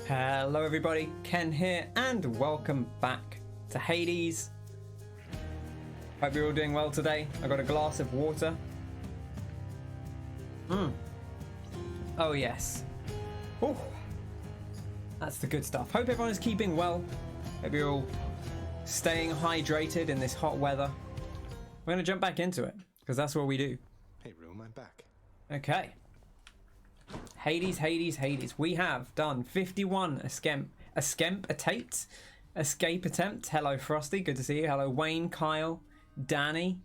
Hello everybody, Ken here, and welcome back to Hades. Hope you're all doing well today. I got a glass of water. Oh yes. Oh, that's the good stuff. Hope everyone is keeping well. Hope you're all staying hydrated in this hot weather. We're gonna jump back into it, because that's what we do. Hey Room, I'm back. Okay. Hades. We have done 51 escape attempts. Hello, Frosty. Good to see you. Hello, Wayne, Kyle, Danny.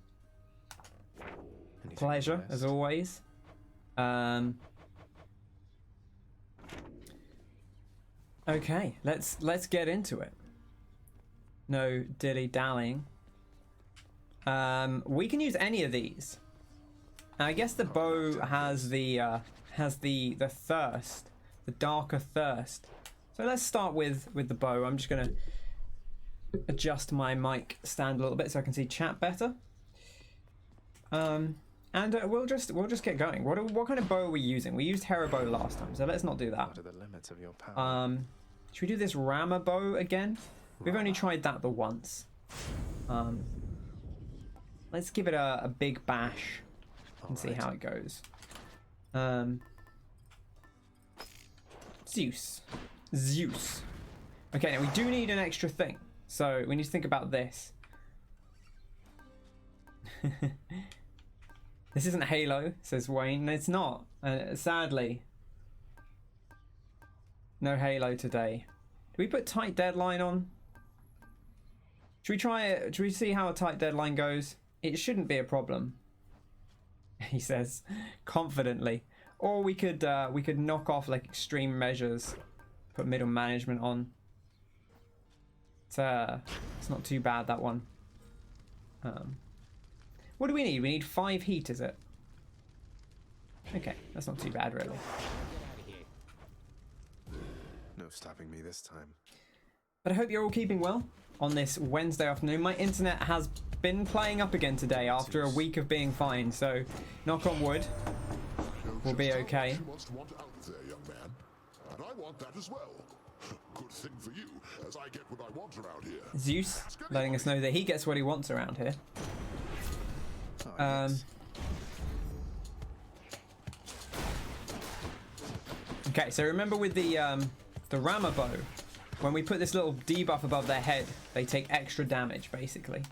Pleasure, as always. Okay, let's get into it. No dilly-dallying. We can use any of these. I guess the bow has the thirst, the darker thirst. So let's start with the bow. I'm just gonna adjust my mic stand a little bit so I can see chat better. And we'll just get going. What kind of bow are we using? We used Hera bow last time, so let's not do that. What are the limits of your power? Should we do this Rama bow again? We've only tried that the once. Let's give it a big bash and see how it goes. Zeus. Okay, now we do need an extra thing, so we need to think about this. This isn't Halo, says Wayne. No, it's not. Sadly, no Halo today. Do we put tight deadline on? Should we try it? Should we see how a tight deadline goes? It shouldn't be a problem. He says confidently. Or we could knock off like extreme measures, put middle management on. It's not too bad, that one. What do we need? We need 5 heat, is it? Okay, that's not too bad really. No stopping me this time. But I hope you're all keeping well on this Wednesday afternoon. My internet has been playing up again today after a week of being fine, so knock on wood. We'll be okay. Want out there, young man. And I want that as well. Good thing for you, as I get what I want around here. Zeus letting us know that he gets what he wants around here. Okay, so remember with the Rama Bow, when we put this little debuff above their head, they take extra damage, basically.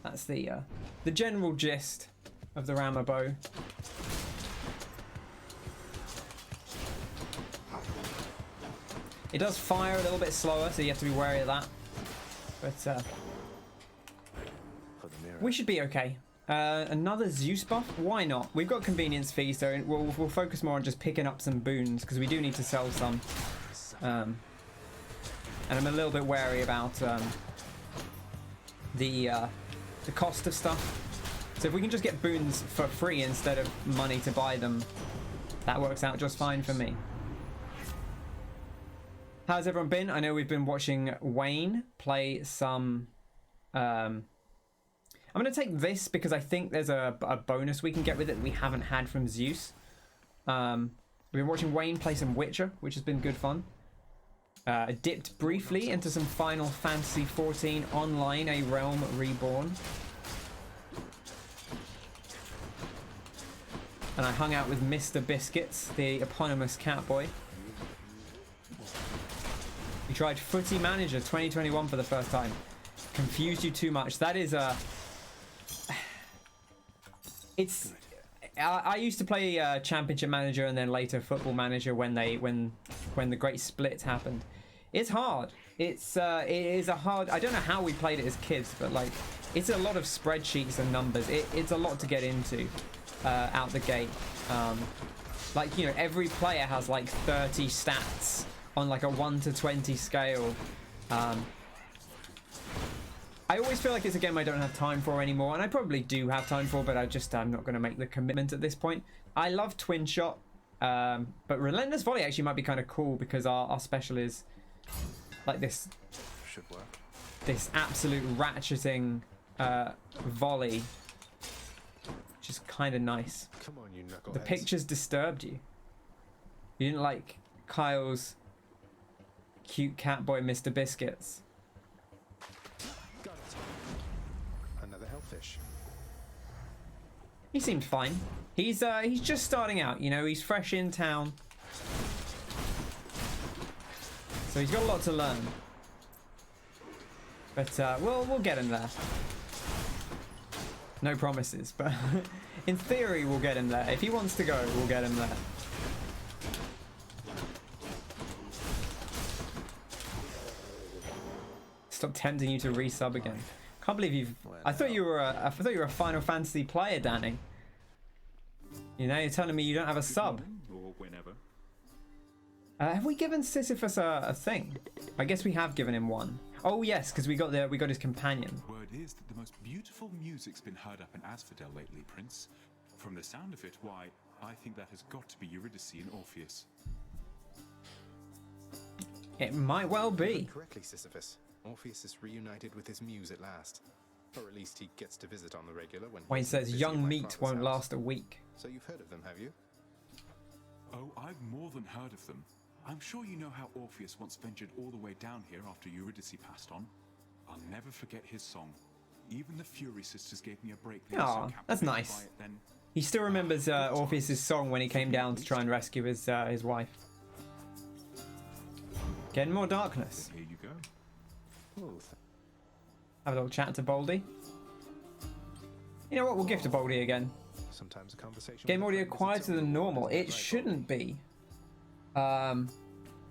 That's the general gist of the Rama Bow. It does fire a little bit slower, so you have to be wary of that. But we should be okay. Another Zeus buff? Why not? We've got convenience fees, so we'll focus more on just picking up some boons, because we do need to sell some. And I'm a little bit wary about the cost of stuff. So if we can just get boons for free instead of money to buy them, that works out just fine for me. How's everyone been? I know we've been watching Wayne play some... I'm going to take this because I think there's a bonus we can get with it that we haven't had from Zeus. We've been watching Wayne play some Witcher, which has been good fun. Dipped briefly into some Final Fantasy XIV Online, A Realm Reborn. And I hung out with Mr. Biscuits, the eponymous Catboy. We tried Footy Manager 2021 for the first time. Confused you too much. That is I used to play Championship Manager and then later Football Manager when the great split happened. It's hard. It is a hard. I don't know how we played it as kids, but like it's a lot of spreadsheets and numbers. It's a lot to get into out the gate. Like, you know, every player has like 30 stats on like a 1 to 20 scale. I always feel like it's a game I don't have time for anymore, and I probably do have time for, but I'm not going to make the commitment at this point. I love Twin Shot, but Relentless Volley actually might be kind of cool because our special is like this. Should work. This absolute ratcheting volley, which is kind of nice. Come on, you knuckleheads. The pictures disturbed you. You didn't like Kyle's cute cat boy, Mr. Biscuits. Got it. Another hellfish. He seemed fine. He's just starting out, you know, he's fresh in town. So he's got a lot to learn. But we'll get him there. No promises, but in theory we'll get him there. If he wants to go, we'll get him there. Stop tempting you to resub again. Can't believe you've. I thought you were a Final Fantasy player, Danny. You know, you're telling me you don't have a sub. Or whenever. Have we given Sisyphus a thing? I guess we have given him one. Oh yes, because we got his companion. Word is that the most beautiful music's been heard up in Asphodel lately, Prince. From the sound of it, why, I think that has got to be Eurydice and Orpheus. It might well be. Correctly, Sisyphus. Orpheus is reunited with his muse at last. Or at least he gets to visit on the regular when Wayne he's says busy at young my meat father's won't house. last a week. So you've heard of them, have you? Oh, I've more than heard of them. I'm sure you know how Orpheus once ventured all the way down here after Eurydice passed on. I'll never forget his song. Even the Fury sisters gave me a break. They were so Aw, that's captivated nice. by it then. He still remembers Orpheus' song when he came down to try and rescue his wife. Getting more darkness. Here you go. Oh, Have a little chat to Baldy. You know what? We'll gift to Baldy again. sometimes a conversation. Game with a audio friend is quieter its own than normal. reward, isn't It right, shouldn't be.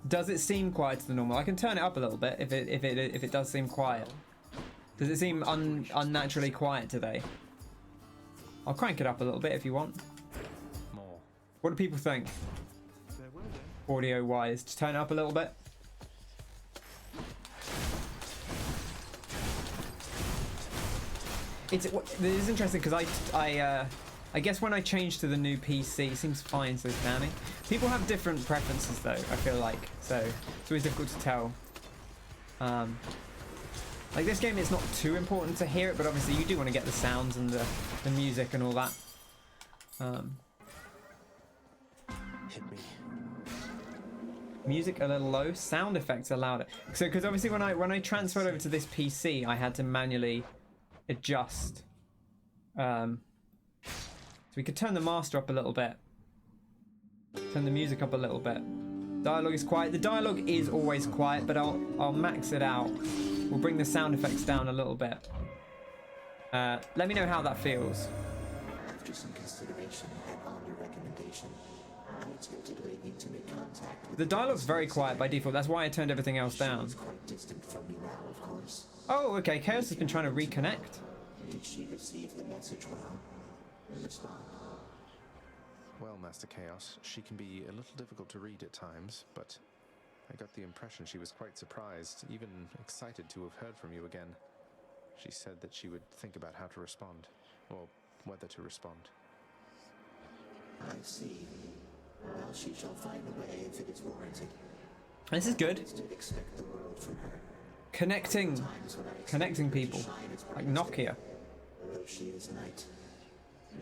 Does it seem quieter than normal? I can turn it up a little bit if it does seem quiet. Does it seem unnaturally quiet today? I'll crank it up a little bit if you want. More. What do people think? Audio wise, just turn it up a little bit. It is interesting because I guess when I change to the new PC, it seems fine, says Danny. People have different preferences though, I feel like, so it's always difficult to tell. Like this game, it's not too important to hear it, but obviously you do want to get the sounds and the music and all that. Hit me. Music a little low, sound effects are louder. So because obviously when I transferred over to this PC, I had to manually adjust. So we could turn the master up a little bit. Turn the music up a little bit. Dialogue is quiet. The dialogue is always quiet, but I'll max it out. We'll bring the sound effects down a little bit. Let me know how that feels. After some consideration and on your recommendation, I tentatively need to make contact with The dialogue's very quiet by default. That's why I turned everything else down. She's quite distant from me now, of course. Oh, okay. Chaos has been trying to reconnect. Did she receive the message well? Respond. Well, Master Chaos, she can be a little difficult to read at times, but I got the impression she was quite surprised, even excited to have heard from you again. She said that she would think about how to respond, or whether to respond. I see. Well, she shall find a way if it is warranted. This is good. I did expect the world from her. Connecting Times when I expected Connecting her to people. shine its Like brightest Nokia. Although she is knight,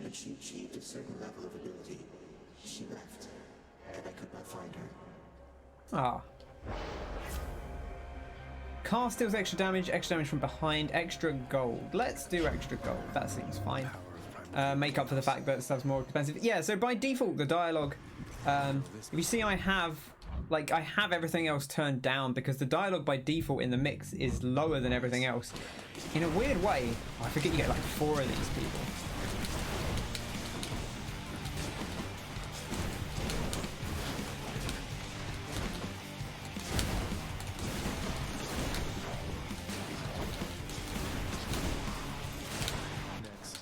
when she achieved a certain level of ability, she left, and I could not find her. Ah. Cast deals extra damage from behind, extra gold. Let's do extra gold. That seems fine. Make up for the fact that stuff's more expensive. Yeah, so by default, the dialogue, if you see I have everything else turned down because the dialogue by default in the mix is lower than everything else. In a weird way, I forget you get like 4 of these people. Next.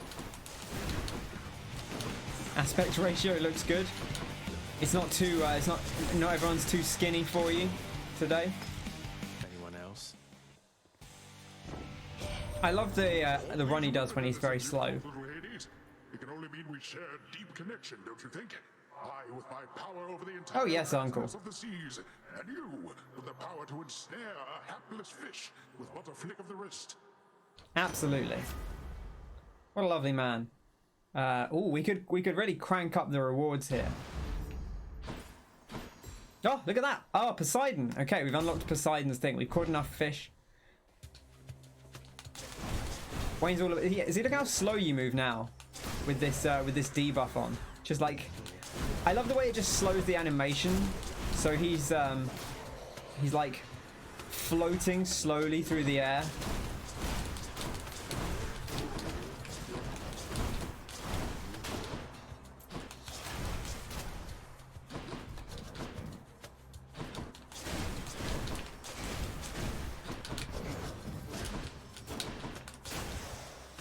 Aspect ratio looks good. It's not too. Not everyone's too skinny for you today. Anyone else? I love the run he does when he's very slow. Little Hades, it can only mean we share a deep connection, don't you think? I with my power over the entire Oh, yes, Uncle. vastness of the seas, and you with the power to ensnare a hapless fish with but a flick of the wrist. Absolutely. What a lovely man. Oh, we could really crank up the rewards here. Oh, look at that. Oh, Poseidon. Okay, we've unlocked Poseidon's thing. We've caught enough fish. Wayne's all... See, look how slow you move now with this debuff on. Just like... I love the way it just slows the animation. So he's like floating slowly through the air.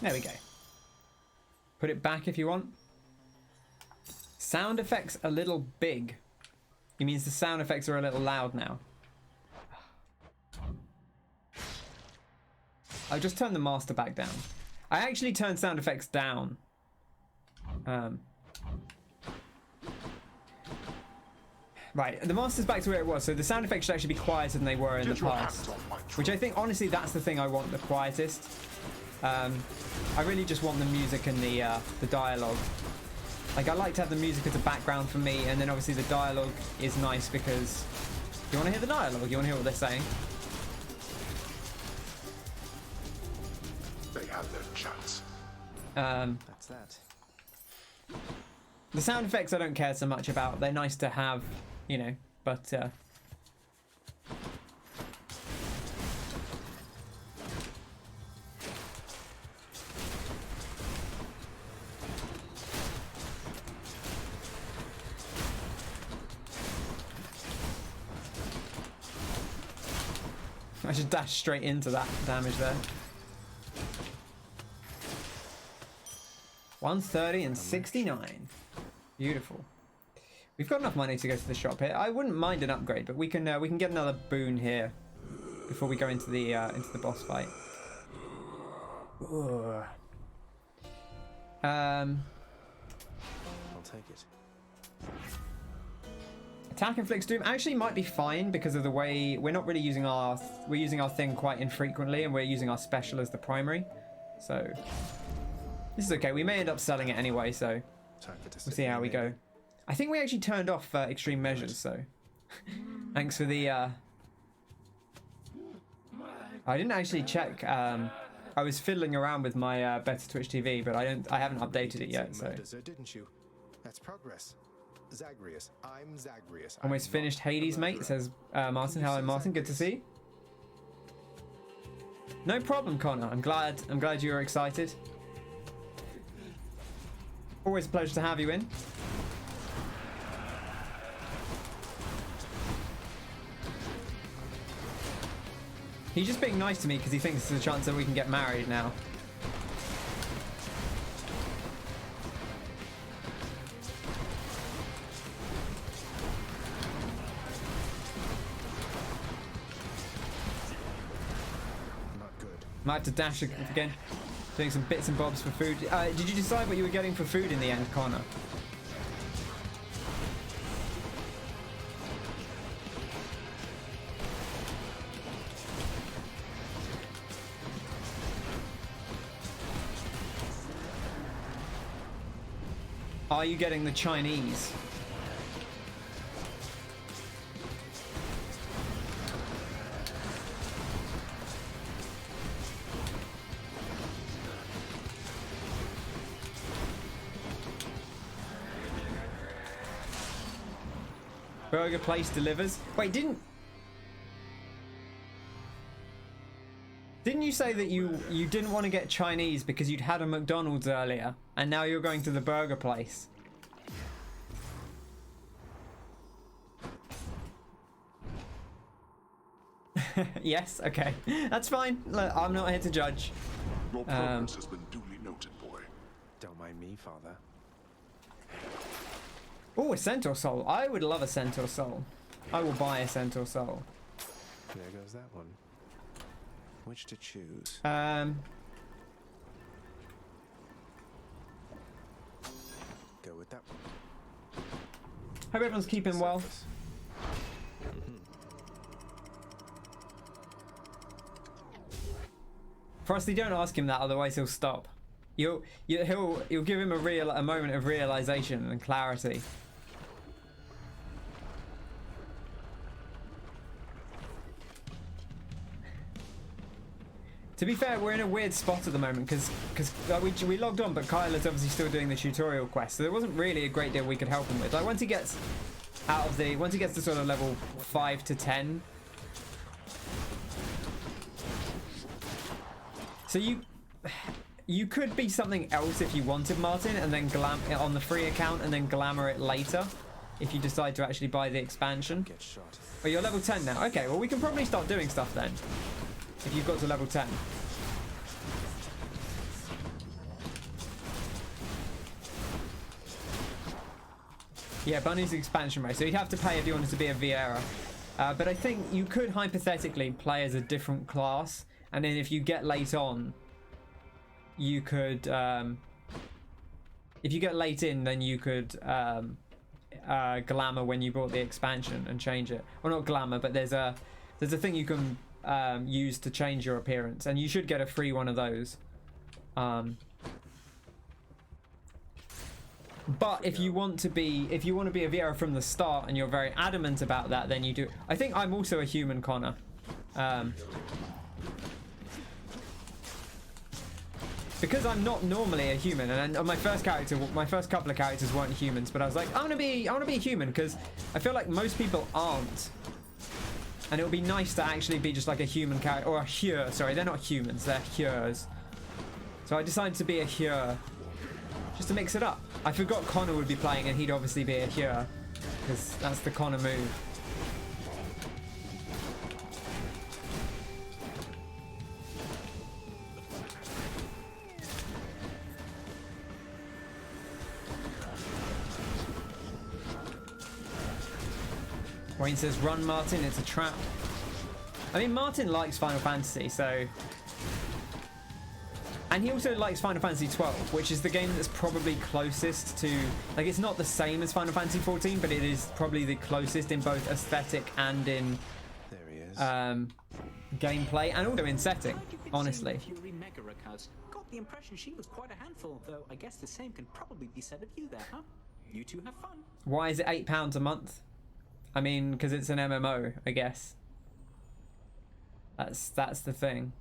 There we go. Put it back if you want. Sound effects a little big. It means the sound effects are a little loud now. I just turned the master back down. I actually turned sound effects down. Right, the master's back to where it was, so the sound effects should actually be quieter than they were in the past. Which I think, honestly, that's the thing I want the quietest. I really just want the music and the dialogue. Like, I like to have the music as a background for me, and then obviously the dialogue is nice because you want to hear the dialogue, you want to hear what they're saying. They had their chance. That's that. The sound effects I don't care so much about. They're nice to have, you know, but I just dashed straight into that damage there. 130 and 69. Beautiful. We've got enough money to go to the shop here. I wouldn't mind an upgrade, but we can get another boon here before we go into the boss fight. Ugh. I'll take it. Attack inflicts doom actually might be fine because of the way we're not really using our thing quite infrequently, and we're using our special as the primary. So this is okay. We may end up selling it anyway, so we'll see how we go. I think we actually turned off extreme measures, so thanks for the I didn't actually check. I was fiddling around with my Better Twitch TV, but I haven't updated it yet, so Didn't you? That's progress. Zagreus. I'm Zagreus. almost finished Hades, mate, says Martin. Hello, Martin, good to see you. No problem, Connor. I'm glad you were excited. Always a pleasure to have you in. He's just being nice to me because he thinks there's a chance that we can get married now. Not good. Might have to dash again. Doing some bits and bobs for food. Did you decide what you were getting for food in the end, Connor? Are you getting the Chinese? Burger place delivers. Wait, didn't you say that you didn't want to get Chinese because you'd had a McDonald's earlier and now you're going to the burger place? Yes, okay. That's fine. Look, I'm not here to judge. Your progress has been duly noted, boy. Don't mind me, father. Oh, a Centaur Soul. I would love a Centaur Soul. I will buy a Centaur Soul. There goes that one. Which to choose? Um, Go with that one. hope everyone's keeping well. Surface. Frosty, don't ask him that, otherwise he'll stop. You'll give him a moment of realization and clarity. To be fair, we're in a weird spot at the moment because we logged on, but Kyle is obviously still doing the tutorial quest, so there wasn't really a great deal we could help him with. Like once he gets to sort of level 5 to 10, so you could be something else if you wanted, Martin, and then glam it on the free account and then glamour it later if you decide to actually buy the expansion. Get shot. Oh, you're level 10 now. Okay, well we can probably start doing stuff then. If you've got to level 10. Yeah, Bunny's expansion race. So you'd have to pay if you wanted to be a Viera. But I think you could hypothetically play as a different class. And then if you get late on, you could... if you get late in, then you could glamour when you bought the expansion and change it. Well, not glamour, but there's a thing you can... use to change your appearance, and you should get a free one of those. But if you want to be a Viera from the start and you're very adamant about that, then you do. I think I'm also a human, Connor. Because I'm not normally a human, and on my first couple of characters weren't humans, but I was like, I want to be a human because I feel like most people aren't. And it would be nice to actually be just like a human character, or a Hyr. Sorry, they're not humans, they're Hyrs. So I decided to be a Hyr, just to mix it up. I forgot Connor would be playing, and he'd obviously be a Hyr, because that's the Connor move. Wayne says, run Martin, it's a trap. I mean, Martin likes Final Fantasy, so... And he also likes Final Fantasy 12, which is the game that's probably closest to... Like, it's not the same as Final Fantasy 14, but it is probably the closest in both aesthetic and in... There he is. Gameplay, and also in setting, honestly. Fury Megaera got the impression she was quite a handful, though I guess the same can probably be said of you there, huh? You two have fun. Why is it £8 a month? I mean, because it's an MMO, I guess. That's the thing.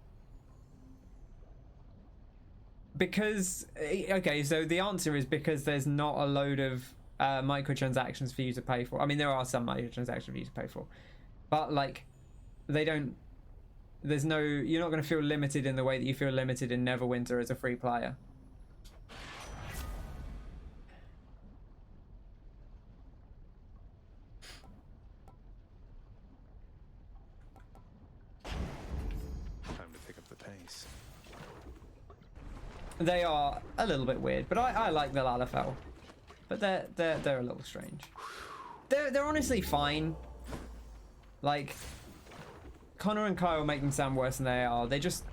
Because, okay, so the answer is because there's not a load of microtransactions for you to pay for. I mean, there are some microtransactions for you to pay for, but like, they don't. There's no. You're not going to feel limited in the way that you feel limited in Neverwinter as a free player. They are a little bit weird, but I like the Lalafell. But they're a little strange. They're honestly fine. Like, Connor and Kyle make them sound worse than they are. They're just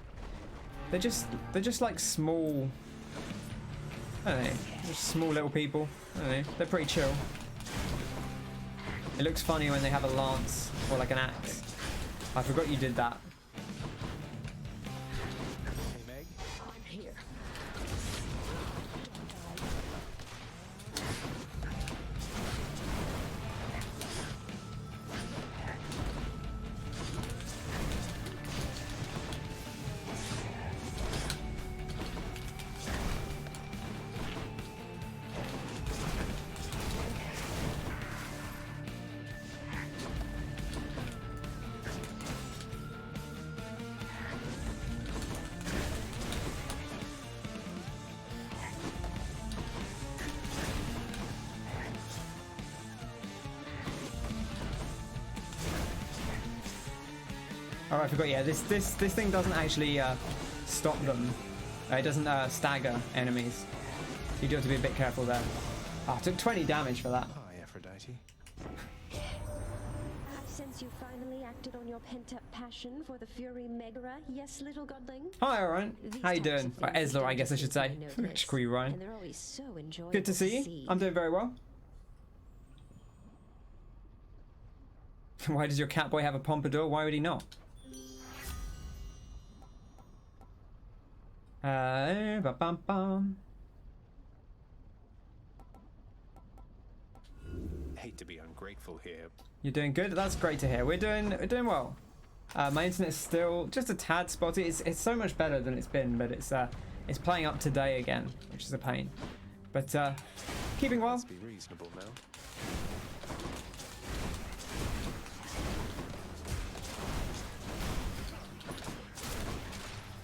like small. I don't know, just small little people. I don't know. They're pretty chill. It looks funny when they have a lance or like an axe. I forgot you did that. Oh, I forgot. Yeah, this thing doesn't actually stop them. It doesn't stagger enemies. You do have to be a bit careful there. Oh, I took 20 damage for that. Hi, Aphrodite. Since you finally acted on your pent-up passion for the Fury Megaera, yes, little godling. Hi, Ryan. How you doing? Or Esla, I guess I should say. Just call you Ryan. Good to see you. I'm doing very well. Why does your catboy have a pompadour? Why would he not? Hate to be ungrateful here. You're doing good. That's great to hear. We're doing well. My internet's still just a tad spotty. It's so much better than it's been, but it's playing up today again, which is a pain. But keeping well. Let's be reasonable now.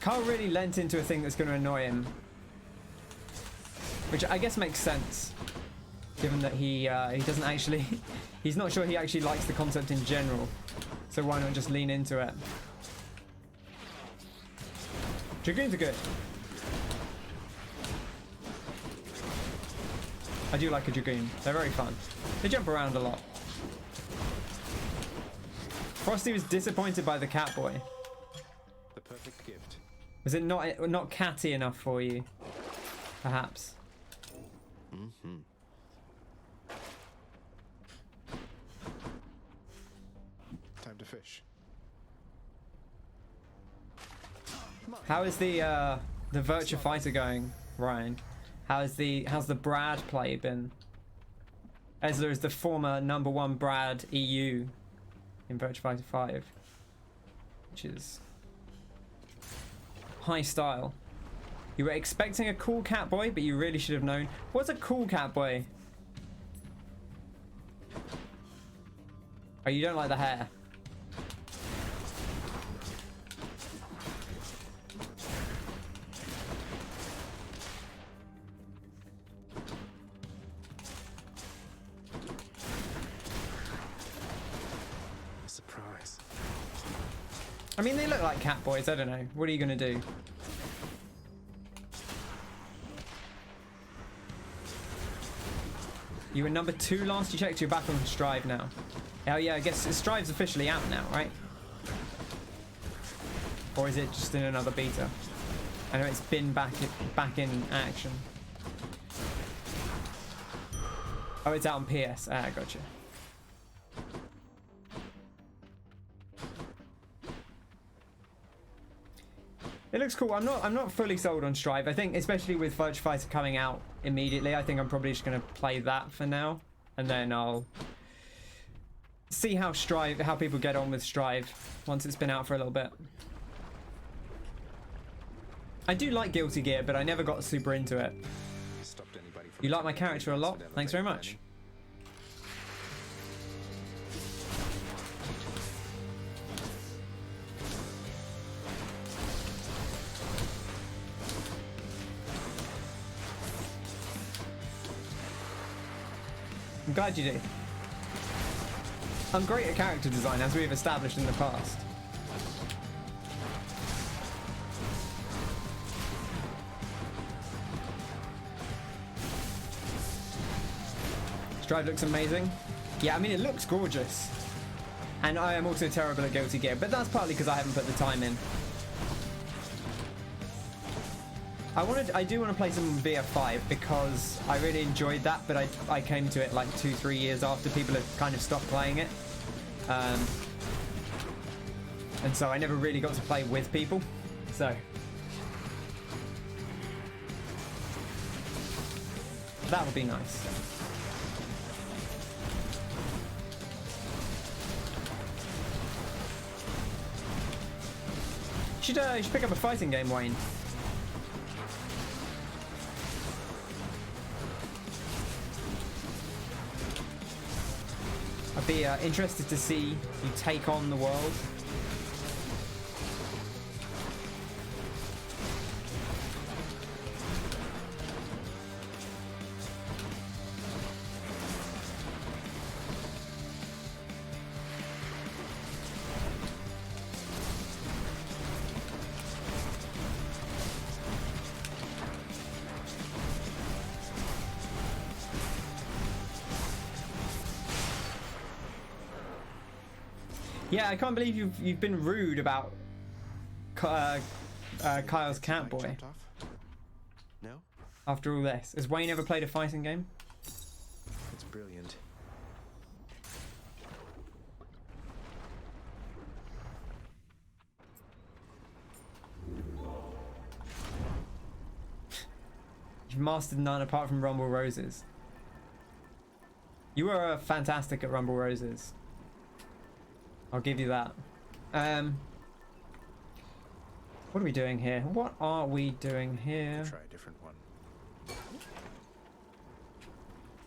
Carl really lent into a thing that's going to annoy him, which I guess makes sense, given that he doesn't actually, he's not sure he actually likes the concept in general. So why not just lean into it? Dragoons are good. I do like a Dragoon. They're very fun. They jump around a lot. Frosty was disappointed by the Catboy. The perfect gift. Was it not catty enough for you? Perhaps. Mm-hmm. Time to fish. How is the Virtua Fighter going, Ryan? How's the Brad play been? Ezra is the former #1 Brad EU in Virtua Fighter 5, which is high style. You were expecting a cool Catboy, but you really should have known. What's a cool Catboy? Oh, you don't like the hair. Surprise. I mean, they look like Catboys. I don't know. What are you gonna do? You were #2 last you checked. You're back on Strive now. Oh yeah, I guess Strive's officially out now, right? Or is it just in another beta? I know it's been back in action. Oh, it's out on PS. Ah, gotcha. It looks cool. I'm not fully sold on Strive. I think especially with Virtua Fighter coming out immediately, I think I'm probably just gonna play that for now, and then I'll see how people get on with Strive once it's been out for a little bit. I do like Guilty Gear, but I never got super into it. Stopped anybody from You like my character a lot? Thanks very much. I'm glad you do. I'm great at character design, as we've established in the past. Strive looks amazing. Yeah, I mean, it looks gorgeous. And I am also terrible at Guilty Gear, but that's partly because I haven't put the time in. I do want to play some VF5 because I really enjoyed that, but I came to it like 2-3 years after people had kind of stopped playing it. And so I never really got to play with people. So that would be nice. You should pick up a fighting game, Wayne. I'd be interested to see you take on the world. Yeah, I can't believe you've been rude about Kyle's Catboy. No? After all this, has Wayne ever played a fighting game? It's brilliant. You've mastered none apart from Rumble Roses. You were fantastic at Rumble Roses. I'll give you that. What are we doing here? What are we doing here? Try a different one.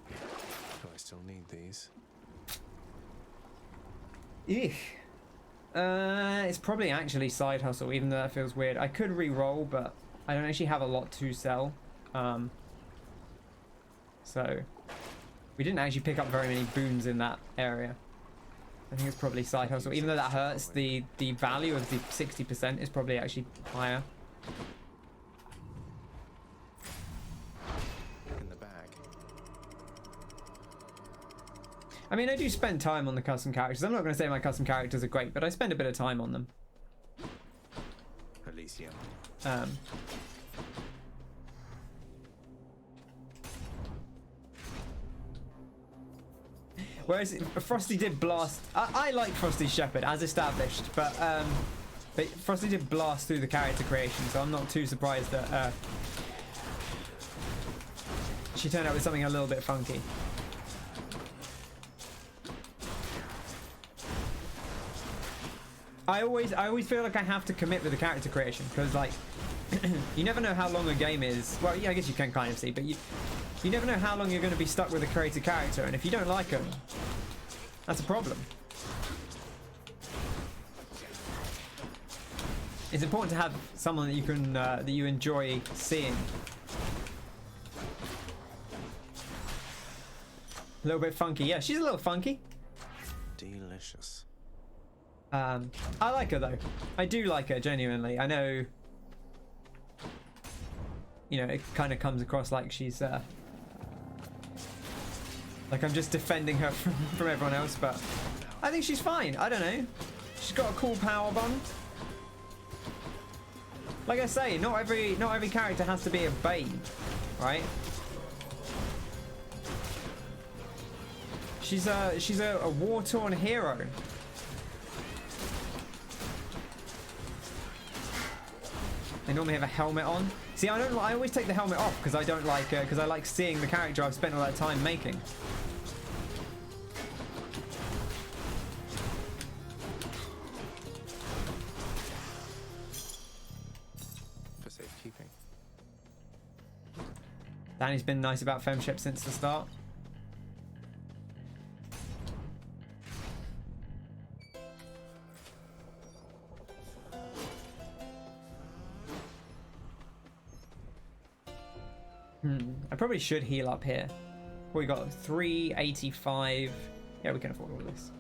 Do I still need these? Eek. It's probably actually side hustle, even though that feels weird. I could re-roll, but I don't actually have a lot to sell. So we didn't actually pick up very many boons in that area. I think it's probably side hustle. Even though that hurts, the value of the 60% is probably actually higher. In the bag. I mean, I do spend time on the custom characters. I'm not going to say my custom characters are great, but I spend a bit of time on them. Elysium. Whereas Frosty did blast. I like Frosty's Shepherd as established, but Frosty did blast through the character creation, so I'm not too surprised that she turned out with something a little bit funky. I always feel like I have to commit with the character creation because, like, you never know how long a game is. Well, yeah, I guess you can kind of see, but you never know how long you're going to be stuck with a created character, and if you don't like them, that's a problem. It's important to have someone that you can that you enjoy seeing. A little bit funky, yeah. She's a little funky. Delicious. I like her though. I do like her genuinely. I know. You know, it kind of comes across like she's like I'm just defending her from everyone else, but I think she's fine. I don't know. She's got a cool power bond. Like I say, not every character has to be a babe, right? She's a war-torn hero. They normally have a helmet on. See, I always take the helmet off because I don't like because I like seeing the character I've spent all that time making. For safekeeping. Danny's been nice about femship since the start. I probably should heal up here. We got 385. Yeah, we can afford all this.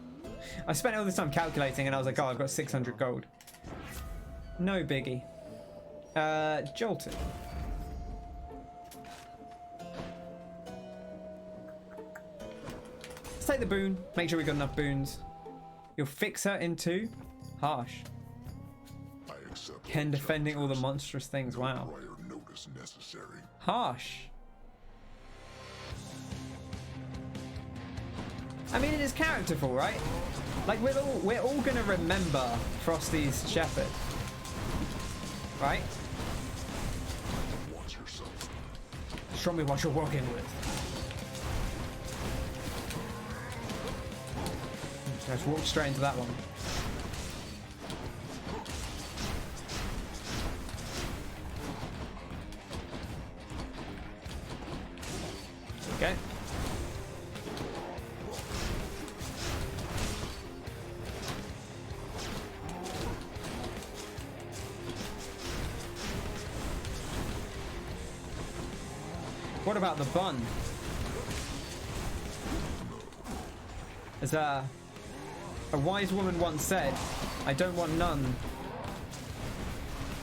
I spent all this time calculating and I was like, oh, I've got 600 gold. No biggie. Jolted. Let's take the boon. Make sure we got enough boons. You'll fix her in 2. Harsh. I accept Ken defending all the monstrous things. Wow. prior notice necessary. Harsh. I mean, it is characterful, right? Like we're all gonna remember Frosty's Shepherd, right? Watch yourself. Show me what you're working with. Let's walk straight into that one. Okay. What about the bun? As a wise woman once said, I don't want none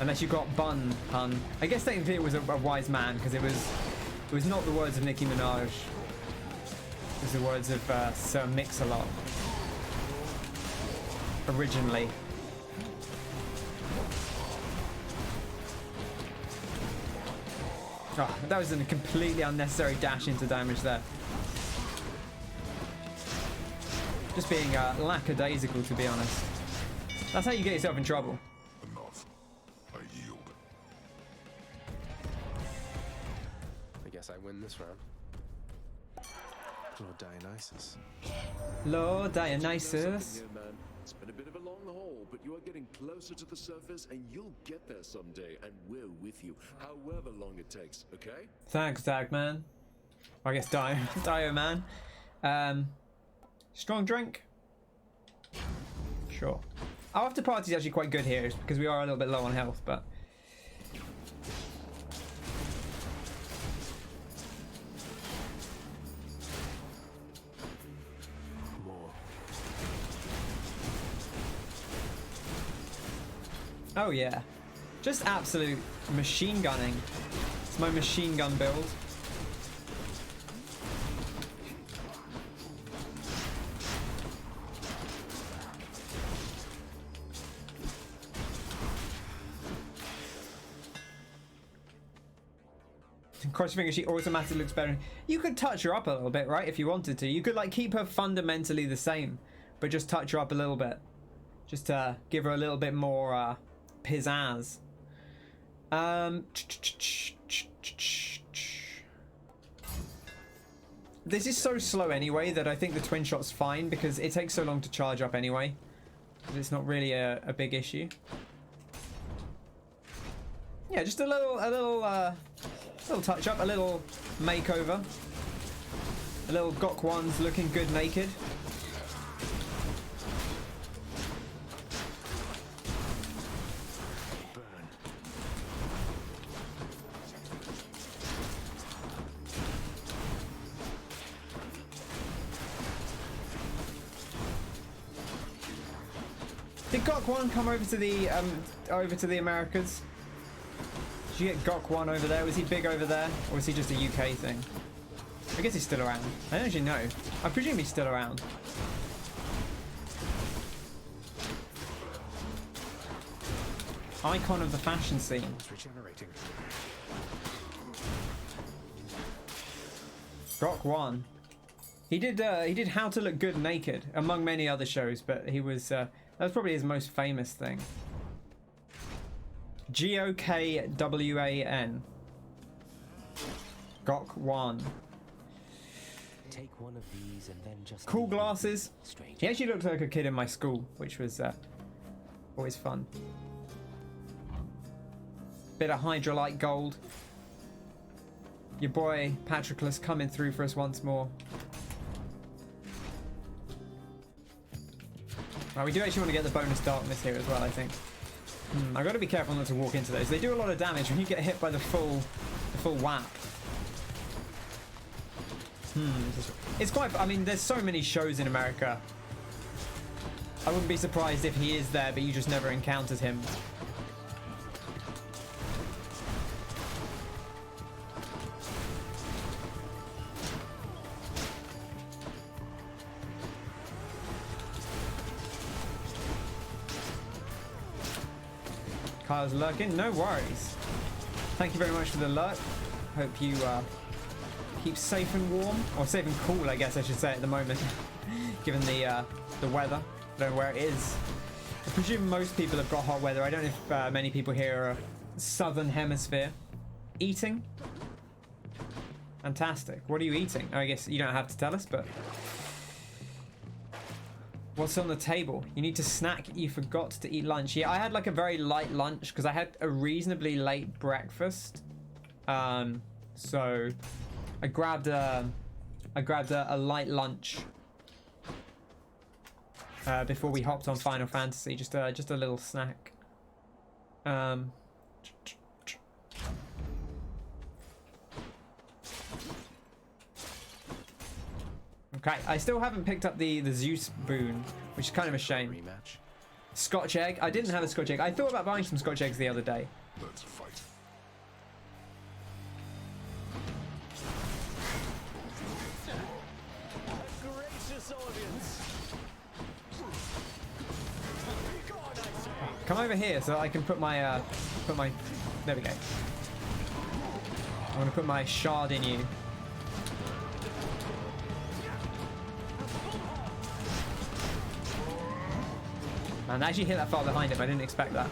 unless you got bun, hun. I guess technically it was a wise man because it was not the words of Nicki Minaj. It was the words of Sir Mix-a-Lot. Originally. Oh, that was a completely unnecessary dash into damage there. Just being lackadaisical, to be honest. That's how you get yourself in trouble. Enough. I yield. I guess I win this round. Lord Dionysus. Lord Dionysus. Here, man. It's been a bit of a long haul, but you are getting closer to the surface, and you'll get there someday, and we're with you, however long it takes, okay? Thanks, Dagman. I guess Dio Man. Strong drink? Sure. Our after party is actually quite good here because we are a little bit low on health, but... Oh yeah, just absolute machine gunning. It's my machine gun build. Cross your fingers, she automatically looks better. You could touch her up a little bit, right, if you wanted to. You could like keep her fundamentally the same, but just touch her up a little bit. Just to give her a little bit more pizzazz. This is so slow anyway that I think the twin shot's fine because it takes so long to charge up anyway. It's not really a big issue. Yeah, just a little touch up, a little makeover. A little Gok one's looking good naked. Did Gok 1 come over to the Americas? Did you get Gok 1 over there? Was he big over there? Or was he just a UK thing? I guess he's still around. I don't actually know. I presume he's still around. Icon of the fashion scene. Gok 1. He did How to Look Good Naked, among many other shows, but he was that was probably his most famous thing. Gokwan. Gok 1. Take one of these and then just cool glasses. He actually looked like a kid in my school, which was always fun. Bit of Hydrolite gold. Your boy Patroclus coming through for us once more. Right, we do actually want to get the bonus darkness here as well, I think. I've got to be careful not to walk into those. They do a lot of damage when you get hit by the full whap. It's quite... I mean, there's so many shows in America. I wouldn't be surprised if he is there, but you just never encountered him. Kyle's lurking, no worries. Thank you very much for the lurk. Hope you keep safe and warm, or safe and cool, I guess I should say at the moment, given the weather. I don't know where it is. I presume most people have got hot weather. I don't know if many people here are southern hemisphere. Eating? Fantastic. What are you eating? I guess you don't have to tell us, but what's on the table? You need to snack. You forgot to eat lunch. Yeah, I had like a very light lunch because I had a reasonably late breakfast. So I grabbed a light lunch before we hopped on Final Fantasy. Just a little snack. Okay, I still haven't picked up the Zeus boon, which is kind of a shame. Rematch. Scotch egg. I didn't have a Scotch egg. I thought about buying some Scotch eggs the other day. Let's fight. Come over here so I can put my there we go. I want to put my shard in you. And I actually hit that far behind him. I didn't expect that.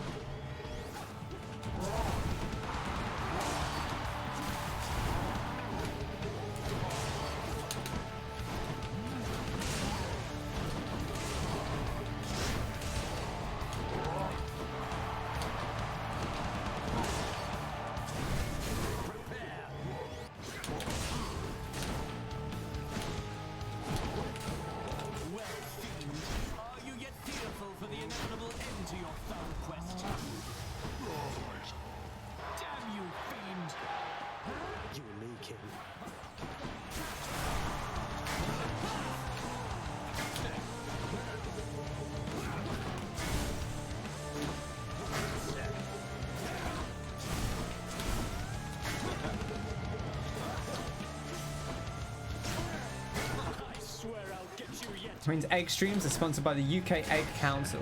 Wayne's egg streams are sponsored by the UK Egg Council.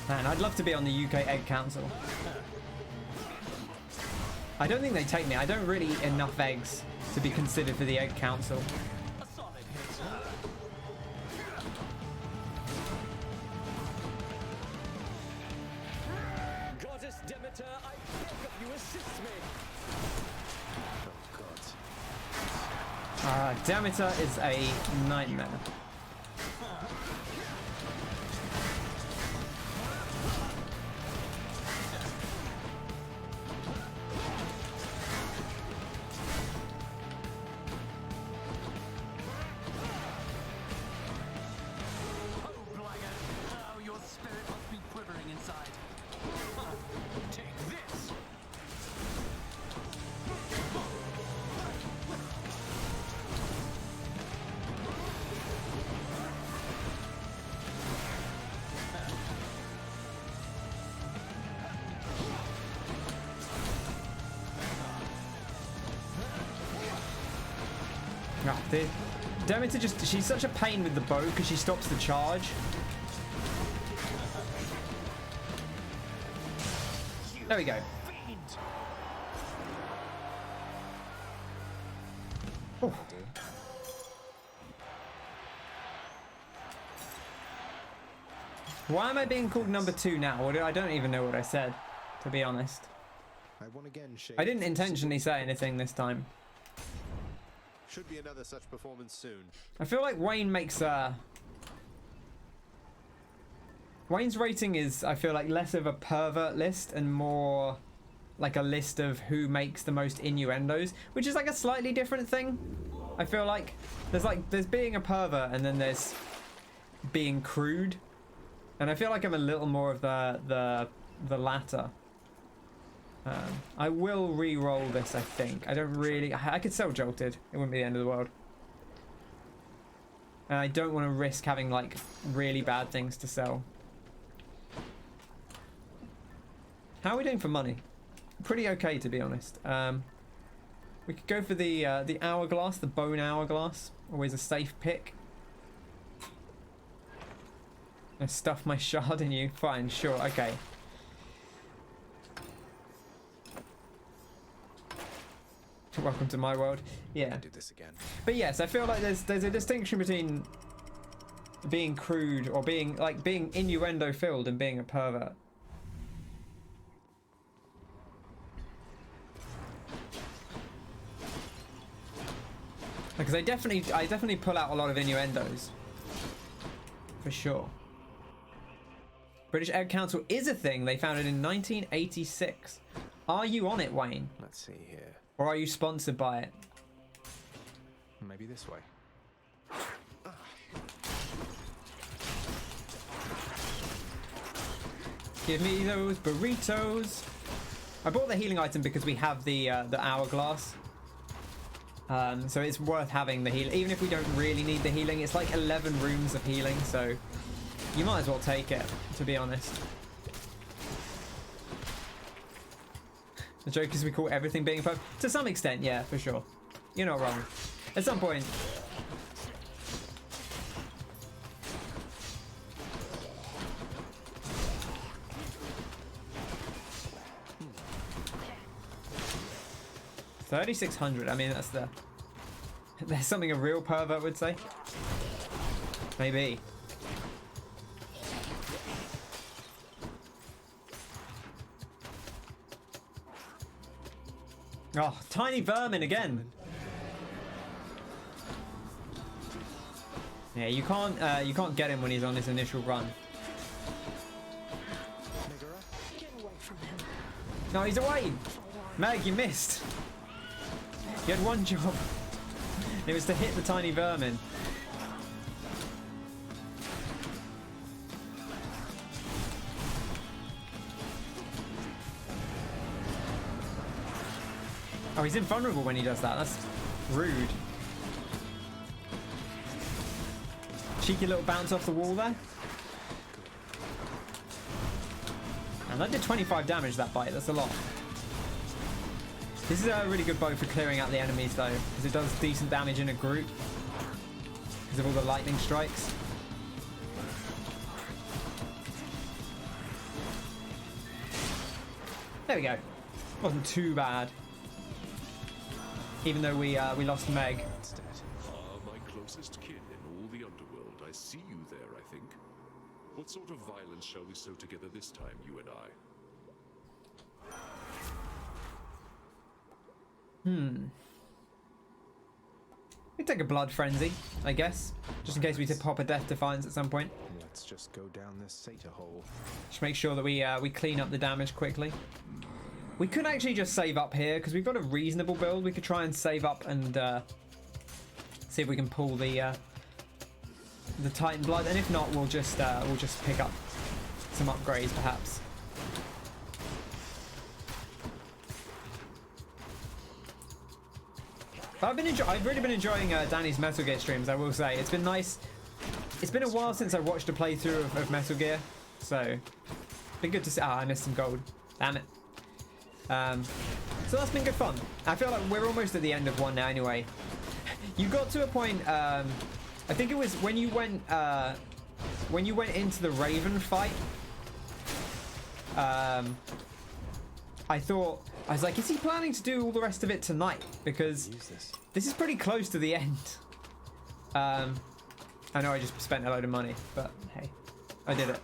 Man, I'd love to be on the UK Egg Council. I don't think they take me. I don't really eat enough eggs to be considered for the Egg Council. Goddess Demeter, I beg of you, assist me. Oh, God. Demeter is a nightmare. Demeter she's such a pain with the bow because she stops the charge. There we go. Oh. Why am I being called number 2 now? I don't even know what I said, to be honest. I won again, Shade. I didn't intentionally say anything this time. Should be another such performance soon. I feel like Wayne makes Wayne's rating is, I feel like, less of a pervert list and more like a list of who makes the most innuendos, which is like a slightly different thing. I feel like there's being a pervert and then there's being crude, and I feel like I'm a little more of the latter. I will re-roll this, I think. I could sell Jolted. It wouldn't be the end of the world. And I don't want to risk having, like, really bad things to sell. How are we doing for money? Pretty okay, to be honest. We could go for the hourglass, the bone hourglass. Always a safe pick. I stuff my shard in you. Fine, sure, okay. Welcome to my world. Yeah. Do this again. But yes, I feel like there's a distinction between being crude or being innuendo filled and being a pervert. Because I definitely pull out a lot of innuendos. For sure. British Egg Council is a thing. They founded in 1986. Are you on it, Wayne? Let's see here. Or are you sponsored by it? Maybe this way. Give me those burritos. I bought the healing item because we have the hourglass. So it's worth having the heal. Even if we don't really need the healing, it's like 11 rooms of healing, so you might as well take it, to be honest. The joke is we call everything being a perv. To some extent, yeah, for sure. You're not wrong. At some point. $3,600. I mean, there's something a real pervert would say. Maybe. Oh, tiny vermin again. Yeah, you can't get him when he's on his initial run. Get away from him. No, he's away. Meg, you missed. You had one job. It was to hit the tiny vermin. Oh, he's invulnerable when he does that. That's rude. Cheeky little bounce off the wall there. And that did 25 damage, that bite. That's a lot. This is a really good bow for clearing out the enemies, though, because it does decent damage in a group. because of all the lightning strikes. There we go. Wasn't too bad. Even though we lost Meg. My closest kin in all the underworld. I see you there, I think. What sort of violence shall we sow together this time, you and I? We take a blood frenzy, I guess, just in case we pop a death defiance at some point. Let's just go down this Sata hole. Just make sure that we clean up the damage quickly. We could actually just save up here because we've got a reasonable build. We could try and save up and see if we can pull the Titan blood, and if not, we'll just pick up some upgrades perhaps. But I've really been enjoying Danny's Metal Gear streams. I will say it's been nice. It's been a while since I watched a playthrough of Metal Gear, so been good to see. I missed some gold. Damn it. So that's been good fun. I feel like we're almost at the end of one now anyway. You got to a point, I think it was when you went into the Raven fight, I was like, is he planning to do all the rest of it tonight? Because this is pretty close to the end. I know I just spent a load of money, but hey, I did it.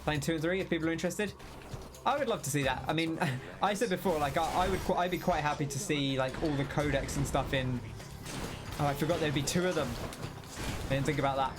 Playing 2 and 3 if people are interested. I would love to see that. I mean, I said before, like I'd be quite happy to see like all the codex and stuff in. Oh, I forgot there'd be 2 of them. I didn't think about that.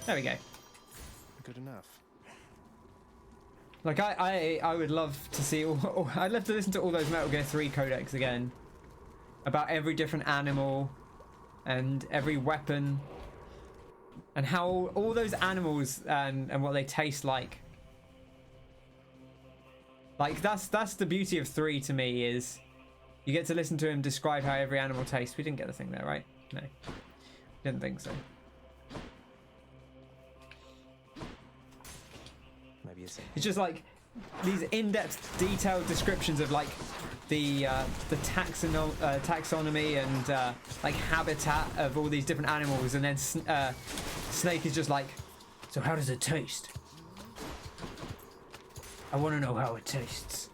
There we go. Good enough. Like I would love to see I'd love to listen to all those Metal Gear 3 codecs again. About every different animal and every weapon and how all those animals and what they taste like. Like that's the beauty of 3 to me, is you get to listen to him describe how every animal tastes. We didn't get the thing there, right? No. Didn't think so. It's just like these in-depth, detailed descriptions of like the taxonomy and like habitat of all these different animals, and then Snake is just like, so how does it taste? I want to know how it tastes.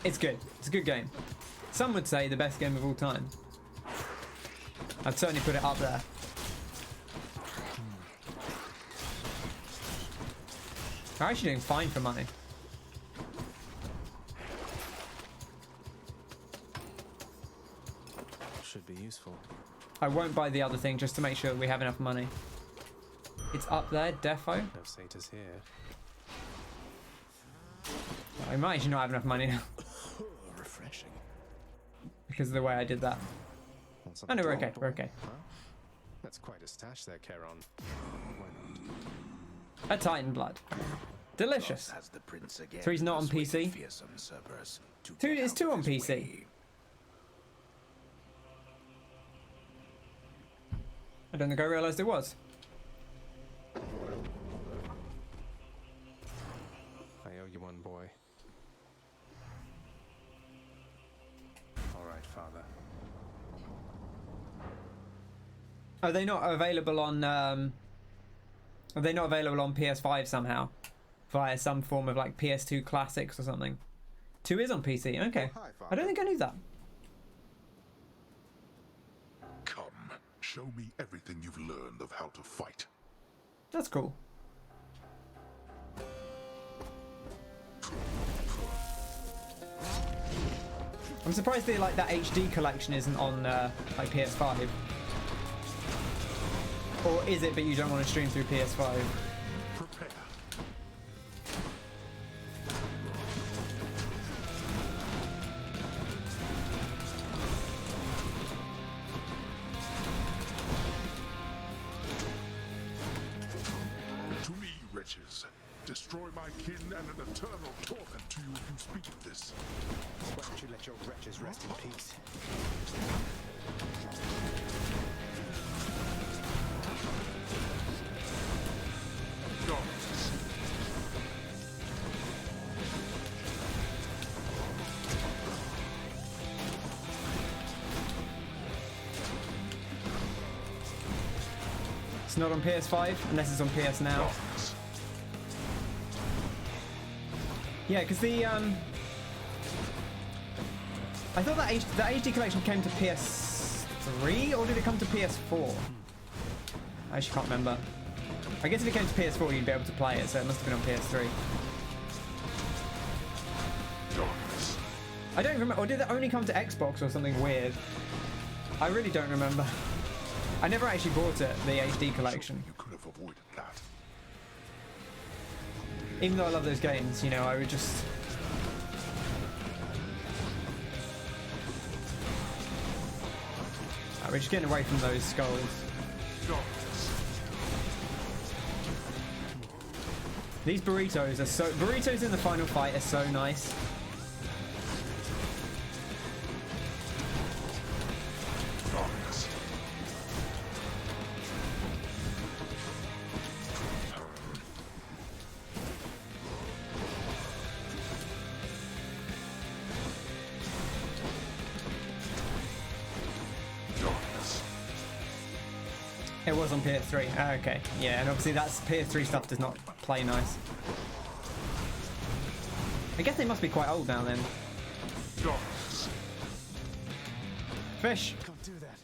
It's good. It's a good game. Some would say the best game of all time. I'd certainly put it up there. We're actually doing fine for money. Should be useful. I won't buy the other thing just to make sure we have enough money. It's up there, defo. No Satas here. I might actually not have enough money now. Refreshing. Because of the way I did that. Oh no, we're okay, we're okay. Huh? That's quite a stash there, Charon. Why not? A Titan blood. Delicious. 3's not on PC. 2 is 2 on PC. I don't think I realised it was. I owe you one, boy. All right, father. Are they not available on Are they not available on PS5 somehow? Via some form of like PS2 classics or something? 2 is on PC, okay. Oh, hi, I don't think I knew that. Come, show me everything you've learned of how to fight. That's cool. I'm surprised that like that HD collection isn't on like PS5. Or is it, but you don't want to stream through PS5? Darkness, destroy my kin and an eternal torment to you if you speak of this. Why don't you let your wretches rest in peace? Darkness. It's not on PS5 unless it's on PS Now. Darkness. Yeah, because the I thought that HD collection came to PS3 or did it come to PS4? I actually can't remember. I guess if it came to PS4 you'd be able to play it, so it must have been on PS3. Darkness. I don't remember, or did it only come to Xbox or something weird? I really don't remember. I never actually bought it, the HD collection. You could have avoided that. Even though I love those games, you know, I would just... we're just getting away from those skulls. Darkness. These burritos are so... Burritos in the final fight are so nice. Darkness. Darkness. It was on PS3. Ah, okay. Yeah, and obviously that's PS3 stuff does not play nice. I guess they must be quite old now then. Darkness. Fish! Can't do that.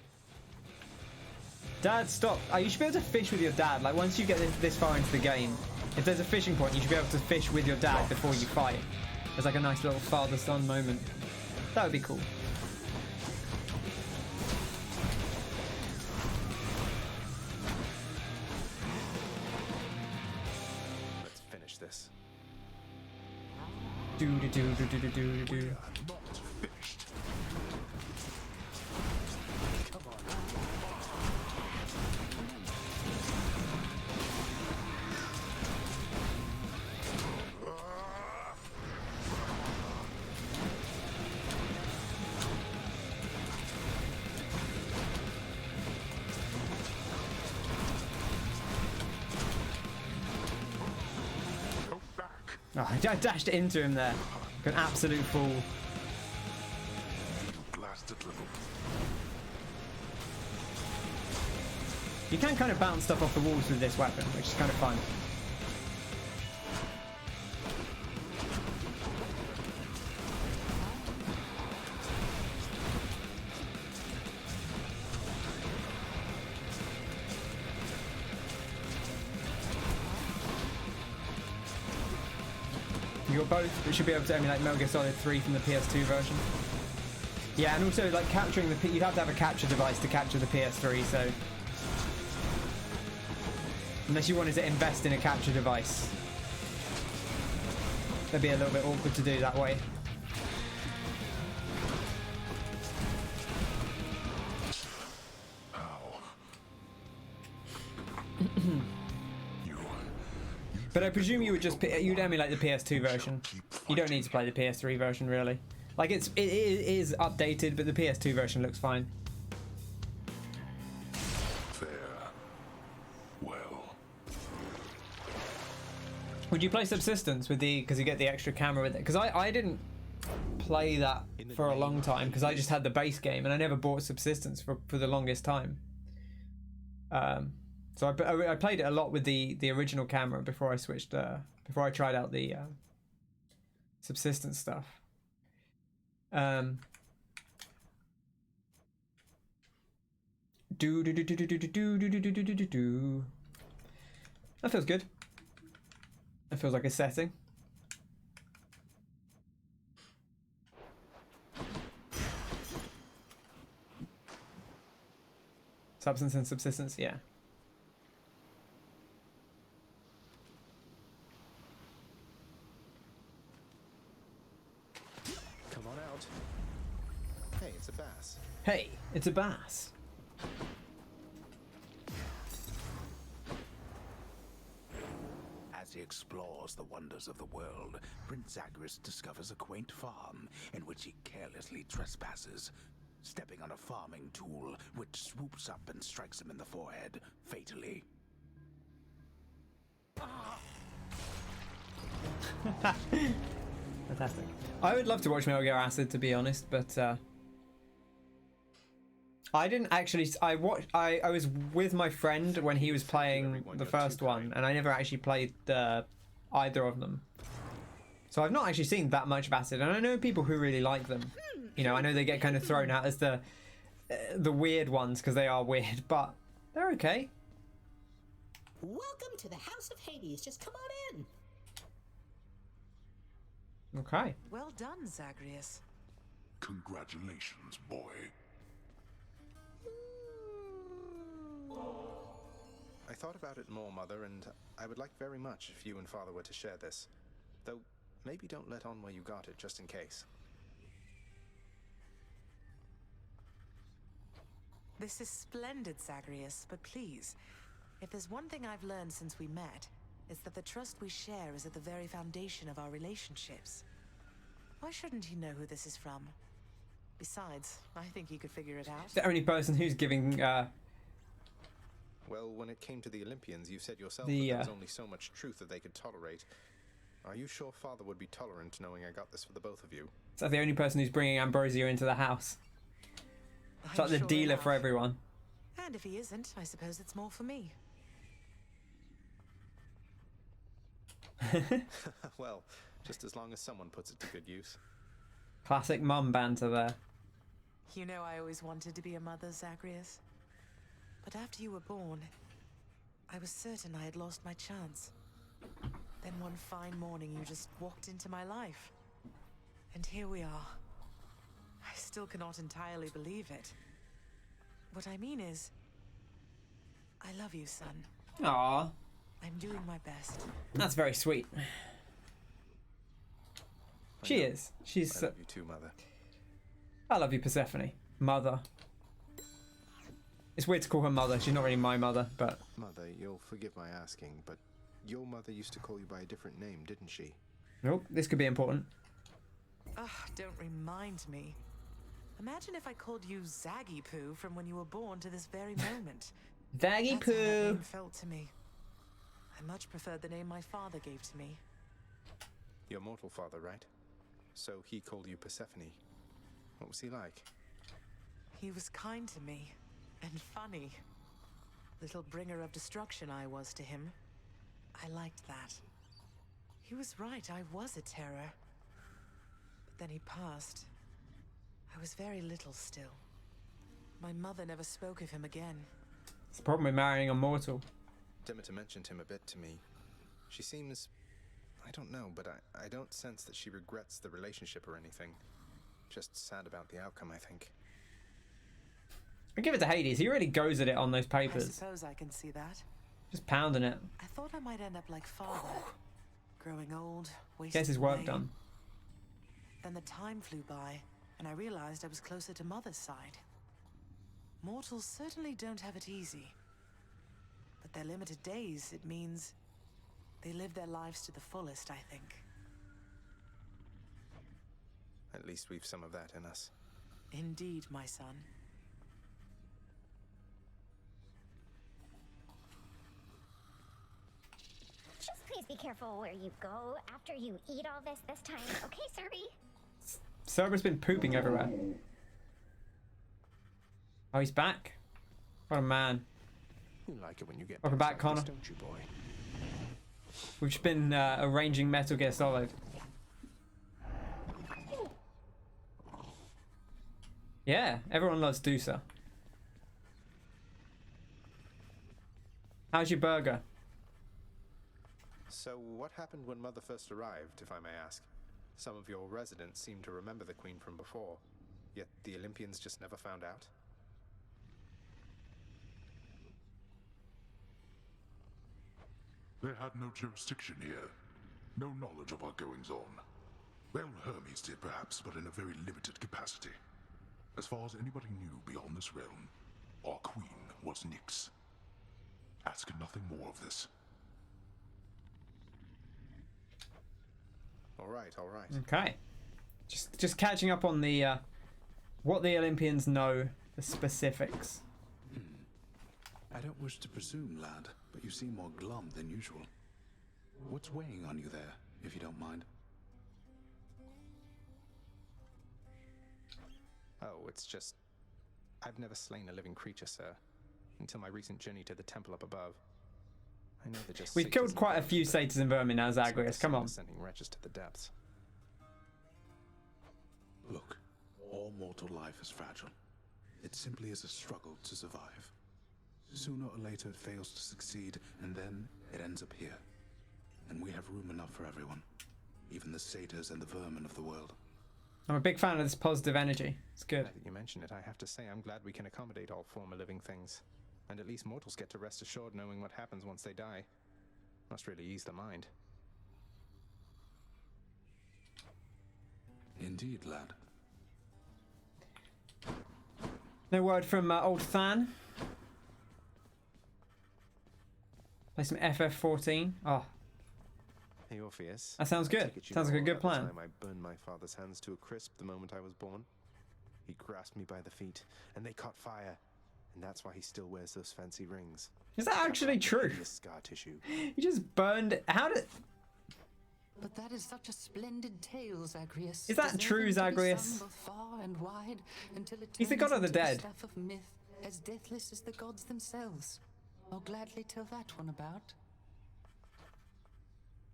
Dad, stop. You should be able to fish with your dad. Like, once you get this far into the game, if there's a fishing point, you should be able to fish with your dad before you fight. There's like a nice little father-son moment. That would be cool. Let's finish this. Do do do do do do do do. Not finished. Come on. Go back. Oh, I dashed into him there. An absolute fool. You blasted little. You can kind of bounce stuff off the walls with this weapon, which is kind of fun. You got both. It should be able to emulate Metal Gear Solid 3 from the PS2 version. Yeah, and also like capturing the, you'd have to have a capture device to capture the PS3. So unless you wanted to invest in a capture device, that'd be a little bit awkward to do that way. But I presume you would just you'd emulate the PS2 version. You don't need to play the PS3 version really. Like it is updated, but the PS2 version looks fine. Fair. Well. Would you play Subsistence with the because you get the extra camera with it? Because I didn't play that for a long time because I just had the base game and I never bought Subsistence for the longest time. So I played it a lot with the original camera before I switched before I tried out the Subsistence stuff. That feels good. That feels like a setting. Substance and Subsistence, yeah. Come on out. Hey, it's a bass. Hey, it's a bass. As he explained. explores the wonders of the world, Prince Zagreus discovers a quaint farm in which he carelessly trespasses, stepping on a farming tool which swoops up and strikes him in the forehead, fatally. Fantastic. I would love to watch Metal Gear Acid, to be honest, but I didn't actually. I was with my friend when he was playing the first one, and I never actually played either of them. So I've not actually seen that much of Acid, and I know people who really like them. You know, I know they get kind of thrown out as the weird ones because they are weird, but they're okay. Welcome to the House of Hades. Just come on in. Okay. Well done, Zagreus. Congratulations, boy. I thought about it more, Mother, and I would like very much if you and Father were to share this. Though, maybe don't let on where you got it, just in case. This is splendid, Zagreus, but please, if there's one thing I've learned since we met, it's that the trust we share is at the very foundation of our relationships. Why shouldn't he know who this is from? Besides, I think he could figure it out. The only person who's giving Well, when it came to the Olympians, you said yourself that there was only so much truth that they could tolerate. Are you sure Father would be tolerant knowing I got this for the both of you? Is that the only person who's bringing Ambrosia into the house? It's like the dealer for everyone. And if he isn't, I suppose it's more for me. Well, just as long as someone puts it to good use. Classic mum banter there. You know I always wanted to be a mother, Zagreus. But after you were born, I was certain I had lost my chance. Then one fine morning you just walked into my life. And here we are. I still cannot entirely believe it. What I mean is, I love you, son. Aww. I'm doing my best. That's very sweet. She is. She's. I love you too, Mother. I love you, Persephone. Mother. It's weird to call her mother. She's not really my mother, but. Mother, you'll forgive my asking, but your mother used to call you by a different name, didn't she? Nope. This could be important. Ugh, don't remind me. Imagine if I called you Zaggy Poo from when you were born to this very moment. Zaggy Poo. That's how that name felt to me. I much preferred the name my father gave to me. Your mortal father, right? So he called you Persephone. What was he like? He was kind to me, and funny. Little bringer of destruction I was to him. I liked that. He was right, I was a terror. But then he passed. I was very little still. My mother never spoke of him again. It's the problem with marrying a mortal. Demeter mentioned him a bit to me. She seems... I don't know, but I don't sense that she regrets the relationship or anything. Just sad about the outcome, I think. I give it to Hades. He really goes at it on those papers. I suppose I can see that. Just pounding it. I thought I might end up like father. Growing old, wasting Gets his work away. done. Then the time flew by, and I realized I was closer to Mother's side. Mortals certainly don't have it easy. But their limited days, it means they live their lives to the fullest, I think. At least we've some of that in us. Indeed, my son. Just please be careful where you go after you eat all this time, okay, Cerby? Cerberus been pooping everywhere. Oh, he's back. What a man. You like it when you get Welcome back, Connor. don't you, boy? We've just been arranging Metal Gear Solid. Yeah, everyone loves Dusa. How's your burger? So, what happened when Mother first arrived, if I may ask? Some of your residents seem to remember the Queen from before, yet the Olympians just never found out. They had no jurisdiction here, no knowledge of our goings-on. Well, Hermes did perhaps, but in a very limited capacity. As far as anybody knew beyond this realm, our queen was Nyx. Ask nothing more of this. All right, all right. Okay. Just catching up on the what the Olympians know, the specifics. I don't wish to presume, lad, but you seem more glum than usual. What's weighing on you there, if you don't mind? Oh, it's just... I've never slain a living creature, sir. Until my recent journey to the temple up above. I know they're just... We've killed quite a few satyrs and vermin now, Zagreus. Come on. Sending wretches to the depths. Look, all mortal life is fragile. It simply is a struggle to survive. Sooner or later it fails to succeed, and then it ends up here. And we have room enough for everyone. Even the satyrs and the vermin of the world. I'm a big fan of this positive energy. It's good. Now that you mention it, I have to say I'm glad we can accommodate all former living things. And at least mortals get to rest assured knowing what happens once they die. Must really ease the mind. Indeed, lad. No word from old Than. Play some FF14. Oh, Hey, Orpheus. that sounds good. Sounds like a good plan. I burned my father's hands to a crisp the moment I was born. He grasped me by the feet, and they caught fire. And that's why he still wears those fancy rings. Is that actually true? Scar tissue. He just burned. How did? But that is such a splendid tale, Zagreus. Is that true, Zagreus? Both far and wide, until it He's the god of the turns into dead. Stuff of myth, as deathless as the gods themselves. I'll gladly tell that one about.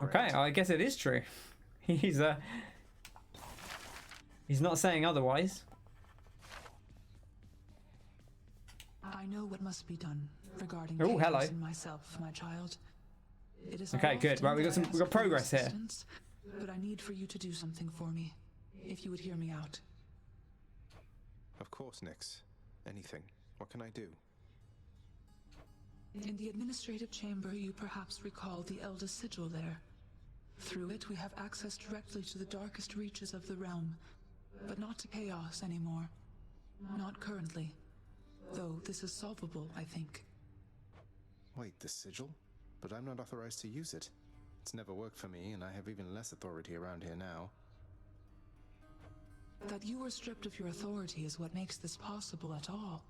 Okay, I guess it is true. He's not saying otherwise. I know what must be done regarding Oh, hello. Chaos and myself, my child. It is Okay, good. Right, we got progress here. But I need for you to do something for me, if you would hear me out. Of course, Nyx. Anything. What can I do? In the administrative chamber, you perhaps recall the Elder Sigil there. Through it, we have access directly to the darkest reaches of the realm, but not to chaos anymore. Not currently. Though this is solvable, I think. Wait, the sigil? But I'm not authorized to use it. It's never worked for me, and I have even less authority around here now. That you are stripped of your authority is what makes this possible at all.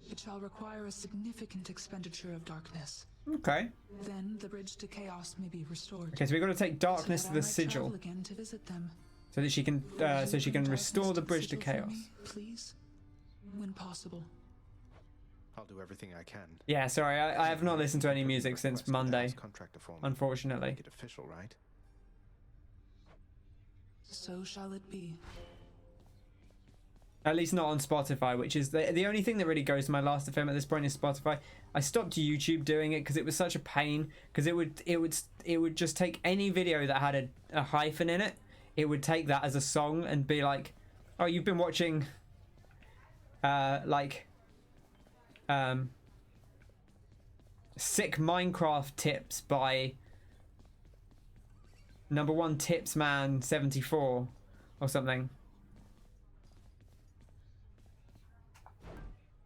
It shall require a significant expenditure of darkness. Okay. Then the bridge to chaos may be restored. Okay, so we've got to take darkness So to that the I might sigil, travel again to visit them. so that she can restore the bridge to chaos. Please, when possible. I'll do everything I can. Yeah, sorry, I have not listened to any music since Monday, unfortunately. Make it official, right? So shall it be. At least not on Spotify, which is the only thing that really goes to my last FM at this point is Spotify. I stopped YouTube doing it because it was such a pain. Because it would just take any video that had a hyphen in it. It would take that as a song and be like, oh, you've been watching, sick Minecraft tips by #1 Tipsman 74 or something.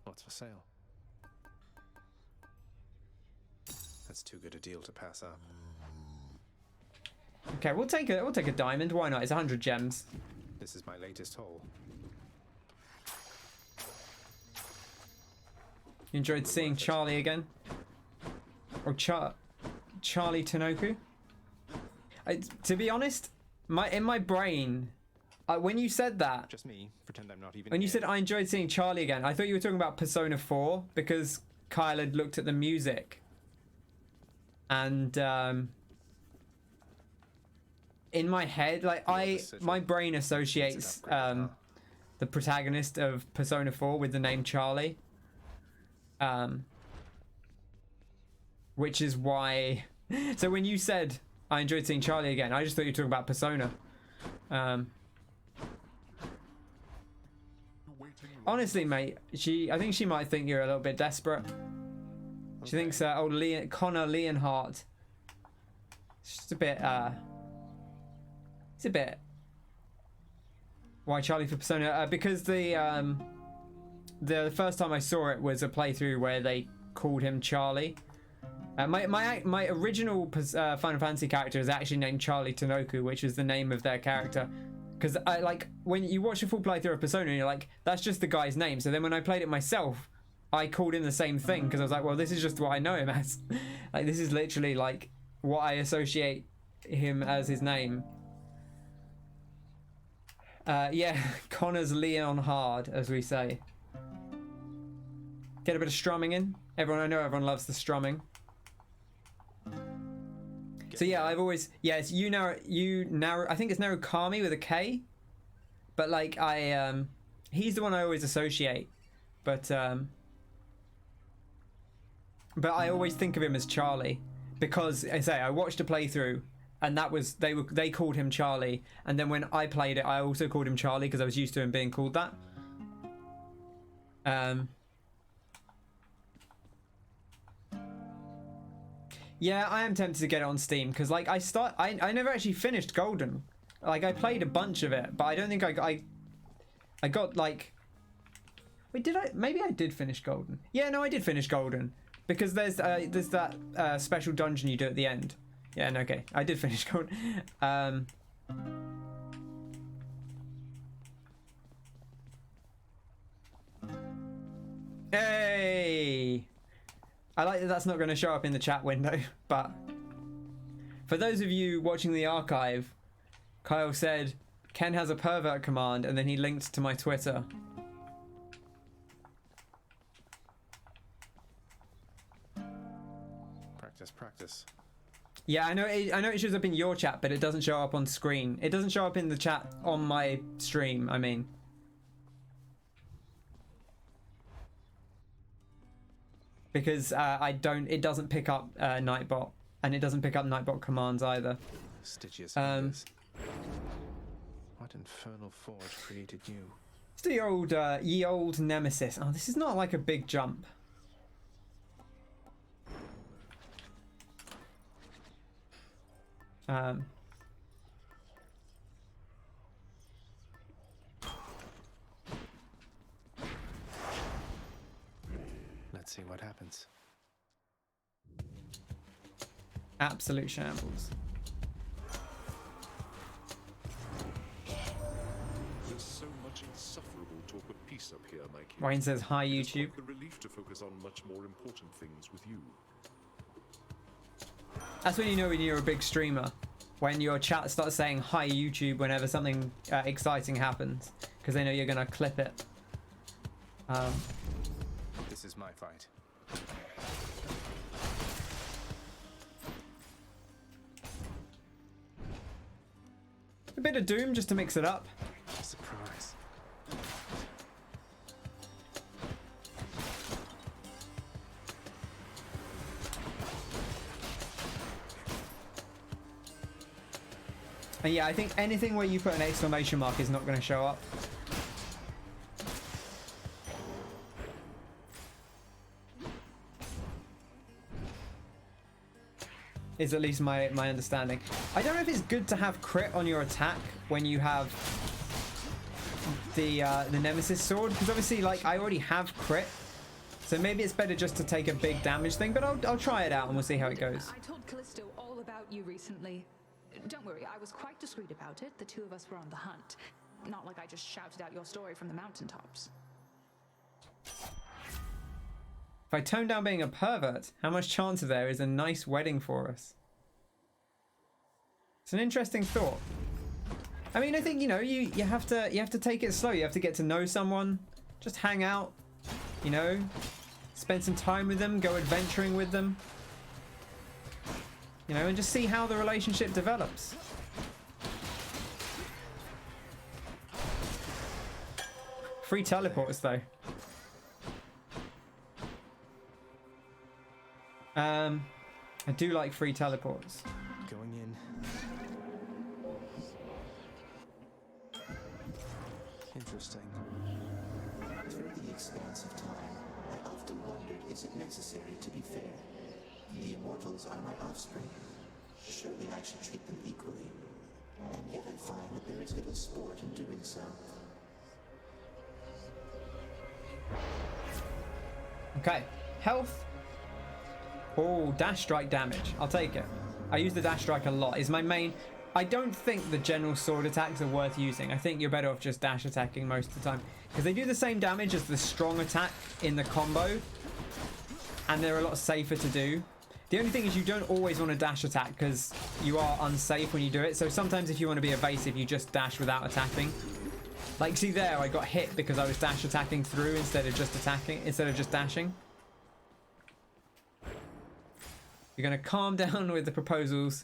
What's for sale? That's too good a deal to pass up. Okay, we'll take a diamond. Why not? It's 100 gems. This is my latest haul. You enjoyed seeing Charlie again? Or Charlie Tanoku? To be honest, in my brain, when you said that, Just me. Pretend I'm not even. when you here. said I enjoyed seeing Charlie again, I thought you were talking about Persona 4 because Kyle had looked at the music. And in my head, like my brain associates the protagonist of Persona 4 with the name Charlie. Which is why. So when you said I enjoyed seeing Charlie again, I just thought you were talking about Persona. Honestly, mate, I think she might think you're a little bit desperate. She thinks old Connor Leonhardt. It's just a bit. It's a bit. Why Charlie for Persona? Because the first time I saw it was a playthrough where they called him Charlie, My original Final Fantasy character is actually named Charlie Tanoku, which is the name of their character. Because I like when you watch a full playthrough of Persona, and you're like, that's just the guy's name. So then when I played it myself, I called him the same thing because I was like, well, this is just what I know him as. Like this is literally like what I associate him as his name. Yeah, Connor's Leon Hard, as we say. Get a bit of strumming in. I know everyone loves the strumming. So yeah, I've always, it's you now, I think it's Narukami with a K, but like he's the one I always associate, but I always think of him as Charlie because I watched a playthrough and that was they called him Charlie, and then when I played it I also called him Charlie because I was used to him being called that. Yeah, I am tempted to get it on Steam because like I never actually finished Golden. Like I played a bunch of it, but I don't think I got like, wait, did I? Maybe I did finish Golden. Yeah, no, I did finish Golden because there's that special dungeon you do at the end. Yeah, no, okay, I did finish Golden. Hey, I like that that's not going to show up in the chat window, but for those of you watching the archive, Kyle said Ken has a pervert command, and then he linked to my Twitter. Practice. Yeah, I know it shows up in your chat, but it doesn't show up on screen. It doesn't show up in the chat on my stream, I mean. Because it doesn't pick up Nightbot, and it doesn't pick up Nightbot commands either. Stygius fingers. What infernal forge created you? It's the old ye old Nemesis. Oh, this is not like a big jump. Let's see what happens. Absolute shambles. There's so much insufferable talk of peace up here, Mikey. Wayne says hi, YouTube. It's quite the relief to focus on much more important things with you. That's when you know when you're a big streamer. When your chat starts saying hi YouTube whenever something exciting happens, because they know you're gonna clip it. This is my fight. A bit of Doom just to mix it up. Surprise. And yeah, I think anything where you put an exclamation mark is not going to show up. Is at least my understanding. I don't know if it's good to have crit on your attack when you have the Nemesis Sword, because obviously like I already have crit, so maybe it's better just to take a big damage thing. But I'll try it out and we'll see how it goes. I told Callisto all about you recently. Don't worry, I was quite discreet about it. The two of us were on the hunt. Not like I just shouted out your story from the mountaintops. If I tone down being a pervert, how much chance of there is a nice wedding for us? It's an interesting thought. I mean, I think, you know, you have to take it slow. You have to get to know someone, just hang out, you know, spend some time with them, go adventuring with them. You know, and just see how the relationship develops. Free teleports, though. I do like free teleports. Going in. Interesting. Through the expanse of time, I often wondered, is it necessary to be fair? The immortals are my offspring. Surely I should treat them equally. And yet I find that there is little sport in doing so. Okay, health. Oh, dash strike damage. I'll take it. I use the dash strike a lot. Is my main. I don't think the general sword attacks are worth using. I think you're better off just dash attacking most of the time, because they do the same damage as the strong attack in the combo, and they're a lot safer to do. The only thing is you don't always want to dash attack because you are unsafe when you do it. So sometimes if you want to be evasive, you just dash without attacking. Like, see there, I got hit because I was dash attacking through instead of just dashing. You're going to calm down with the proposals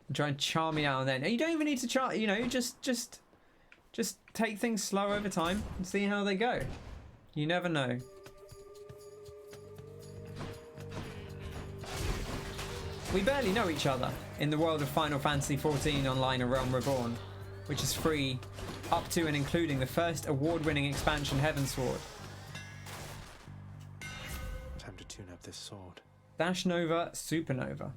and try and charm me out, and then you don't even need to charm, you know, just take things slow over time and see how they go. You never know. We barely know each other in the world of Final Fantasy XIV Online: A Realm Reborn, which is free up to and including the first award-winning expansion, Heavensward. Time to tune up this sword. Dash Nova, Supernova.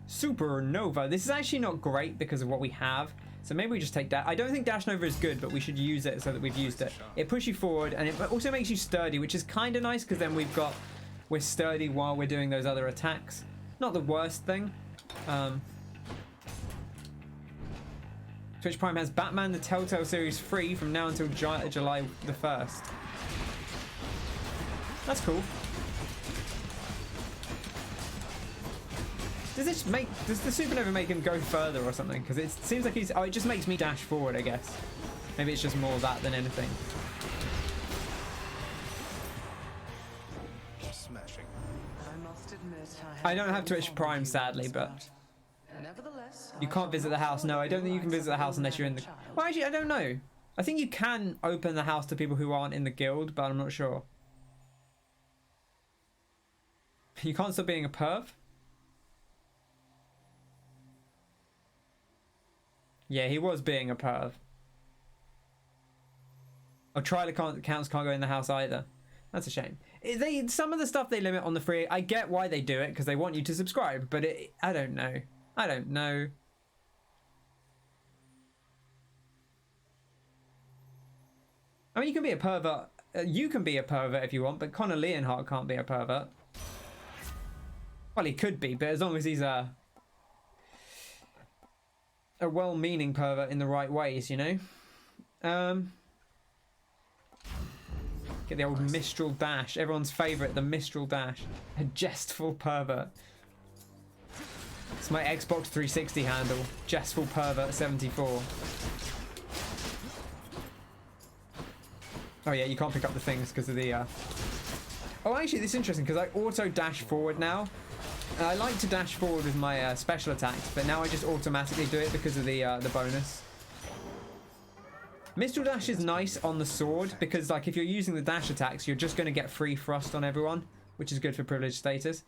Supernova. This is actually not great because of what we have. So maybe we just take that. I don't think Dash Nova is good, but we should use it so that we've used it. It pushes you forward, and it also makes you sturdy, which is kind of nice because then we're sturdy while we're doing those other attacks. Not the worst thing. Twitch Prime has Batman the Telltale series free from now until July the 1st. That's cool. Does the Supernova make him go further or something? Because it seems like it just makes me dash forward, I guess. Maybe it's just more that than anything. Smashing. I must admit, I don't have Twitch Prime, sadly, but you can't visit the house. No, I don't think you can visit the house unless you're in the... Well, actually, I don't know. I think you can open the house to people who aren't in the guild, but I'm not sure. You can't stop being a perv? Yeah, he was being a perv. Oh, trial accounts can't go in the house either. That's a shame. Some of the stuff they limit on the free, I get why they do it, because they want you to subscribe, but I don't know. I don't know. I mean, you can be a pervert. You can be a pervert if you want, but Connor Leonhardt can't be a pervert. Well, he could be, but as long as he's a well-meaning pervert in the right ways, you know? Get the old Mistral Dash. Everyone's favourite, the Mistral Dash. A jestful pervert. It's my Xbox 360 handle. Jestful Pervert 74. Oh yeah, you can't pick up the things because of the... Oh, actually, this is interesting because I auto dash forward now. And I like to dash forward with my special attacks, but now I just automatically do it because of the bonus. Mistral Dash is nice on the sword because, like, if you're using the dash attacks, you're just going to get free thrust on everyone, which is good for privileged status.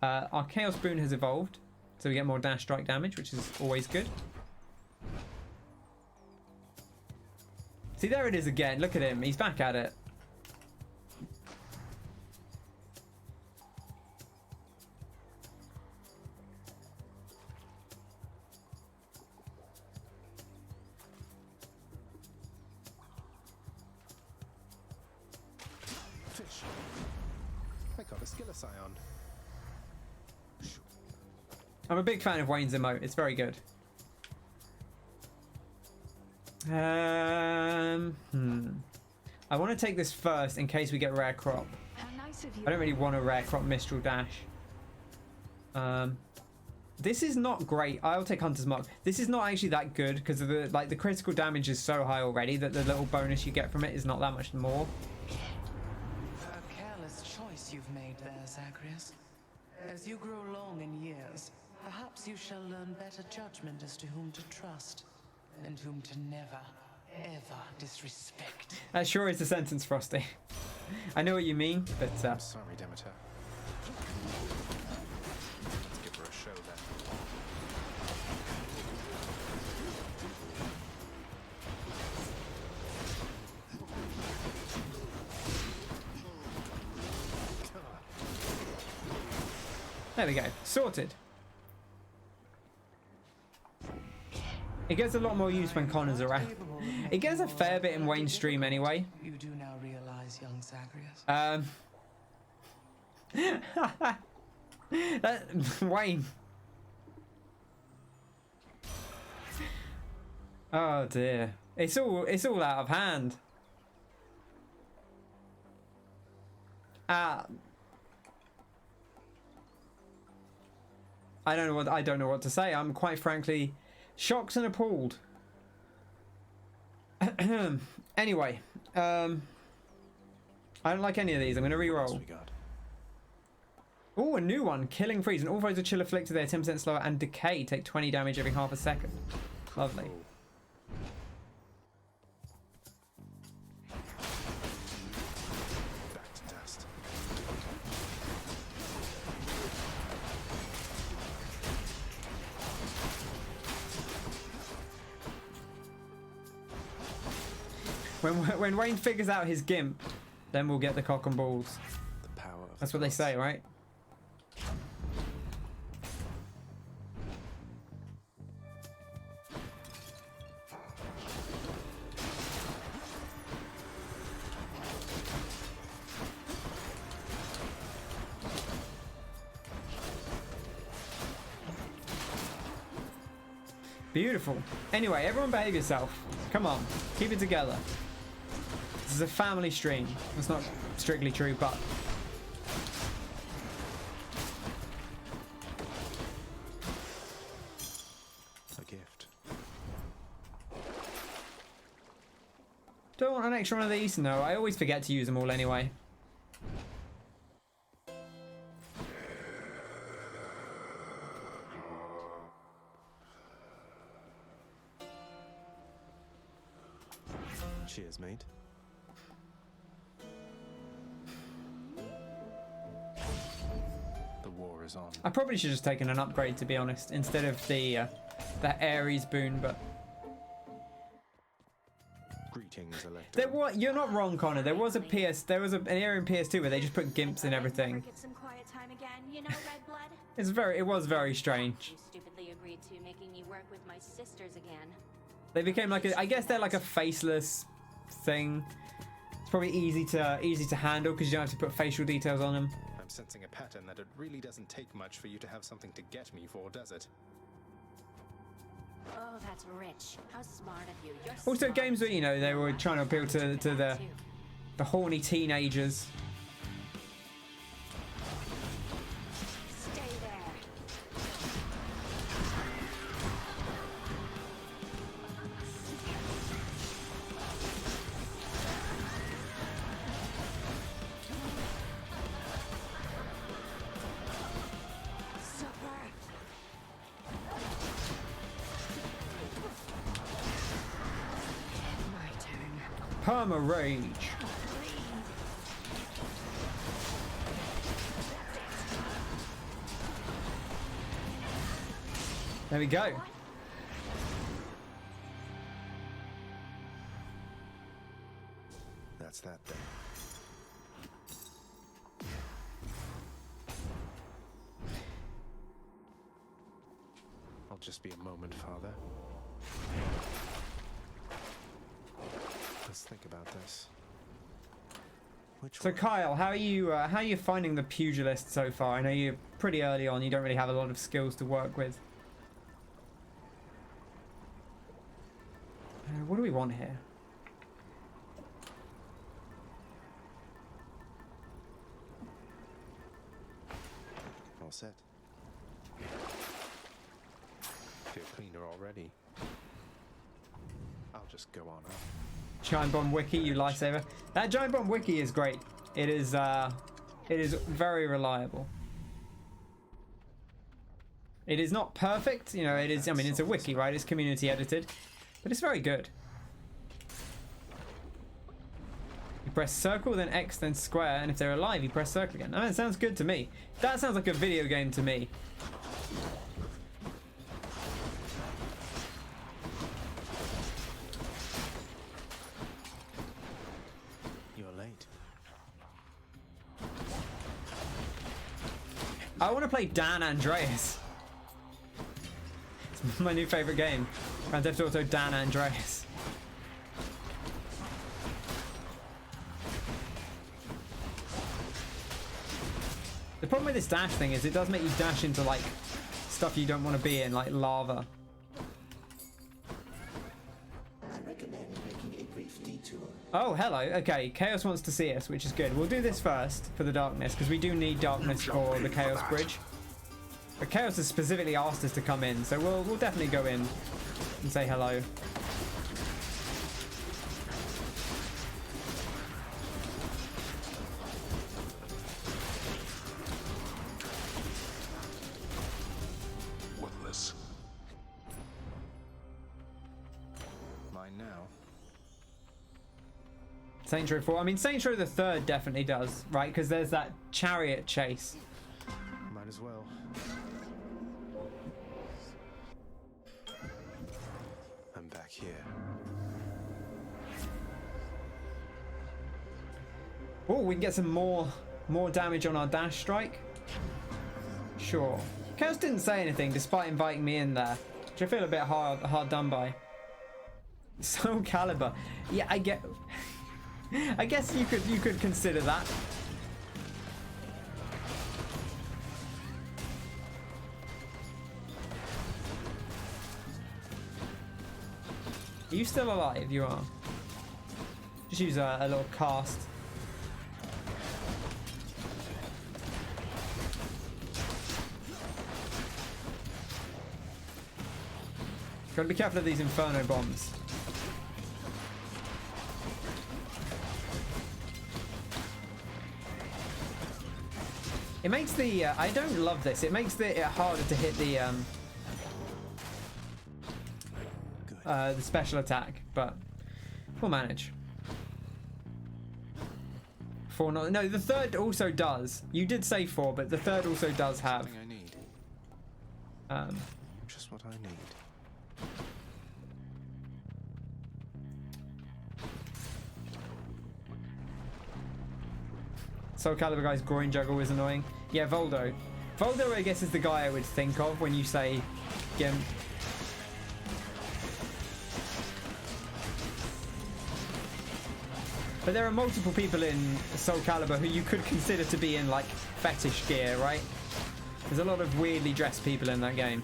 Our Chaos Boon has evolved, so we get more dash strike damage, which is always good. See, there it is again. Look at him. He's back at it. Fish. I got a Skillis Ion. I'm a big fan of Wayne's emote. It's very good. I want to take this first in case we get rare crop. I don't really want a rare crop Mistral Dash. This is not great. I'll take Hunter's Mark. This is not actually that good because of the critical damage is so high already that the little bonus you get from it is not that much more. A careless choice you've made there, Zagreus. As you grow long in years, perhaps you shall learn better judgment as to whom to trust and whom to never, ever disrespect. That sure is the sentence, Frosty. I know what you mean, but... I'm sorry, Demeter. Let's give her a show then. There we go. Sorted. It gets a lot more use when Connor's around. It gets a fair bit in Wayne's stream anyway. You do now realize, young Zagreus. That Wayne. Oh dear. It's all out of hand. I don't know what to say. I'm quite frankly shocked and appalled. Anyway, I don't like any of these. I'm going to re-roll. Oh, a new one. Killing Freeze. And all foes of chill afflicted, they are 10% slower and decay. Take 20 damage every half a second. Lovely. Back to dust. When Wayne figures out his gimp, then we'll get the cock and balls. The power of That's what they say, right? Beautiful. Anyway, everyone behave yourself. Come on, keep it together. This is a family stream. That's not strictly true, but a gift. Don't want an extra one of these? No, I always forget to use them all anyway. Cheers, mate. The war is on. I probably should have just taken an upgrade, to be honest, instead of the Ares boon, but Greetings, Elector. there was, you're not wrong, Connor. There was an area in PS2 where they just put gimps in everything. Get some quiet time again, you know, Red Blood? It was very strange. You stupidly agreed to making me work with my sisters again. They became like I guess they're like a faceless thing. It's probably easy to handle because you don't have to put facial details on them. I'm sensing a pattern that it really doesn't take much for you to have something to get me for, does it? Oh, that's rich. How smart of you. You're Also, smart. games where they were trying to appeal to the horny teenagers. Stay there. Perma Rage. There we go. That's that then. I'll just be a moment, Father. Let's think about this. So Kyle, how are you finding the pugilist so far? I know you're pretty early on. You don't really have a lot of skills to work with. What do we want here? All set. Feel cleaner already. I'll just go on up. Giant Bomb Wiki, you lifesaver. That Giant Bomb Wiki is great. It is very reliable. It is not perfect, you know, it is, I mean, it's a wiki, right? It's community edited, but it's very good. You press circle, then X, then square, and if they're alive, you press circle again. I mean, it sounds good to me. That sounds like a video game to me. I want to play Dan Andreas. It's my new favorite game. Grand Theft Auto Dan Andreas. The problem with this dash thing is it does make you dash into like stuff you don't want to be in, like lava. I recommend making a brief detour. Oh, hello. Okay, Chaos wants to see us, which is good. We'll do this first for the darkness, because we do need darkness for the Chaos Bridge. But Chaos has specifically asked us to come in, so we'll definitely go in and say hello. Worthless. Mine now. Saints Row 4. I mean, Saints Row the 3rd definitely does, right? Because there's that chariot chase. Might as well. I'm back here. Oh, we can get some more damage on our dash strike. Sure. Chaos didn't say anything despite inviting me in there, which I feel a bit hard done by. Soul Calibur. Yeah, I get. I guess you could consider that. Are you still alive? You are. Just use a little cast. Gotta be careful of these inferno bombs. It makes the I don't love this. It makes it harder to hit the special attack, but we'll manage. Four, no, the 3rd also does. You did say 4, but the 3rd also does have. Something I need. Just what I need. Soul Calibur guy's groin juggle is annoying. Yeah, Voldo. Voldo, I guess, is the guy I would think of when you say Gimp. But there are multiple people in Soul Calibur who you could consider to be in, like, fetish gear, right? There's a lot of weirdly dressed people in that game.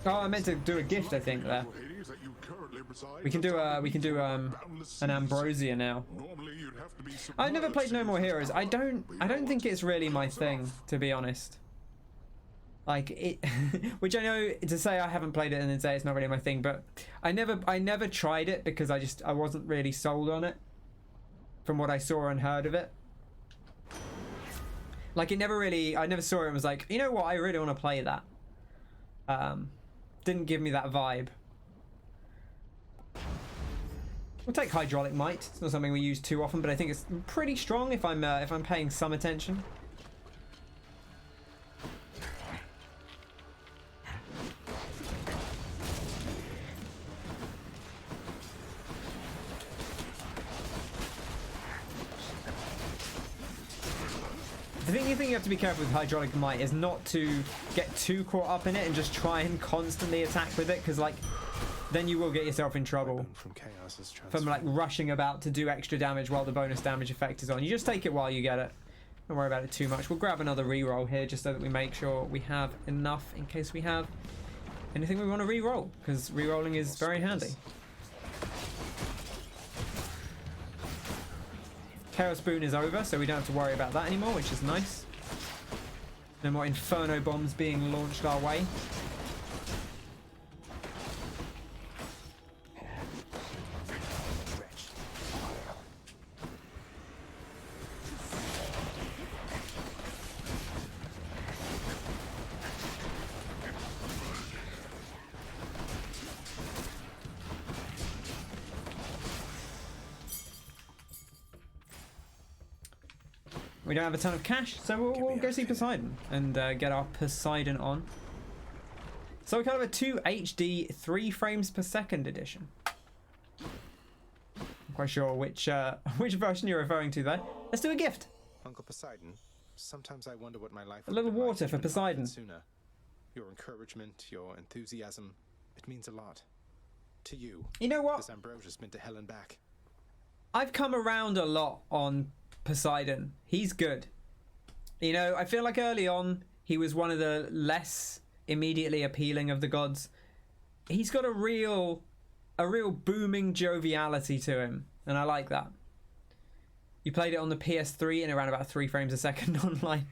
Oh, I meant to do a gift, I think, there. We can do an Ambrosia now. I've never played No More Heroes. I don't think it's really my thing, to be honest. Like it which I know to say I haven't played it and then say it's not really my thing, but I never tried it because I wasn't really sold on it from what I saw and heard of it. Like I never saw it and was like, you know what, I really want to play that. Didn't give me that vibe. We'll take Hydraulic Might. It's not something we use too often, but I think it's pretty strong if I'm paying some attention. The thing you have to be careful with Hydraulic Might is not to get too caught up in it and just try and constantly attack with it, because like then you will get yourself in trouble from like rushing about to do extra damage while the bonus damage effect is on. You just take it while you get it. Don't worry about it too much. We'll grab another reroll here just so that we make sure we have enough in case we have anything we want to reroll, because rerolling is very handy. Chaos Boon is over, so we don't have to worry about that anymore, which is nice. No more Inferno bombs being launched our way. We don't have a ton of cash, so we'll go see Poseidon and get our Poseidon on. So kind of a 2 HD 3 frames per second edition. I'm quite sure which version you're referring to there. Let's do a gift. Uncle Poseidon, sometimes I wonder what my life A little would have been water like for if it had Poseidon. happened sooner. Your encouragement, your enthusiasm, it means a lot. To you. You know what? This Ambrosia's been to hell and back. I've come around a lot on Poseidon. He's good. You know, I feel like early on he was one of the less immediately appealing of the gods. He's got a real booming joviality to him, and I like that. You played it on the PS3 in around about 3 frames a second online.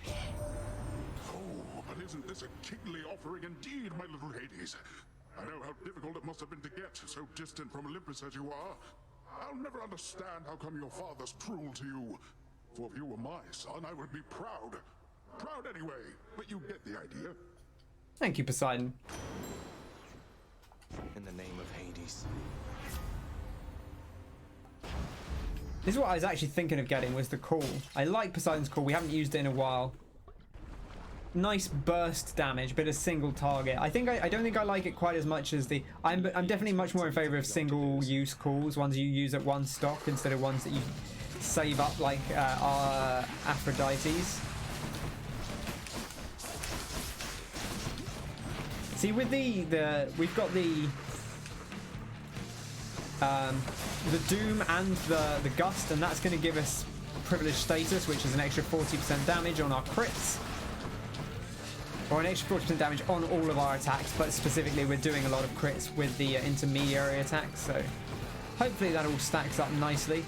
Oh, but isn't this a kingly offering indeed, my little Hades? I know how difficult it must have been to get, so distant from Olympus as you are. I'll never understand how come your father's cruel to you. For if you were my son, I would be proud. Proud anyway, but you get the idea. Thank you, Poseidon. In the name of Hades. This is what I was actually thinking of getting, was the call. I like Poseidon's call. We haven't used it in a while. Nice burst damage, but a single target. I don't think I like it quite as much as the... I'm definitely much more in favor of single-use calls, ones you use at one stock instead of ones that you save up like our Aphrodite's. See, with we've got the Doom and the Gust, and that's going to give us privileged status, which is an extra 40% damage on our crits. Or an extra 40% damage on all of our attacks, but specifically we're doing a lot of crits with the intermediary attacks, so hopefully that all stacks up nicely.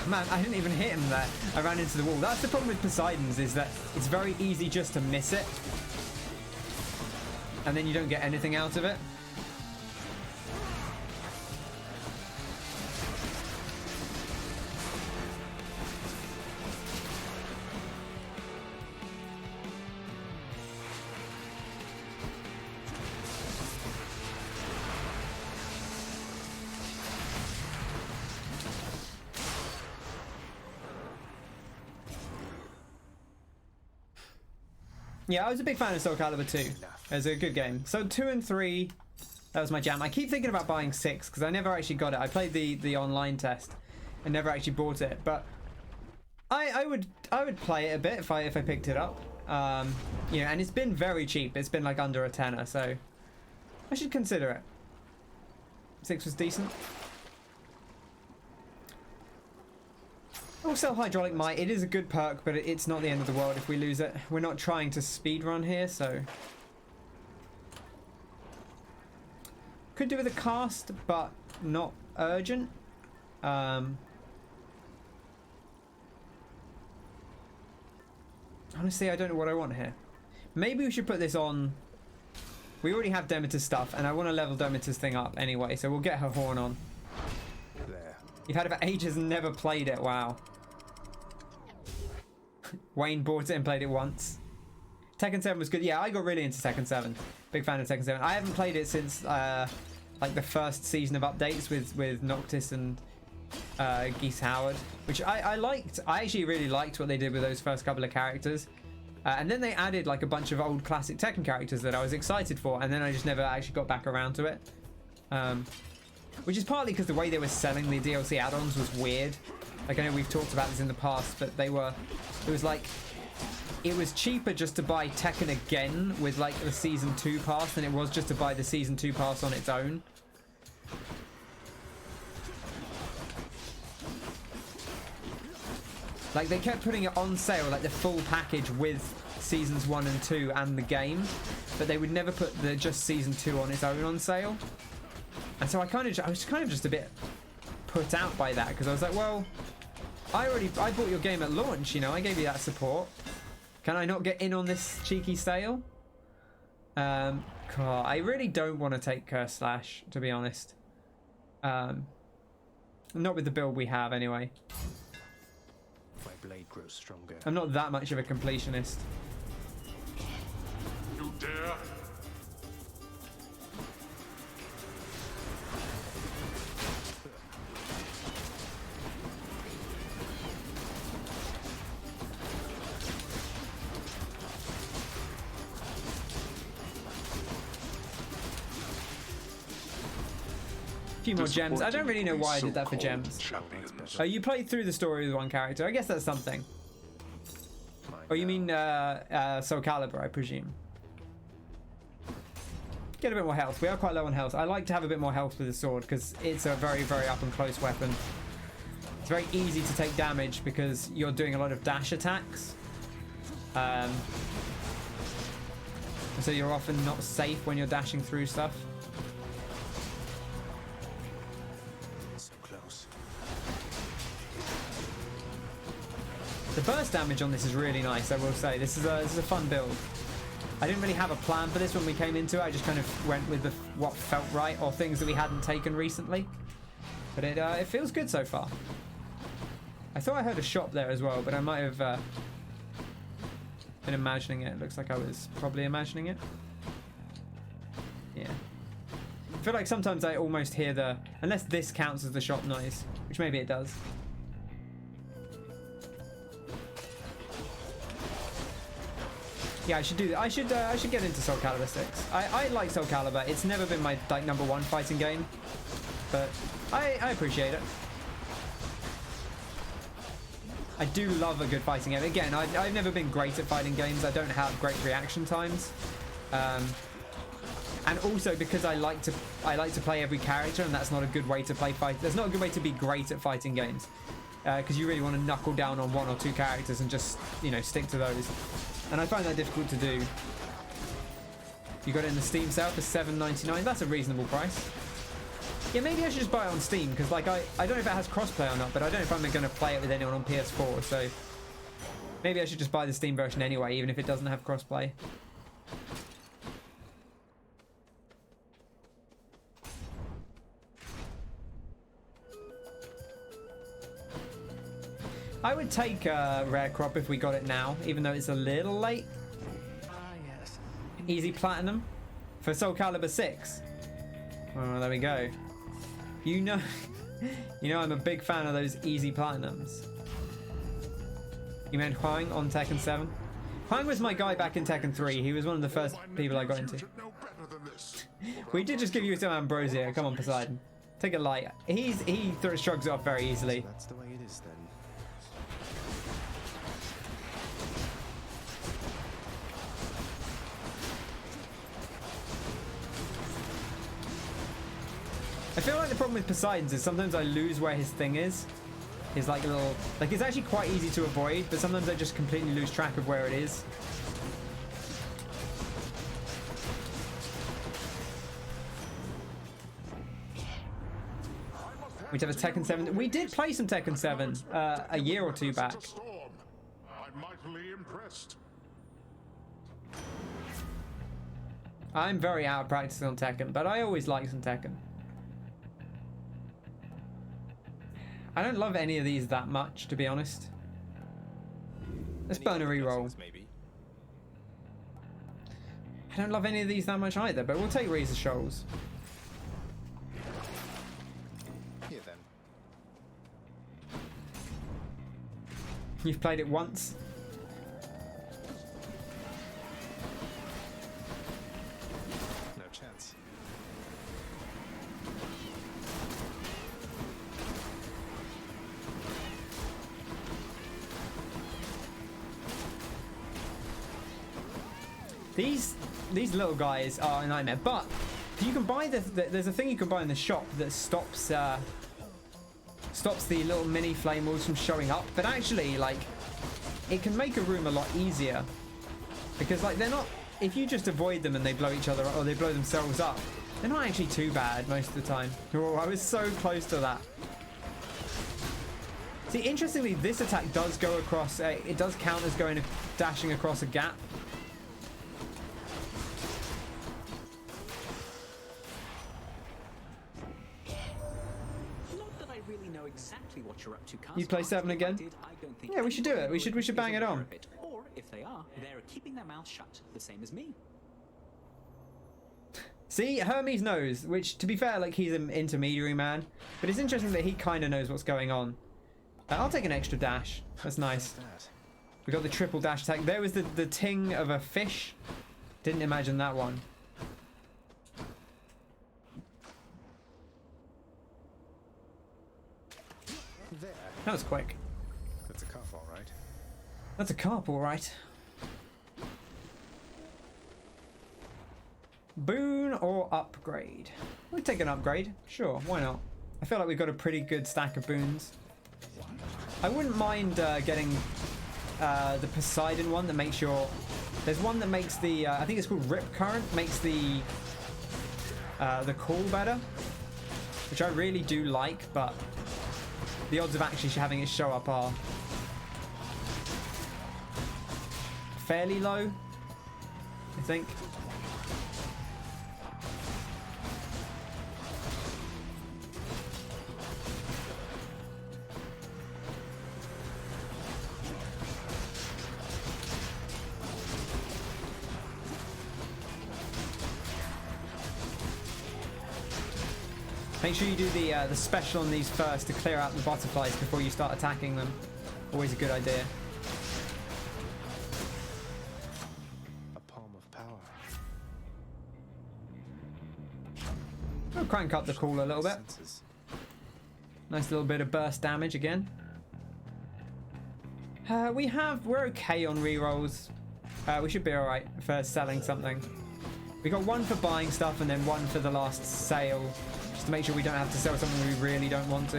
Man, I didn't even hit him there. I ran into the wall. That's the problem with Poseidon's, is that it's very easy just to miss it. And then you don't get anything out of it. Yeah, I was a big fan of Soul Calibur 2. It was a good game. So 2 and 3, that was my jam. I keep thinking about buying 6 because I never actually got it. I played the online test and never actually bought it. But I would play it a bit if I picked it up. You know, and it's been very cheap. It's been like under a tenner, so I should consider it. 6 was decent. Also, Hydraulic Might, it is a good perk, but it's not the end of the world if we lose it. We're not trying to speedrun here, so... Could do with a cast, but not urgent. Honestly, I don't know what I want here. Maybe we should put this on... We already have Demeter's stuff, and I want to level Demeter's thing up anyway, so we'll get her horn on. There. You've had it for ages and never played it, wow. Wayne bought it and played it once. Tekken 7 was good. Yeah, I got really into Tekken 7. Big fan of Tekken 7. I haven't played it since like the first season of updates with Noctis and Geese Howard, which I liked. I actually really liked what they did with those first couple of characters. And then they added like a bunch of old classic Tekken characters that I was excited for, and then I just never actually got back around to it. Which is partly because the way they were selling the DLC add-ons was weird. Like, I know we've talked about this in the past, but it was like, it was cheaper just to buy Tekken again with like the Season 2 pass than it was just to buy the Season 2 pass on its own. Like, they kept putting it on sale, like the full package with Seasons 1 and 2 and the game, but they would never put the just Season 2 on its own on sale. And so I was kind of just a bit put out by that, because I was like, well, I bought your game at launch, you know, I gave you that support. Can I not get in on this cheeky sale? God, I really don't want to take Curse Slash, to be honest. Not with the build we have, anyway. My blade grows stronger. I'm not that much of a completionist. You dare? A few more gems. I don't really know why I did that for gems. Oh, you played through the story with one character. I guess that's something. Oh, you mean Soul Calibur, I presume. Get a bit more health. We are quite low on health. I like to have a bit more health with the sword because it's a very, very up and close weapon. It's very easy to take damage because you're doing a lot of dash attacks. So you're often not safe when you're dashing through stuff. So close. The burst damage on this is really nice, I will say. This is a fun build. I didn't really have a plan for this when we came into it. I just kind of went with what felt right or things that we hadn't taken recently. But it feels good so far. I thought I heard a shop there as well, but I might have been imagining it. It looks like I was probably imagining it. Yeah. I feel like sometimes I almost hear the... Unless this counts as the shop noise, which maybe it does. Yeah, I should do that. I should get into Soul Calibur 6. I like Soul Calibur. It's never been my like #1 fighting game, but I appreciate it. I do love a good fighting game. Again, I've never been great at fighting games. I don't have great reaction times, and also because I like to play every character, and that's not a good way to play fight. That's not a good way to be great at fighting games, because you really want to knuckle down on 1 or 2 characters and just stick to those. And I find that difficult to do. You got it in the Steam sale for $7.99. That's a reasonable price. Yeah, maybe I should just buy it on Steam, because like I don't know if it has crossplay or not, but I don't know if I'm going to play it with anyone on PS4, so maybe I should just buy the Steam version anyway, even if it doesn't have crossplay. I would take Rare Crop if we got it now, even though it's a little late. Yes. Easy Platinum for Soul Calibur 6. Oh, there we go. You know I'm a big fan of those easy Platinums. You meant Huang on Tekken 7? Huang was my guy back in Tekken 3. He was one of the first people I got into. We did just give you some Ambrosia. Come on, Poseidon. Take it light. He shrugs it off very easily. So that's the way it is then. I feel like the problem with Poseidon's is sometimes I lose where his thing is. His like little... Like, it's actually quite easy to avoid, but sometimes I just completely lose track of where it is. We have a Tekken 7. We did play some Tekken 7 a year or 2 back. I'm mightily impressed. I'm very out of practice on Tekken, but I always like some Tekken. I don't love any of these that much, to be honest. Let's burn a reroll. I don't love any of these that much either, but we'll take Razor Shoals. Here then. You've played it once. No chance. These little guys are a nightmare, but you can buy there's a thing you can buy in the shop that stops the little mini flame walls from showing up, but actually like it can make a room a lot easier, because like they're not, if you just avoid them and they blow each other up or they blow themselves up, they're not actually too bad most of the time. Oh, I was so close to that. See, interestingly, this attack does go across it does count as dashing across a gap. Exactly what you're up to, You play 7 again? Yeah, we should do it. We should bang it on. Or if they are, they're keeping their mouths shut, the same as me. See, Hermes knows, which to be fair, like he's an intermediary man, but it's interesting that he kind of knows what's going on. I'll take an extra dash. That's nice. We got the triple dash attack. There was the ting of a fish. Didn't imagine that one. There. That was quick. That's a carp, all right. That's a carp, all right. Boon or upgrade? We'll take an upgrade. Sure, why not? I feel like we've got a pretty good stack of boons. I wouldn't mind getting the Poseidon one that makes your... There's one that makes the... I think it's called Rip Current. Makes the call better. Which I really do like, but the odds of actually having it show up are fairly low, I think. Make sure you do the special on these first to clear out the butterflies before you start attacking them. Always a good idea. A palm of power. We'll crank up the call a little bit. Nice little bit of burst damage again. We're okay on rerolls. We should be alright for selling something. We got one for buying stuff and then one for the last sale. Just to make sure we don't have to sell something we really don't want to.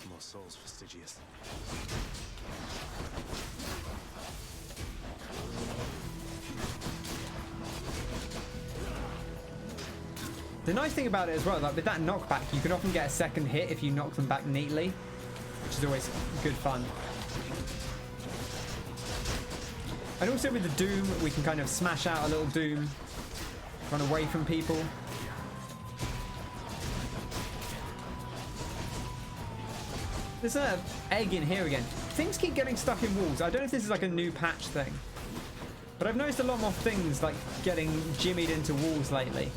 More souls for Stygius. The nice thing about it as well, like with that knockback, you can often get a second hit if you knock them back neatly, which is always good fun. And also with the Doom, we can kind of smash out a little Doom, run away from people. There's an egg in here again. Things keep getting stuck in walls. I don't know if this is like a new patch thing, but I've noticed a lot more things like getting jimmied into walls lately.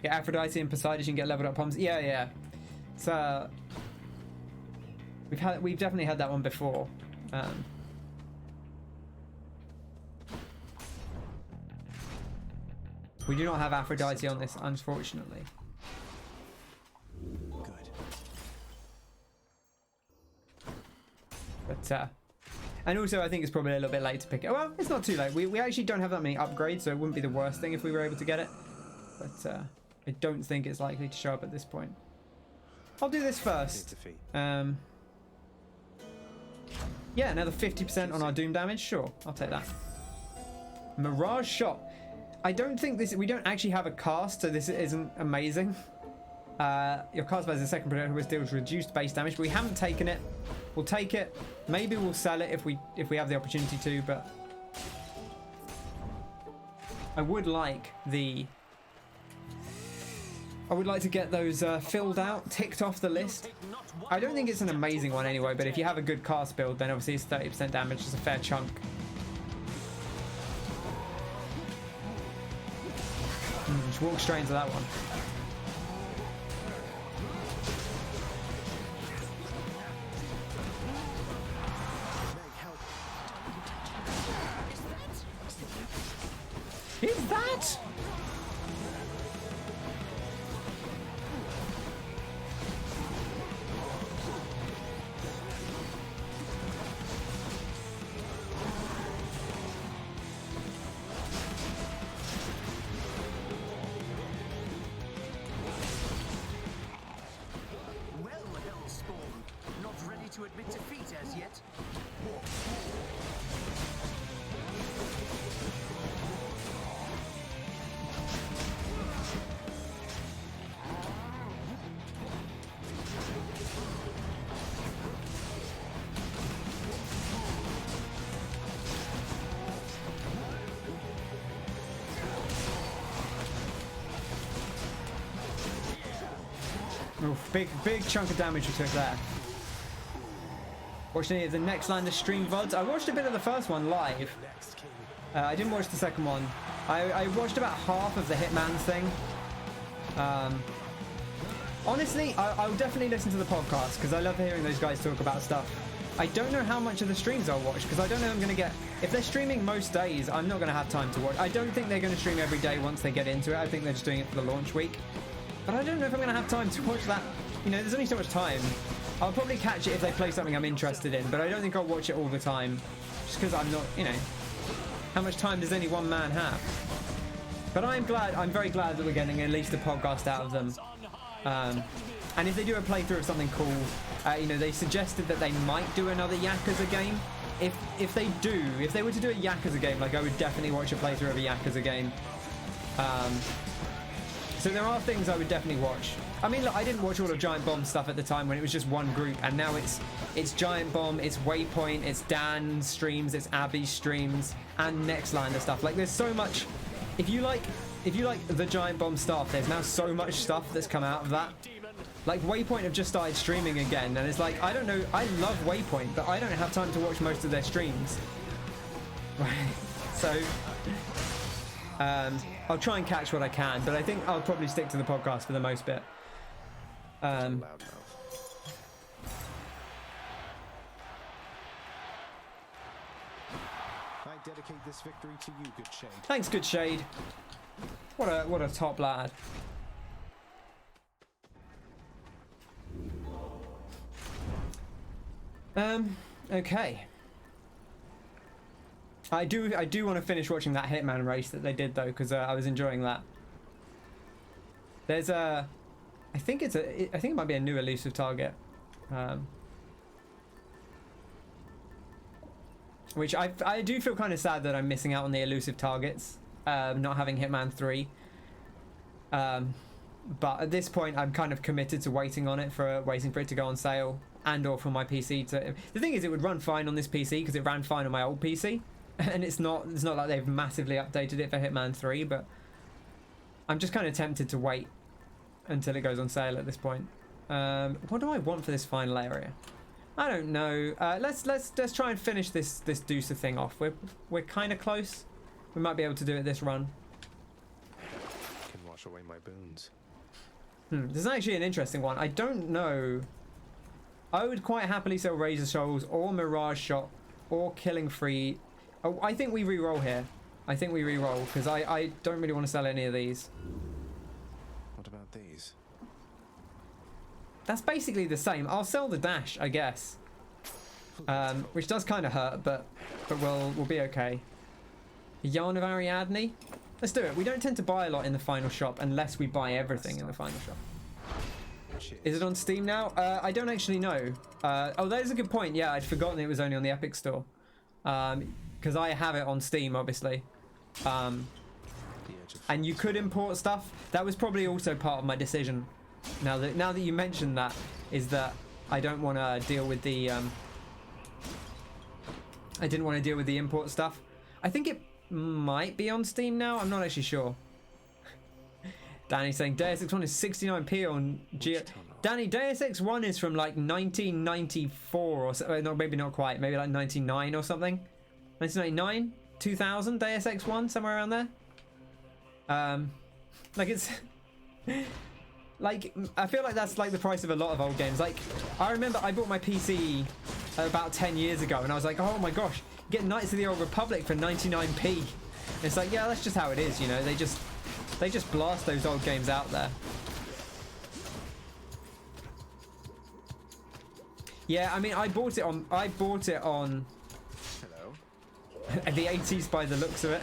Yeah, Aphrodite and Poseidon, you can get leveled up palms. Yeah, yeah. So we've definitely had that one before. We do not have Aphrodite on this, unfortunately. Good. But and also I think it's probably a little bit late to pick it. Well, it's not too late. We actually don't have that many upgrades, so it wouldn't be the worst thing if we were able to get it. But I don't think it's likely to show up at this point. I'll do this first. Yeah, another 50% on our Doom damage. Sure, I'll take that. Mirage Shot. I don't think this... We don't actually have a cast, so this isn't amazing. Your cast as a second projectile which deals reduced base damage, but we haven't taken it. We'll take it. Maybe we'll sell it if we have the opportunity to, but I would like to get those filled out, ticked off the list. I don't think it's an amazing one anyway, but if you have a good cast build, then obviously it's 30% damage, it's a fair chunk. Just walk straight into that one. Is that? To admit defeat as yet. Oof, big chunk of damage we took there. Fortunately, the next line, the stream VODs. I watched a bit of the first one live. I didn't watch the second one. I watched about half of the Hitman thing. Honestly, I'll definitely listen to the podcast because I love hearing those guys talk about stuff. I don't know how much of the streams I'll watch because I don't know if I'm going to get... If they're streaming most days, I'm not going to have time to watch. I don't think they're going to stream every day once they get into it. I think they're just doing it for the launch week. But I don't know if I'm going to have time to watch that. You know, there's only so much time. I'll probably catch it if they play something I'm interested in, but I don't think I'll watch it all the time. Just because I'm not, you know... How much time does any one man have? But I'm very glad that we're getting at least a podcast out of them. And if they do a playthrough of something cool, you know, they suggested that they might do another Yakuza game. If they were to do a Yakuza game, like I would definitely watch a playthrough of a Yakuza game. So there are things I would definitely watch. I mean, look, I didn't watch all of Giant Bomb's stuff at the time when it was just one group, and now it's Giant Bomb, it's Waypoint, it's Dan's streams, it's Abby's streams, and Nextlander stuff. Like, there's so much. If you like the Giant Bomb stuff, there's now so much stuff that's come out of that. Like, Waypoint have just started streaming again, and it's like, I don't know, I love Waypoint, but I don't have time to watch most of their streams. So, I'll try and catch what I can, but I think I'll probably stick to the podcast for the most bit. I dedicate this victory to you, Good Shade. Thanks, Good Shade. What a top lad. Okay. I do want to finish watching that Hitman race that they did though, because I was enjoying that. There's a, I think it might be a new elusive target, which I do feel kind of sad that I'm missing out on the elusive targets, not having Hitman 3. But at this point, I'm kind of committed to waiting for it to go on sale, and or for my PC to. The thing is, it would run fine on this PC because it ran fine on my old PC, and it's not like they've massively updated it for Hitman 3. But I'm just kind of tempted to wait until it goes on sale at this point. What do I want for this final area? I don't know. Let's try and finish this Dusa thing off. We're kind of close. We might be able to do it this run. Can wash away my boons. This is actually an interesting one. I don't know. I would quite happily sell Razor Shoals or Mirage Shot or Killing Free. Oh, I think we re-roll here. I think we re-roll because I don't really want to sell any of these. What about these? That's basically the same. I'll sell the dash, I guess. Which does kind of hurt, but we'll be okay. Yarn of Ariadne. Let's do it. We don't tend to buy a lot in the final shop unless we buy everything in the final shop. Is it on Steam now? I don't actually know. Oh, that is a good point. Yeah, I'd forgotten it was only on the Epic Store. Because I have it on Steam, obviously. And you could import stuff. That was probably also part of my decision. Now that you mentioned that, is that I don't want to deal with the. I didn't want to deal with the import stuff. I think it might be on Steam now. I'm not actually sure. Danny saying Deus Ex 1 is 69p on Geo. Danny, Deus Ex 1 is from like 1994 or so. No, maybe not quite. Maybe like 99 or something. 1999, 2000. Deus Ex 1, somewhere around there. Like it's. Like, I feel like that's like the price of a lot of old games. Like, I remember I bought my PC about 10 years ago and I was like, oh my gosh, you get Knights of the Old Republic for 99p. And it's like, yeah, that's just how it is, you know. They just blast those old games out there. Yeah, I mean, I bought it on Hello. the 80s by the looks of it.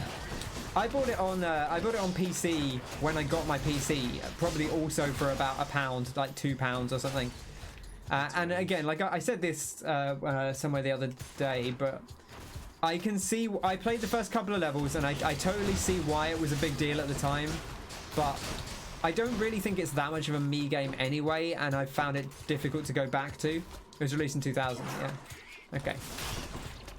I bought it on PC when I got my PC, probably also for about £1, like £2 or something. And again, like I said this somewhere the other day, but I can see, I played the first couple of levels and I totally see why it was a big deal at the time, but I don't really think it's that much of a me game anyway, and I found it difficult to go back to. It was released in 2000, yeah. Okay.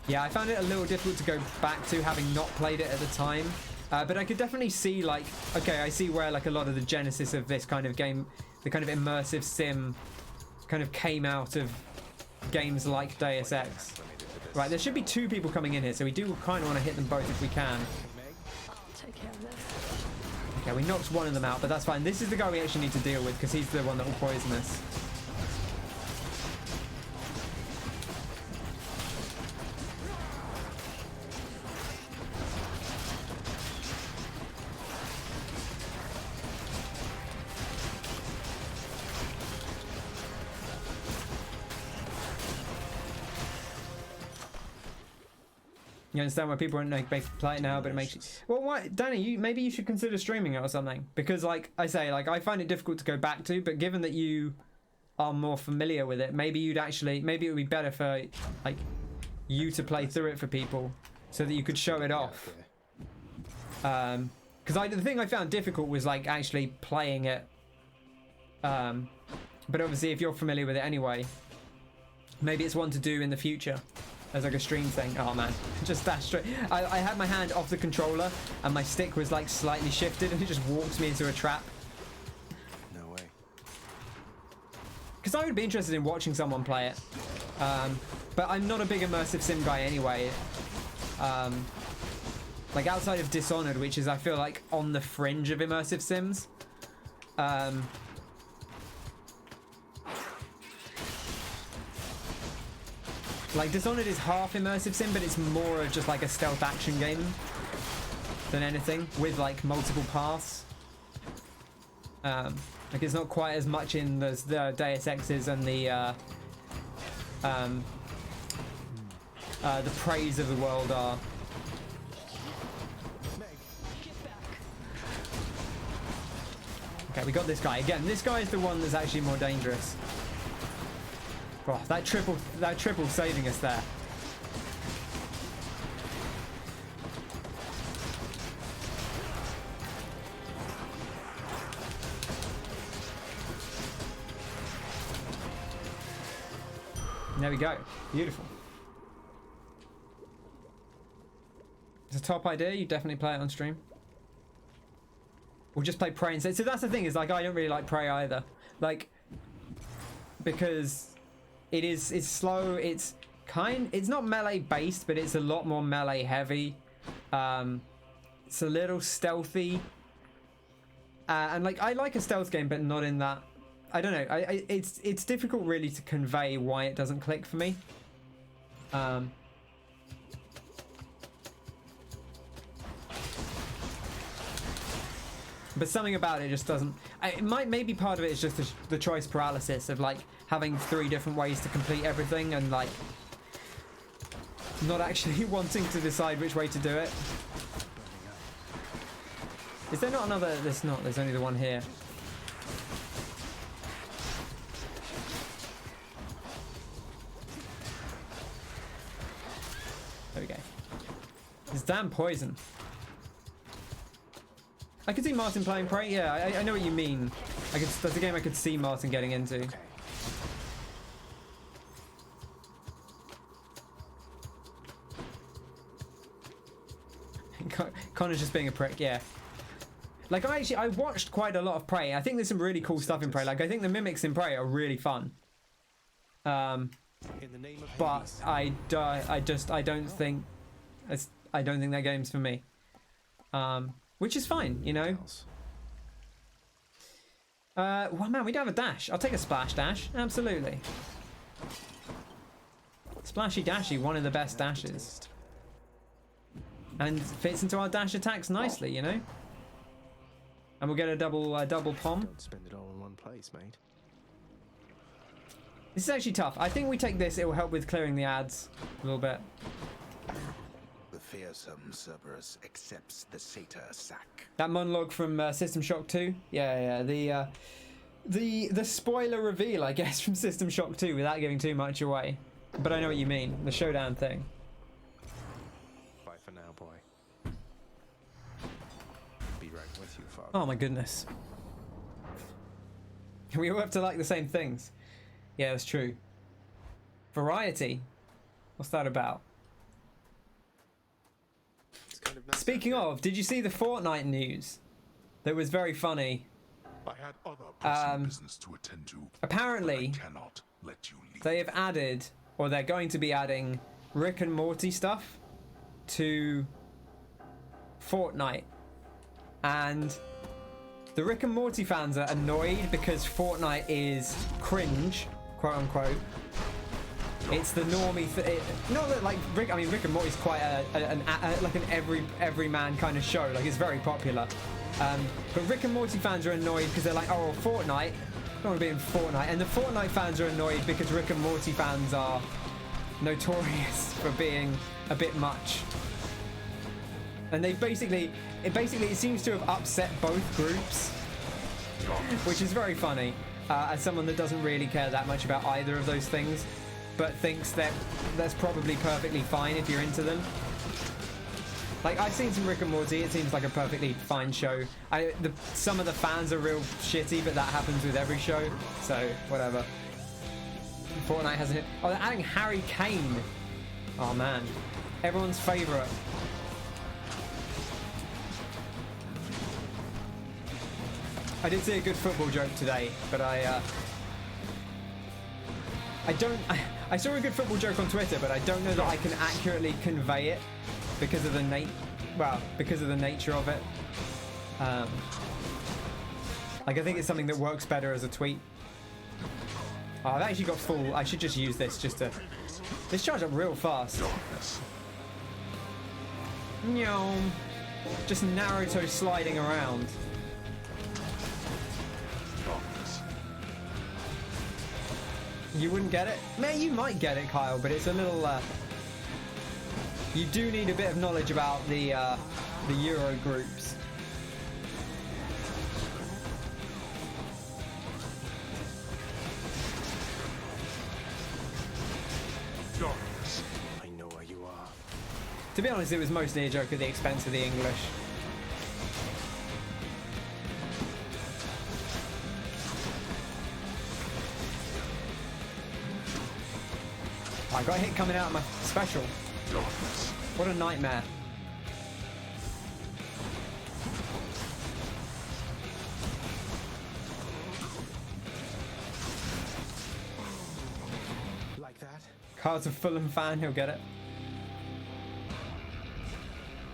Yeah, I found it a little difficult to go back to, having not played it at the time. But I could definitely see, like, okay, I see where, like, a lot of the genesis of this kind of game, the kind of immersive sim, kind of came out of games like Deus Ex. Right, there should be 2 people coming in here, so we do kind of want to hit them both if we can. take care of this. Okay, we knocked one of them out, but that's fine. This is the guy we actually need to deal with because he's the one that will poison us. You understand why people won't play it now, but it makes you... Well, why, Danny, maybe you should consider streaming it or something. Because, like I say, like I find it difficult to go back to, but given that you are more familiar with it, maybe you'd actually... Maybe it would be better for, like, you to play through it for people so that you could show it off. Because the thing I found difficult was, like, actually playing it. But obviously, if you're familiar with it anyway, maybe it's one to do in the future. As like a stream thing. Oh man, just dash straight. I had my hand off the controller and my stick was like slightly shifted and it just walked me into a trap. No way. Because I would be interested in watching someone play it. But I'm not a big immersive sim guy anyway. Like outside of Dishonored, which is I feel like on the fringe of immersive sims. Like, Dishonored is half immersive sim, but it's more of just like a stealth action game than anything, with like multiple paths. Like, it's not quite as much in the Deus Exes and the praise of the world are. Okay, we got this guy. Again, this guy is the one that's actually more dangerous. Oh, that triple saving us there. There we go. Beautiful. It's a top idea. You definitely play it on stream. We'll just play Prey instead. So that's the thing, is like I don't really like Prey either. Like, because it's slow, it's not melee based, but it's a lot more melee heavy. It's a little stealthy. And like I like a stealth game, but not in that. I don't know. It's difficult really to convey why it doesn't click for me. But something about it just doesn't. Maybe part of it is just the choice paralysis of like having 3 different ways to complete everything and like not actually wanting to decide which way to do it. Is there not another? There's not. There's only the one here. There we go. It's damn poison. I could see Martin playing Prey. Yeah, I know what you mean. That's a game I could see Martin getting into. Okay. Connor's just being a prick. Yeah. Like I watched quite a lot of Prey. I think there's some really cool stuff in Prey. Like I think the mimics in Prey are really fun. But I don't think that game's for me. Which is fine, you know. Well, man, we don't have a dash. I'll take a splash dash. Absolutely. Splashy dashy, one of the best dashes. And fits into our dash attacks nicely, you know. And we'll get a double pom. Don't spend it all in one place, mate. This is actually tough. I think we take this. It will help with clearing the ads a little bit. The fearsome Cerberus accepts the satyr sack. That monologue from System Shock 2. Yeah. The spoiler reveal, I guess, from System Shock 2 without giving too much away. But I know what you mean. The showdown thing. Bye for now, boy. Be right with you, Father. Oh my goodness. We all have to like the same things. Yeah, that's true. Variety. What's that about? Kind of Speaking of, did you see the Fortnite news? That was very funny. I had other pressing business to attend to. Apparently, I cannot let you leave. they have added, or they're going to be adding, Rick and Morty stuff to Fortnite. and the Rick and Morty fans are annoyed because Fortnite is cringe, quote unquote. It's the normie. Not that like Rick. I mean, Rick and Morty's quite like an everyman kind of show. Like it's very popular. But Rick and Morty fans are annoyed because they're like, oh, Fortnite. I don't want to be in Fortnite. And the Fortnite fans are annoyed because Rick and Morty fans are notorious for being a bit much. And it seems to have upset both groups, which is very funny. As someone that doesn't really care that much about either of those things, but thinks that that's probably perfectly fine if you're into them. Like, I've seen some Rick and Morty, it seems like a perfectly fine show. Some of the fans are real shitty, but that happens with every show, so whatever. Fortnite hasn't hit. Oh, they're adding Harry Kane. Oh man, everyone's favourite. I did see a good football joke today, but I saw a good football joke on Twitter, but I don't know that I can accurately convey it because of the nature of it. Like, I think it's something that works better as a tweet. Oh, I've actually got full. I should just use this just to. This charged up real fast. Nyom. Just Naruto sliding around. You wouldn't get it? Man, you might get it, Kyle, but it's a little. You do need a bit of knowledge about the Euro groups. I know where you are. To be honest, it was mostly a joke at the expense of the English. I got hit coming out of my special. What a nightmare. Like that? Kyle's a Fulham fan, he'll get it.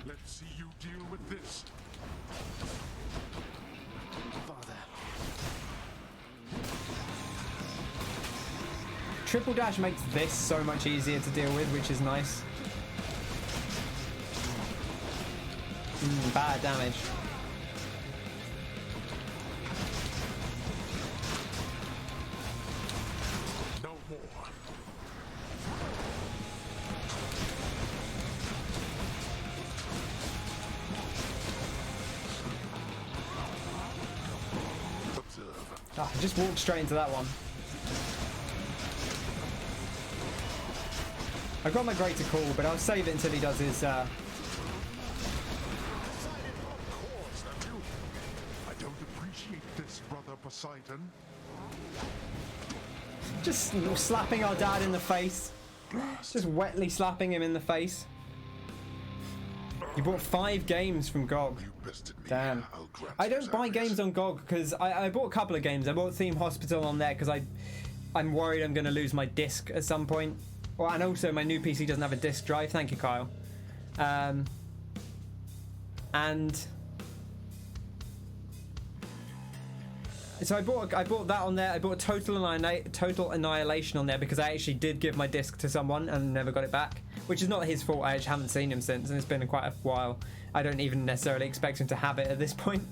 Let's see you deal with this. Father. Triple dash makes this so much easier to deal with, which is nice. Bad damage. No more. Observe. Ah, I just walked straight into that one. I got my greater call, but I'll save it until he does his. I don't appreciate this, brother Poseidon. Just slapping our dad in the face. Just wetly slapping him in the face. You bought 5 games from GOG. Damn. I don't buy games on GOG because I bought a couple of games. I bought Theme Hospital on there because I'm worried I'm going to lose my disc at some point. Well, and also my new PC doesn't have a disk drive. Thank you, Kyle. And so I bought that on there. I bought Total Annihilation on there because I actually did give my disc to someone and never got it back, which is not his fault. I just haven't seen him since, and it's been quite a while. I don't even necessarily expect him to have it at this point.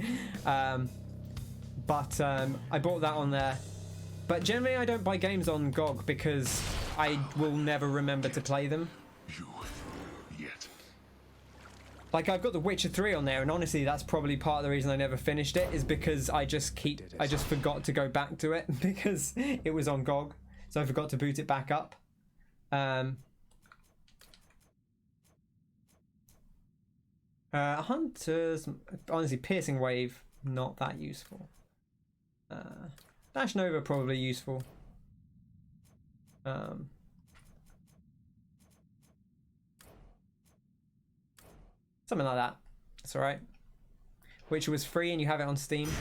But I bought that on there. But generally, I don't buy games on GOG because I will never remember to play them. Like, I've got The Witcher 3 on there, and honestly, that's probably part of the reason I never finished it, is because I just forgot to go back to it because it was on GOG, so I forgot to boot it back up. Hunters, honestly, Piercing Wave, not that useful. Dash Nova, probably useful. Something like that. That's alright. Which was free and you have it on Steam,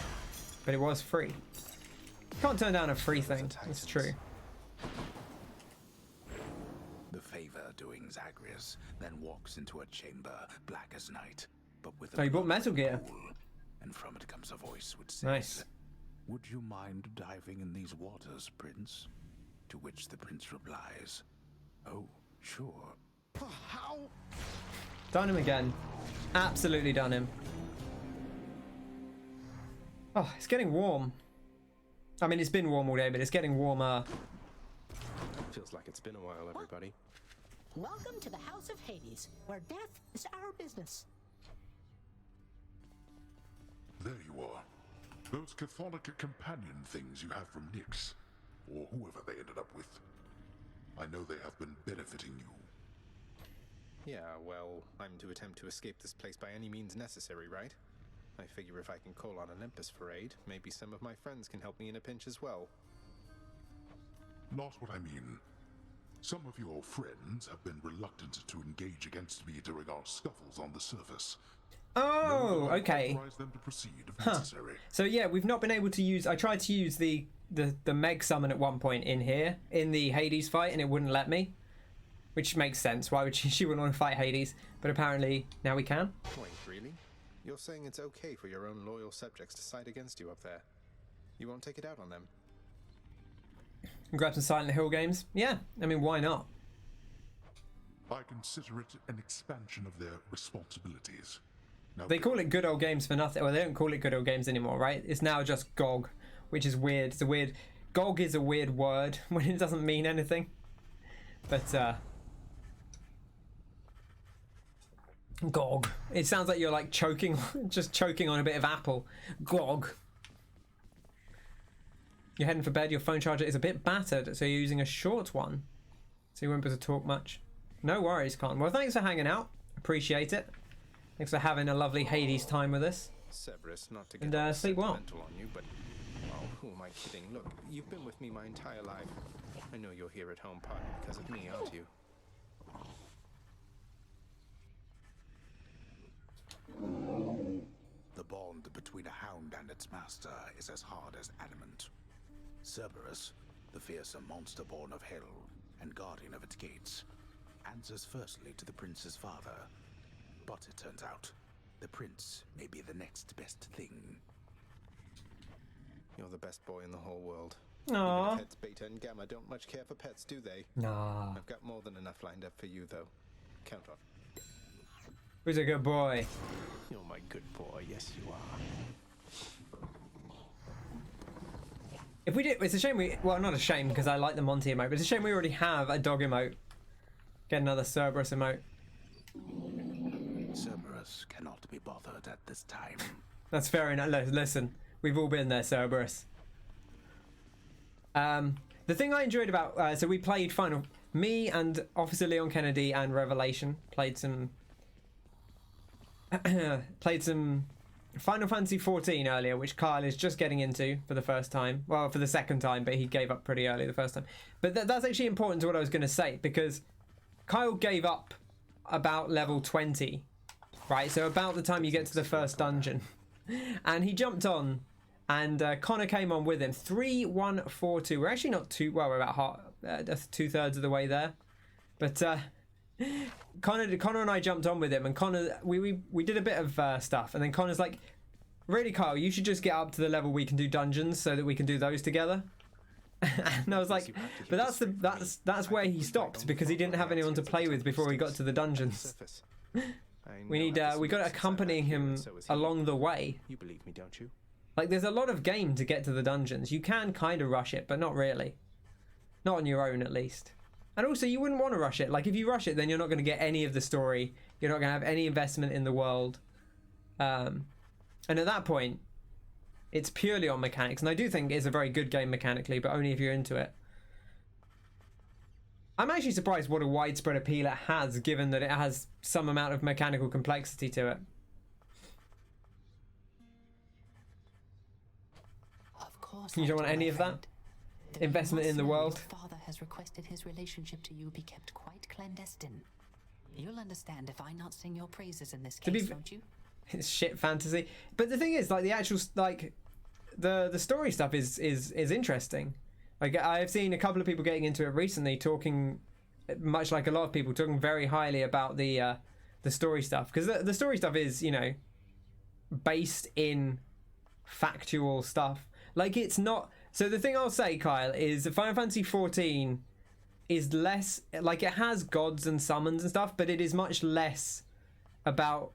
but it was free. Can't turn down a free thing. That's true. The favor doing Zagreus then walks into a chamber black as night, but with Oh, you bought Metal Gear. and from it comes a voice which says, Nice. "Would you mind diving in these waters, Prince?" To which the prince replies, "Oh, sure." How? Done him again. Absolutely done him. Oh, it's getting warm. I mean, it's been warm all day, but it's getting warmer. Feels like it's been a while, everybody. Welcome to the House of Hades, where death is our business. There you are. Those chthonic companion things you have from Nyx, or whoever they ended up with. I know they have been benefiting you. Yeah, well, I'm to attempt to escape this place by any means necessary, right? I figure if I can call on Olympus for aid, maybe some of my friends can help me in a pinch as well. Not what I mean. Some of your friends have been reluctant to engage against me during our scuffles on the surface. Oh, okay. Authorize them to proceed if Huh. necessary. So yeah, we've not been able to use. I tried to use the Meg summon at one point in here in the Hades fight, and it wouldn't let me, which makes sense. Why would she wouldn't want to fight Hades? But apparently now we can. Wait, really? You're saying it's okay for your own loyal subjects to side against you up there? You won't take it out on them? Grab some Silent Hill games. Yeah, I mean, why not? I consider it an expansion of their responsibilities. Now They call it good old games for nothing. Well, they don't call it good old games anymore, right? It's now just GOG, which is weird. It's a weird. GOG is a weird word when it doesn't mean anything. But GOG. It sounds like you're like choking, just choking on a bit of apple. GOG. You're heading for bed. Your phone charger is a bit battered, so you're using a short one, so you won't be able to talk much. No worries, Con. Well, thanks for hanging out. Appreciate it. Thanks for having a lovely Hades time with us. Cerberus, not to get And sleep well. sentimental on you, but oh, who am I kidding? Look, you've been with me my entire life. I know you're here at home partly because of me, aren't you? The bond between a hound and its master is as hard as adamant. Cerberus, the fearsome monster born of hell and guardian of its gates, answers firstly to the prince's father. But it turns out, the prince may be the next best thing. You're the best boy in the whole world. Aww. Even pets Beta and Gamma don't much care for pets, do they? Nah. I've got more than enough lined up for you, though. Count on. Who's a good boy? You're my good boy, yes you are. If we did, it's a shame we. Well, not a shame because I like the Monty emote, but it's a shame we already have a dog emote. Get another Cerberus emote. Cerberus cannot be bothered at this time. That's fair enough. Listen, we've all been there, Cerberus. The thing I enjoyed about so we played me and Officer Leon Kennedy and Revelation played some Final Fantasy 14 earlier, which Kyle is just getting into for the first time. Well, for the second time, but he gave up pretty early the first time. But that's actually important to what I was going to say, because Kyle gave up about level 20, right? So about the time you get to the first dungeon. And he jumped on, and Connor came on with him. 3-1-4-2. We're actually not too well. We're about that's 2/3 of the way there. But Connor and I jumped on with him, and Connor we did a bit of stuff, and then Connor's like, "Really, Kyle, you should just get up to the level we can do dungeons, so that we can do those together." And I was like, "But that's where he stopped, because he didn't have anyone to play with before he got to the dungeons." We got to accompany him along the way. You believe me, don't you? Like, there's a lot of game to get to the dungeons. You can kind of rush it, but not really. Not on your own, at least. And also, you wouldn't want to rush it. Like, if you rush it, then you're not going to get any of the story. You're not going to have any investment in the world. And at that point, it's purely on mechanics. And I do think it's a very good game mechanically, but only if you're into it. I'm actually surprised what a widespread appeal it has, given that it has some amount of mechanical complexity to it. Of course. You don't want any of that? Investment in the world? Your father has requested his relationship to you be kept quite clandestine. You'll understand if I not sing your praises in this case, don't you? It's shit fantasy. But the thing is, like, the actual, like, the story stuff is interesting. Like, I've seen a couple of people getting into it recently, talking, much like a lot of people, talking very highly about the story stuff. Because the story stuff is, you know, based in factual stuff. Like, it's not. So the thing I'll say, Kyle, is Final Fantasy 14 is less like, it has gods and summons and stuff, but it is much less about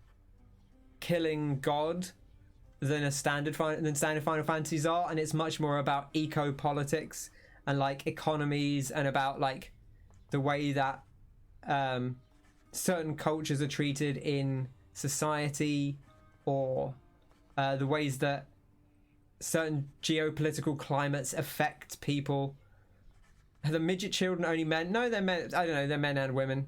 killing God than standard Final Fantasies are, and it's much more about eco-politics and like economies, and about like the way that certain cultures are treated in society, or the ways that certain geopolitical climates affect people. Are the midget children only men? No, they're men. I don't know, they're men and women,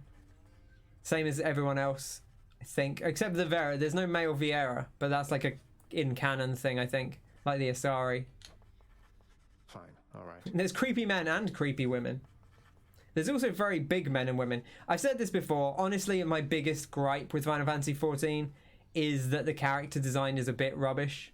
same as everyone else, I think, except the Vera. There's no male Viera, but that's like a in canon thing, I think, like the Asari. Fine, all right. There's creepy men and creepy women. There's also very big men and women. I've said this before. Honestly, my biggest gripe with Final Fantasy 14 is that the character design is a bit rubbish.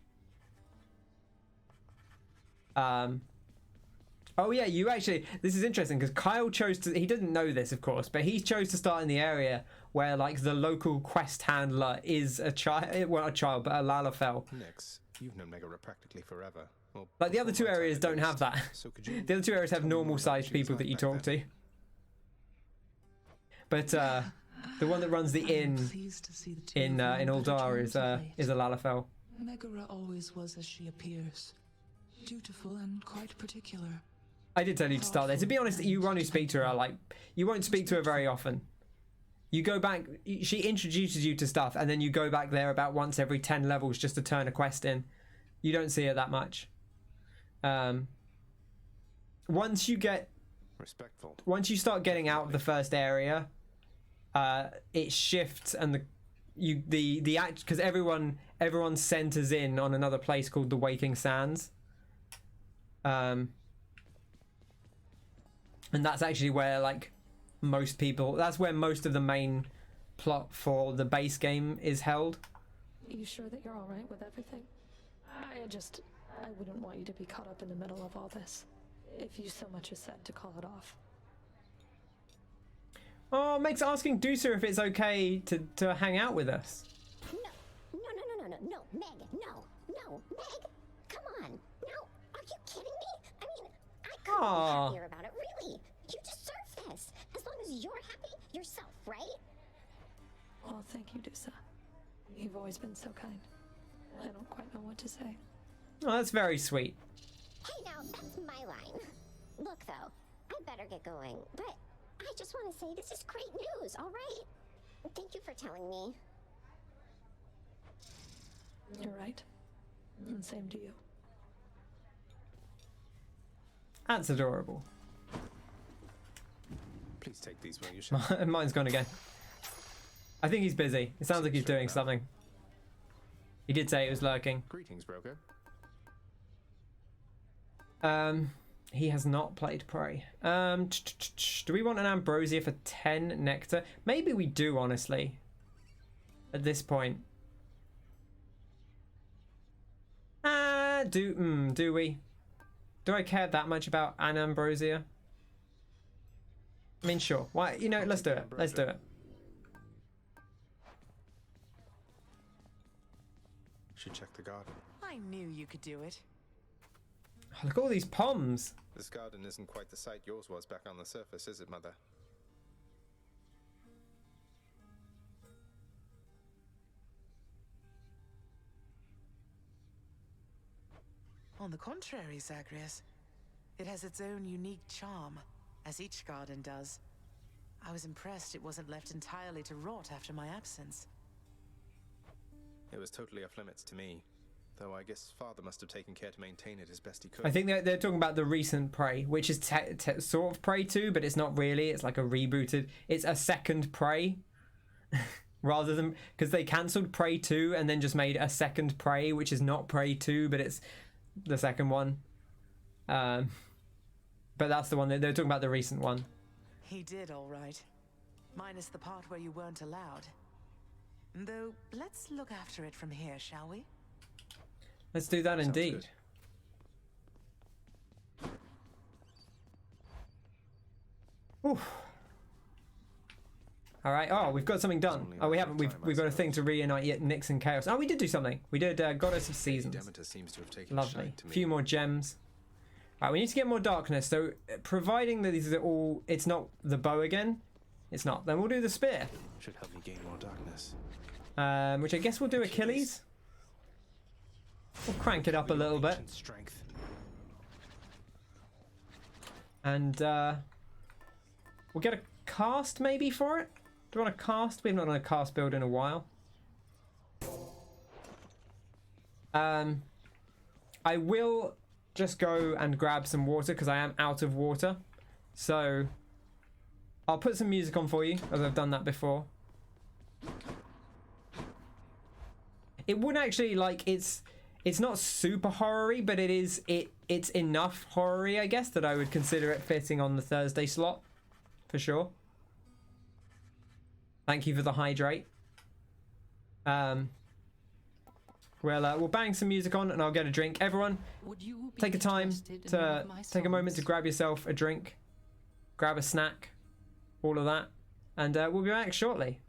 Oh yeah, you actually, this is interesting because Kyle chose to, he didn't know this of course, but he chose to start in the area where like the local quest handler is a child, well not a child, but a Lalafell. Nyx, you've known Megaera practically forever. Well, like the other two areas don't have that. So could you the other two areas have normal sized people that you talk to. But the one that runs the inn in Uldar is a Lalafell. Megaera always was as she appears. Dutiful and quite particular. I did tell you to start there. To be honest, you want to speak to her, like, you won't speak to her very often. You go back, she introduces you to stuff, and then you go back there about once every 10 levels just to turn a quest in. You don't see her that much. Once you get respectful, once you start getting out of the first area, it shifts, and the act, because everyone centers in on another place called the Waking Sands. And that's actually where like most people, that's where most of the main plot for the base game is held. Are you sure that you're all right with everything? I wouldn't want you to be caught up in the middle of all this, if you so much as said to call it off. Oh, Meg's asking Dusa if it's okay to hang out with us. No, Meg, no, Meg, come on, no, are you kidding me? I mean, I couldn't be happier about it, really. You deserve this, as long as you're happy yourself, right? Well, thank you, Dusa. You've always been so kind. I don't quite know what to say. Oh, that's very sweet. Hey, now, that's my line. Look, though, I better get going, but I just want to say this is great news, all right? Thank you for telling me. You're right. And same to you. That's adorable. Please take these while you shall. Mine's gone again. I think he's busy. It sounds like he's doing something. He did say it was lurking. Greetings, broker. He has not played Prey. Do we want an Ambrosia for 10 nectar? Maybe we do, honestly. At this point. Do we? Do I care that much about an Ambrosia? I mean, sure. Why? You know, let's do it. Let's do it. Should check the garden. I knew you could do it. Oh, look at all these poms. This garden isn't quite the sight yours was back on the surface, is it, Mother? On the contrary, Zagreus. It has its own unique charm, as each garden does. I was impressed it wasn't left entirely to rot after my absence. It was totally off limits to me, though I guess Father must have taken care to maintain it as best he could. I think they're talking about the recent Prey, which is sort of Prey 2, but it's not really. It's like a rebooted. It's a second Prey. Rather than, because they cancelled Prey 2 and then just made a second Prey, which is not Prey 2, but it's the second one. But that's the one they're talking about, the recent one. He did all right, minus the part where you weren't allowed. Though, let's look after it from here, shall we? Let's do that. Sounds indeed. Oof. All right. Oh, we've got something done. Oh, we haven't. We've got a thing to reunite yet. Nyx and Chaos. Oh, we did do something. We did Goddess of Seasons. Demeter seems to have taken Lovely. to A me. few more gems. All right, we need to get more darkness. So, providing that these are all, it's not the bow again. It's not. Then we'll do the spear. Should help me gain more darkness. Which I guess we'll do Achilles. We'll crank it up a little bit. Strength. And we'll get a cast maybe for it. Do you want a cast? We've not done a cast build in a while. I will just go and grab some water because I am out of water. So I'll put some music on for you as I've done that before. It wouldn't actually, like, it's not super horror-y, but it's enough horror-y, I guess, that I would consider it fitting on the Thursday slot for sure. Thank you for the hydrate. We'll bang some music on and I'll get a drink. Everyone, take a time to take a moment to grab yourself a drink, grab a snack, all of that, and we'll be back shortly.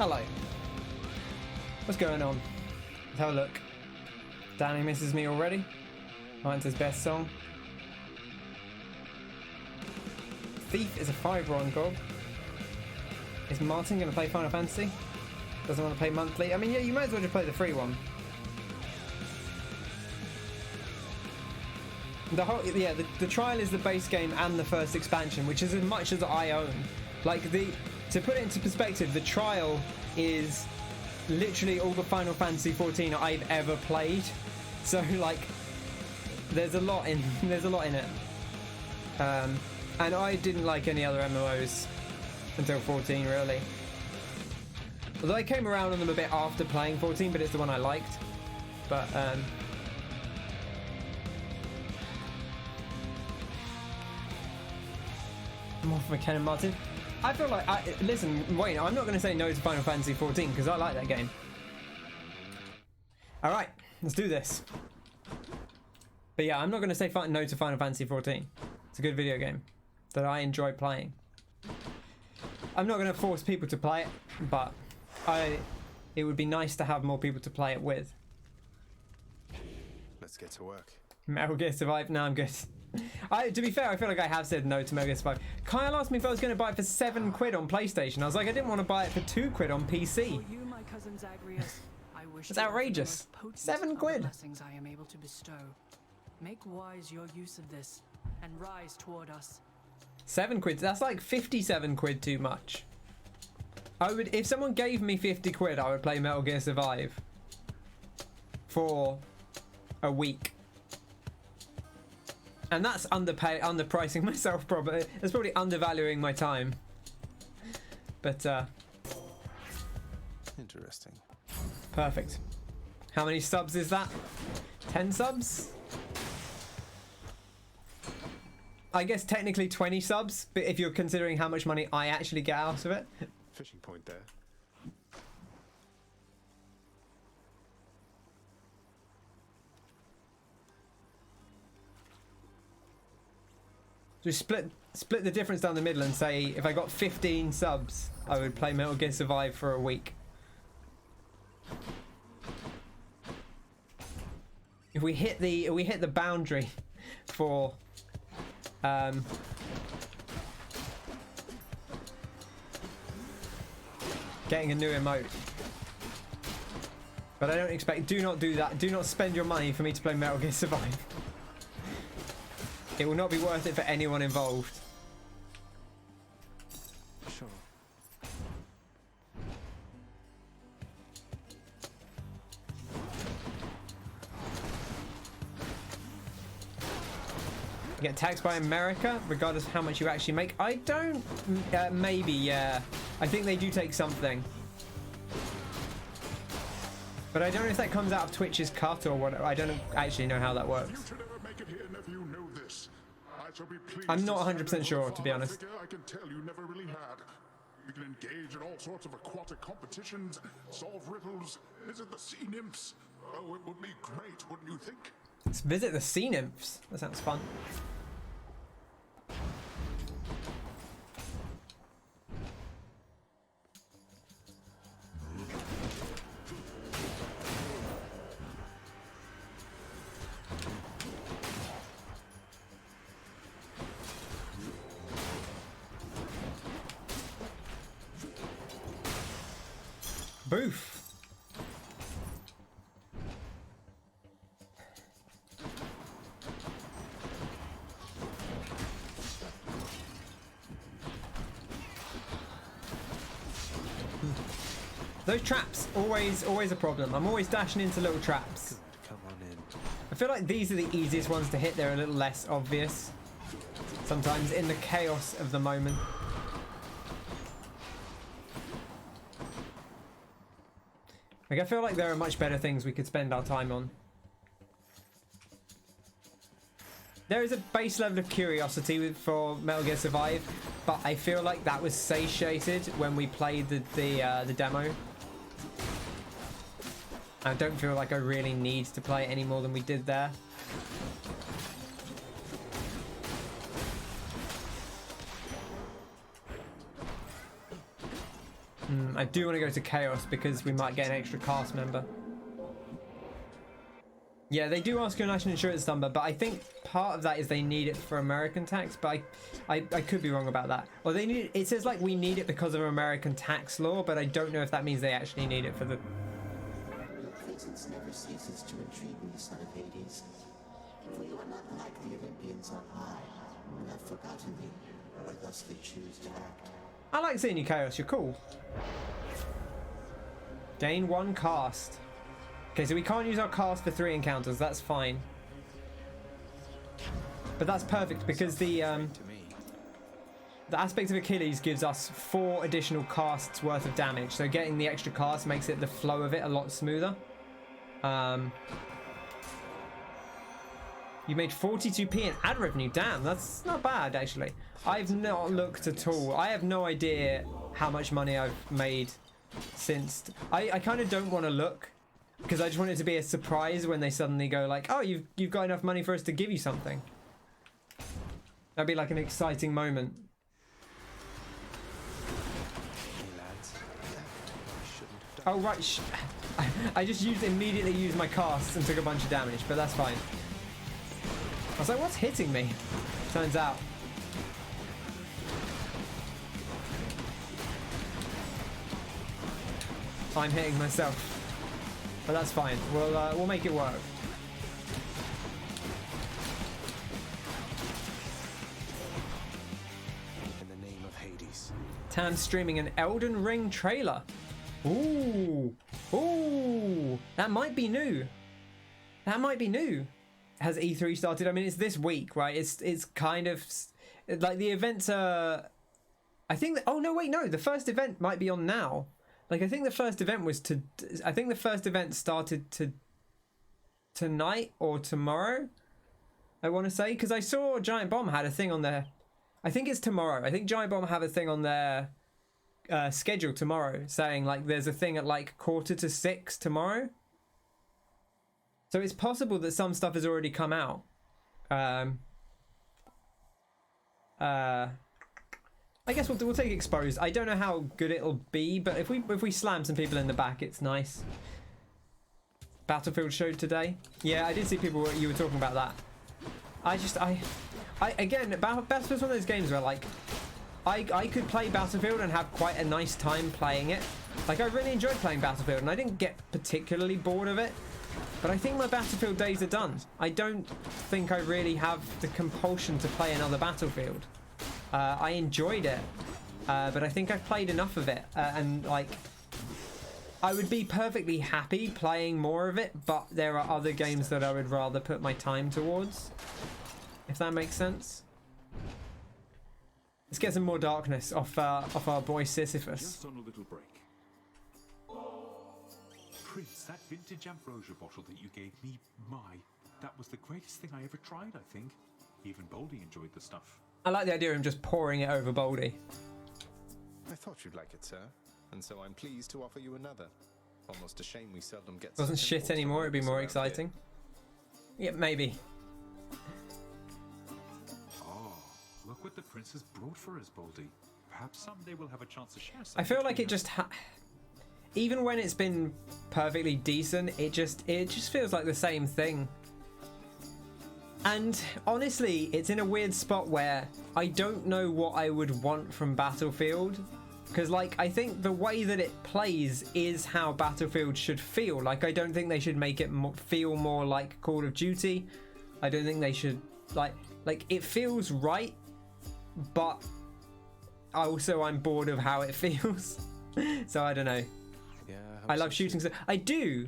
Hello. What's going on? Let's have a look. Danny misses me already. Mine's his best song. Thief is a 5-1 gob. Is Martin going to play Final Fantasy? Doesn't want to play monthly. I mean, yeah, you might as well just play the free one. The whole, yeah, the trial is the base game and the first expansion, which is as much as I own. Like to put it into perspective, the trial is literally all the Final Fantasy 14 I've ever played. So like, there's a lot in it. And I didn't like any other MMOs until 14, really. Although I came around on them a bit after playing 14, but it's the one I liked. But more from McKenna Martin. I feel like listen, Wayne, I'm not going to say no to Final Fantasy 14 because I like that game. All right, let's do this. But yeah, I'm not going to say no to Final Fantasy 14. It's a good video game that I enjoy playing. I'm not going to force people to play it, but it would be nice to have more people to play it with. Let's get to work. Metal Gear Survive? No, I'm good. To be fair, I feel like I have said no to Metal Gear Survive. Kyle asked me if I was going to buy it for £7 on PlayStation. I was like, I didn't want to buy it for £2 on PC. For you, my cousin Zagreus, I wish it's outrageous. £7. Blessings I am able to bestow. Make wise your use of this, and rise toward us. £7. That's like 57 quid too much. I would, if someone gave me 50 quid, I would play Metal Gear Survive for a week. And that's underpricing myself probably. That's probably undervaluing my time. But interesting. Perfect. How many subs is that? 10 subs? I guess technically 20 subs, but if you're considering how much money I actually get out of it. Fishing point there. Just split the difference down the middle and say if I got 15 subs, I would play Metal Gear Survive for a week. If we hit the boundary for getting a new emote. But I don't expect, do not do that. Do not spend your money for me to play Metal Gear Survive. It will not be worth it for anyone involved. Sure. You get taxed by America, regardless of how much you actually make. I don't, maybe, yeah. I think they do take something. But I don't know if that comes out of Twitch's cut or what. I don't actually know how that works. I'm not 100% sure, to be honest. I can tell you never really had. You can engage in all sorts of aquatic competitions, solve riddles, visit the sea nymphs. Oh, it would be great, wouldn't you think? Let's visit the sea nymphs. That sounds fun. Boof. Those traps, always a problem. I'm always dashing into little traps. Come on in. I feel like these are the easiest ones to hit. They're a little less obvious sometimes in the chaos of the moment. Like, I feel like there are much better things we could spend our time on. There is a base level of curiosity for Metal Gear Survive, but I feel like that was satiated when we played the demo. I don't feel like I really need to play it any more than we did there. I do want to go to Chaos because we might get an extra cast member. Yeah, they do ask your national insurance number, but I think part of that is they need it for American tax, but I could be wrong about that. Or they need it says like we need it because of American tax law, but I don't know if that means they actually need it for the... Your presence never ceases to intrigue me, son of Hades. For you are not like the Olympians on high, who have forgotten me, or thusly choose to act. I like seeing you, Chaos. You're cool. Gain 1 cast. Okay, so we can't use our cast for 3 encounters. That's fine. But that's perfect because the aspect of Achilles gives us 4 additional casts worth of damage. So getting the extra cast makes it the flow of it a lot smoother. You made 42p in ad revenue. Damn, that's not bad actually. I've not looked at all. I have no idea how much money I've made since. I kind of don't want to look because I just want it to be a surprise when they suddenly go like, oh, you've got enough money for us to give you something. That'd be like an exciting moment. Oh right, I just immediately used my casts and took a bunch of damage, but that's fine. I was like, what's hitting me? Turns out. I'm hitting myself. But that's fine. We'll make it work. In the name of Hades. Tan streaming an Elden Ring trailer. Ooh. Ooh. That might be new. That might be new. Has E3 started? I mean, it's this week, right? It's kind of like the events are... I think that... Oh, no, wait, no. The first event might be on now. Like, I think the first event was to... I think the first event started tonight or tomorrow, I want to say. Because I saw Giant Bomb had a thing on their... I think it's tomorrow. I think Giant Bomb have a thing on their schedule tomorrow saying, like, there's a thing at, like, 5:45 tomorrow. So it's possible that some stuff has already come out. I guess we'll take exposed. I don't know how good it'll be, but if we slam some people in the back, it's nice. Battlefield showed today. Yeah, I did see people. You were talking about that. Again, Battlefield's one of those games where like I could play Battlefield and have quite a nice time playing it. Like I really enjoyed playing Battlefield, and I didn't get particularly bored of it. But I think my Battlefield days are done. I don't think I really have the compulsion to play another Battlefield. I enjoyed it, but I think I've played enough of it, and like I would be perfectly happy playing more of it, but there are other games that I would rather put my time towards, if that makes sense. Let's get some more darkness off our boy Sisyphus. Just on a little break. Prince, that vintage ambrosia bottle that you gave me, that was the greatest thing I ever tried, I think. Even Boldy enjoyed the stuff. I like the idea of him just pouring it over Boldy. I thought you'd like it, sir, and so I'm pleased to offer you another. Almost a shame we seldom get... Wasn't shit anymore, it'd be more exciting. Yeah, maybe. Oh, look what the prince has brought for us, Boldy. Perhaps someday we'll have a chance to share something. I feel like it just... Even when it's been perfectly decent, it just feels like the same thing. And honestly, it's in a weird spot where I don't know what I would want from Battlefield. Because, like, I think the way that it plays is how Battlefield should feel. Like, I don't think they should make it feel more like Call of Duty. I don't think they should, like it feels right, but also I'm bored of how it feels. So I don't know. Yeah, I love shooting stuff. I do.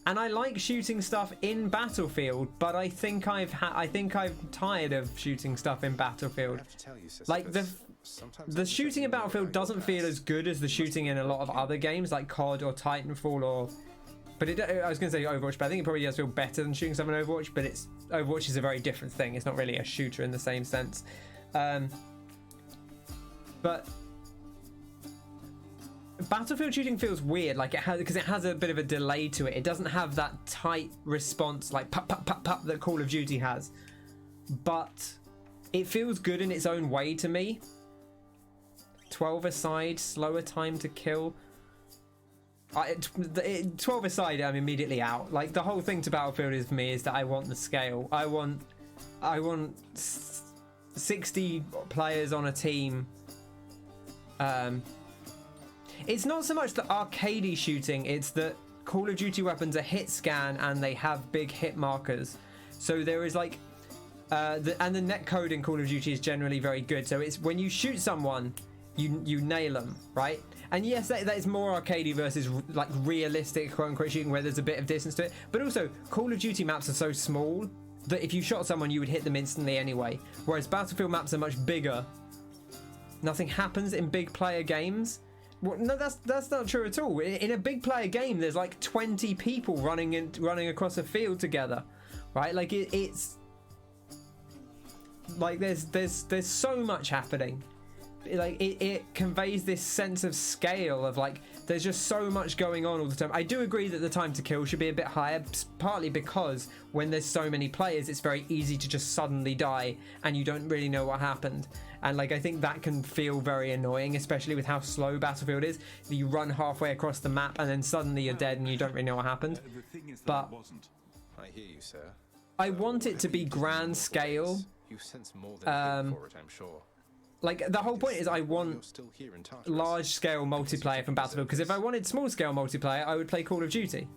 And I like shooting stuff in Battlefield, but I think I'm tired of shooting stuff in Battlefield. Like the shooting in Battlefield doesn't feel as good as the shooting in a lot of other games like COD or Titanfall or. But I was going to say Overwatch, but I think it probably does feel better than shooting stuff in Overwatch. But Overwatch is a very different thing. It's not really a shooter in the same sense. But Battlefield shooting feels weird, like because it has a bit of a delay to it. It doesn't have that tight response like pop pop pop pop that Call of Duty has, but it feels good in its own way to me. 12-a-side, slower time to kill. 12-a-side, I'm immediately out. Like, the whole thing to Battlefield is for me is that I want the scale. I want 60 players on a team. It's not so much the arcadey shooting, it's that Call of Duty weapons are hit scan and they have big hit markers. So there is like and the net code in Call of Duty is generally very good. So it's when you shoot someone, you nail them, right? And yes, that is more arcadey versus like realistic quote-unquote shooting where there's a bit of distance to it. But also, Call of Duty maps are so small that if you shot someone, you would hit them instantly anyway. Whereas Battlefield maps are much bigger. Nothing happens in big player games. Well, no, that's not true at all. In a big player game, there's like 20 people running across a field together, right? Like it's like there's so much happening. Like it conveys this sense of scale of like there's just so much going on all the time. I do agree that the time to kill should be a bit higher, partly because when there's so many players, it's very easy to just suddenly die and you don't really know what happened. And like I think that can feel very annoying, especially with how slow Battlefield is. You run halfway across the map and then suddenly you're dead and you don't really know what happened. But I hear you, sir. I want it to be grand scale. You sense more than for it, I'm sure. Like the whole point is I want large scale multiplayer from Battlefield, because if I wanted small scale multiplayer I would play Call of Duty.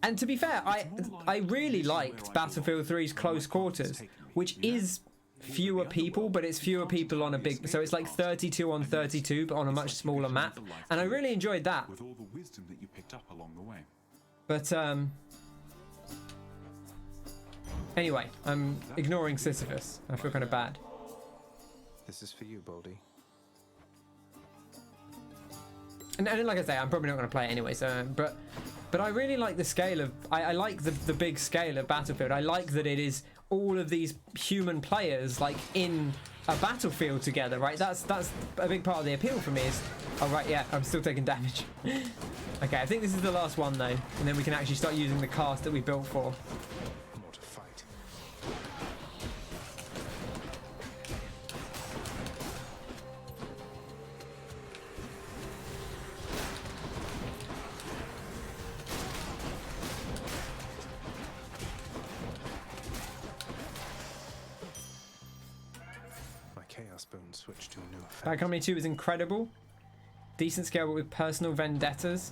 And to be fair, I really liked Battlefield 3's Close Quarters, which is fewer people, but it's fewer people on a big, so it's like 32 on 32 but on a much smaller map, and I really enjoyed that. With all the wisdom that you picked up along the way. But anyway, I'm ignoring Sisyphus. I feel kind of bad. This is for you, Baldy. And like I say, I'm probably not going to play it anyway. So, but I really like the scale of. I like the big scale of Battlefield. I like that it is all of these human players like in a battlefield together, right? That's a big part of the appeal for me. Is oh right, yeah, I'm still taking damage. Okay, I think this is the last one though, and then we can actually start using the cast that we built for. More to fight. My chaos bone switched to a new effect. Bad Company 2 is incredible. Decent scale, but with personal vendettas.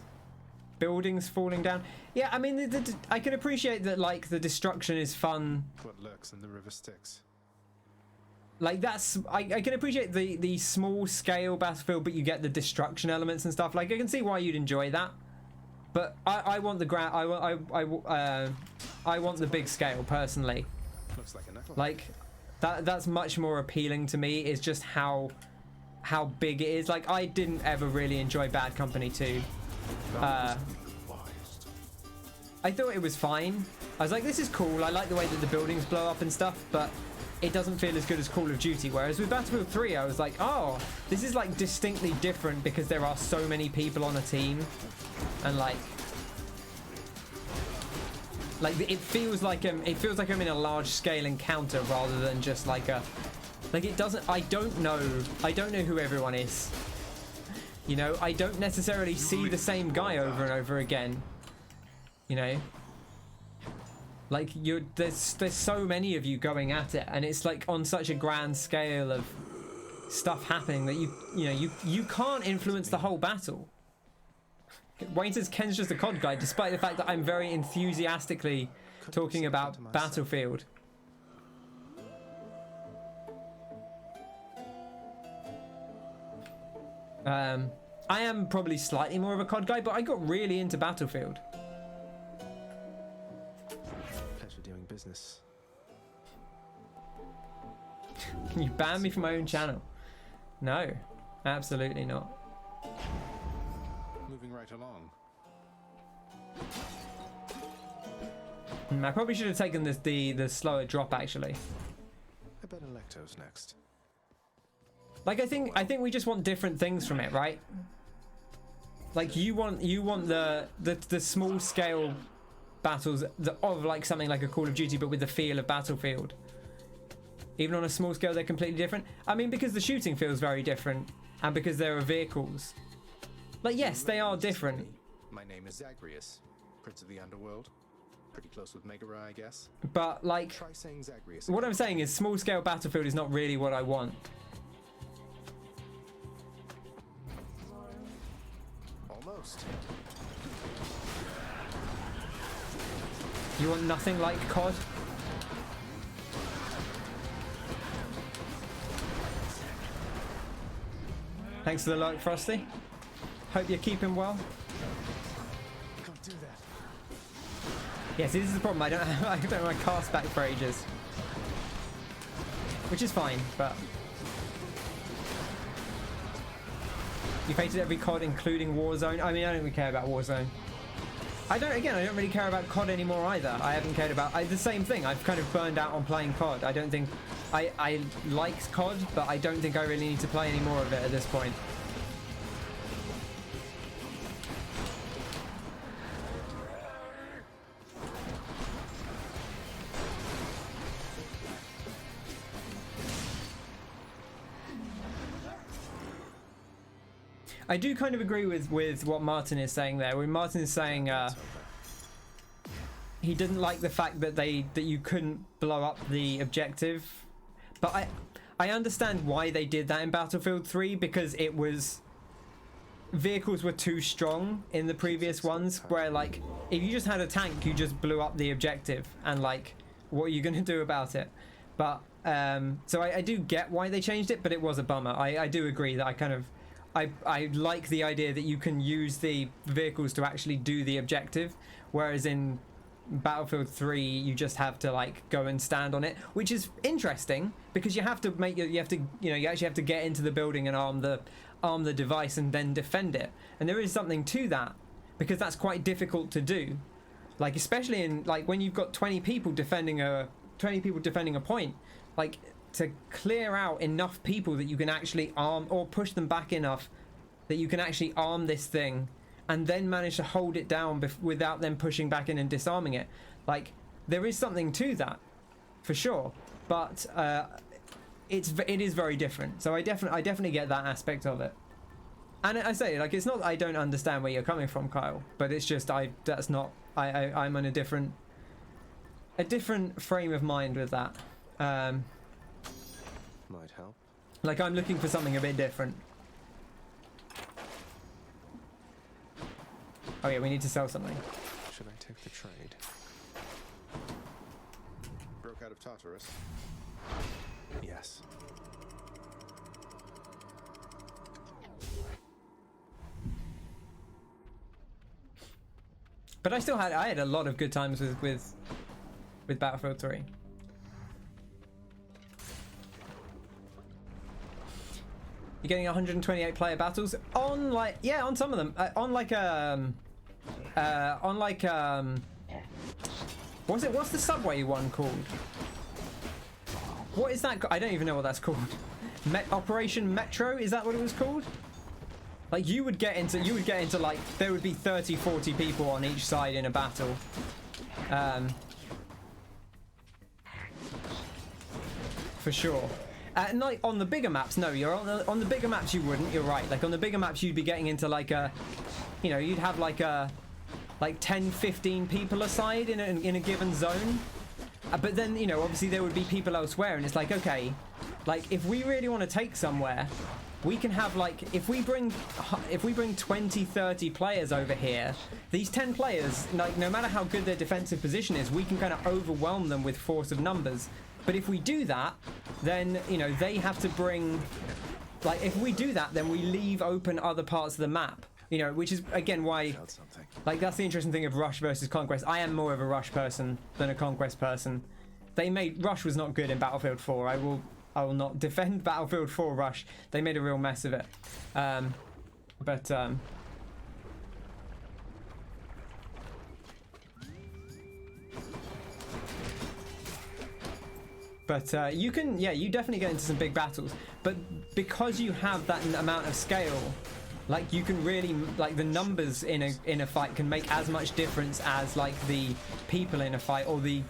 Buildings falling down. Yeah, I mean, I can appreciate that, like, the destruction is fun. What lurks in the river Styx. Like, that's... I can appreciate the small scale Battlefield, but you get the destruction elements and stuff. Like, I can see why you'd enjoy that. But I want the I want the big scale, personally. Looks like a knuckle. Like, that's much more appealing to me, is just how big it is. Like, I didn't ever really enjoy Bad Company 2. I thought it was fine. I was like, this is cool. I like the way that the buildings blow up and stuff, but it doesn't feel as good as Call of Duty. Whereas with Battlefield 3, I was like, oh, this is like distinctly different because there are so many people on a team, and like it feels like I'm in a large scale encounter rather than just like a. Like it doesn't. I don't know who everyone is. You know, I don't necessarily see the same guy over and over again. You know, like there's so many of you going at it, and it's like on such a grand scale of stuff happening that you can't influence the whole battle. Wayne says Ken's just a COD guy, despite the fact that I'm very enthusiastically talking about Battlefield. I am probably slightly more of a COD guy, but I got really into Battlefield. Pleasure doing business. Can you ban me from my own channel? No, absolutely not. Moving right along. I probably should have taken the slower drop actually. I bet Electo's next. Like I think we just want different things from it, right? Like you want the small scale battles of like something like a Call of Duty, but with the feel of Battlefield. Even on a small scale, they're completely different. I mean, because the shooting feels very different, and because there are vehicles. Like, yes, they are different. My name is Zagreus, Prince of the Underworld. Pretty close with Megaera, I guess. But, like, Try saying Zagreus. What I'm saying is small scale Battlefield is not really what I want. Almost. You want nothing like COD? Thanks for the like, Frosty. Hope you're keeping well. Don't do that. Yes, this is the problem. I don't have my cast back for ages, which is fine. But you've hated every COD, including Warzone. I mean, I don't really care about Warzone. I don't really care about COD anymore either. I haven't cared about the same thing. I've kind of burned out on playing COD. I don't think I like COD, but I don't think I really need to play any more of it at this point. I do kind of agree with what Martin is saying there. When Martin is saying he didn't like the fact that you couldn't blow up the objective, but I understand why they did that in Battlefield 3, because it was vehicles were too strong in the previous ones, where like if you just had a tank, you just blew up the objective, and like what are you going to do about it? But so I do get why they changed it, but it was a bummer. I do agree that I like the idea that you can use the vehicles to actually do the objective, whereas in Battlefield 3 you just have to like go and stand on it, which is interesting because you have to you actually have to get into the building and arm the device and then defend it. And there is something to that, because that's quite difficult to do, like especially in like when you've got 20 people defending a point, like to clear out enough people that you can actually arm, or push them back enough that you can actually arm this thing and then manage to hold it down without them pushing back in and disarming it. Like there is something to that for sure, but it is very different. So I definitely get that aspect of it. And I say, like, it's not that I don't understand where you're coming from, Kyle, but it's just I'm on a different frame of mind with that. Might help. Like I'm looking for something a bit different. Oh yeah, we need to sell something. Should I take the trade? Broke out of Tartarus. Yes. But I had a lot of good times with Battlefield 3. You're getting 128 player battles on on some of them what's the subway one called? What is that? I don't even know what that's called. Operation Metro, is that what it was called? Like you would get into like there would be 30-40 people on each side in a battle. For sure. And like on the bigger maps, no, you're on the bigger maps you wouldn't. You're right. Like on the bigger maps, you'd be getting into like you'd have like 10-15 people aside in a given zone. But then obviously there would be people elsewhere, and it's like, okay, like if we really want to take somewhere, we can have like if we bring 20-30 players over here, these 10 players, like no matter how good their defensive position is, we can kind of overwhelm them with force of numbers. But if we do that, then they have to bring, like if we do that, then we leave open other parts of the map, which is again why, like that's the interesting thing of Rush versus Conquest. I am more of a Rush person than a Conquest person. Rush was not good in Battlefield 4. I will not defend Battlefield 4 Rush. They made a real mess of it. But you definitely get into some big battles. But because you have that amount of scale, like you can really, like the numbers in a fight can make as much difference as like the people in a fight, or the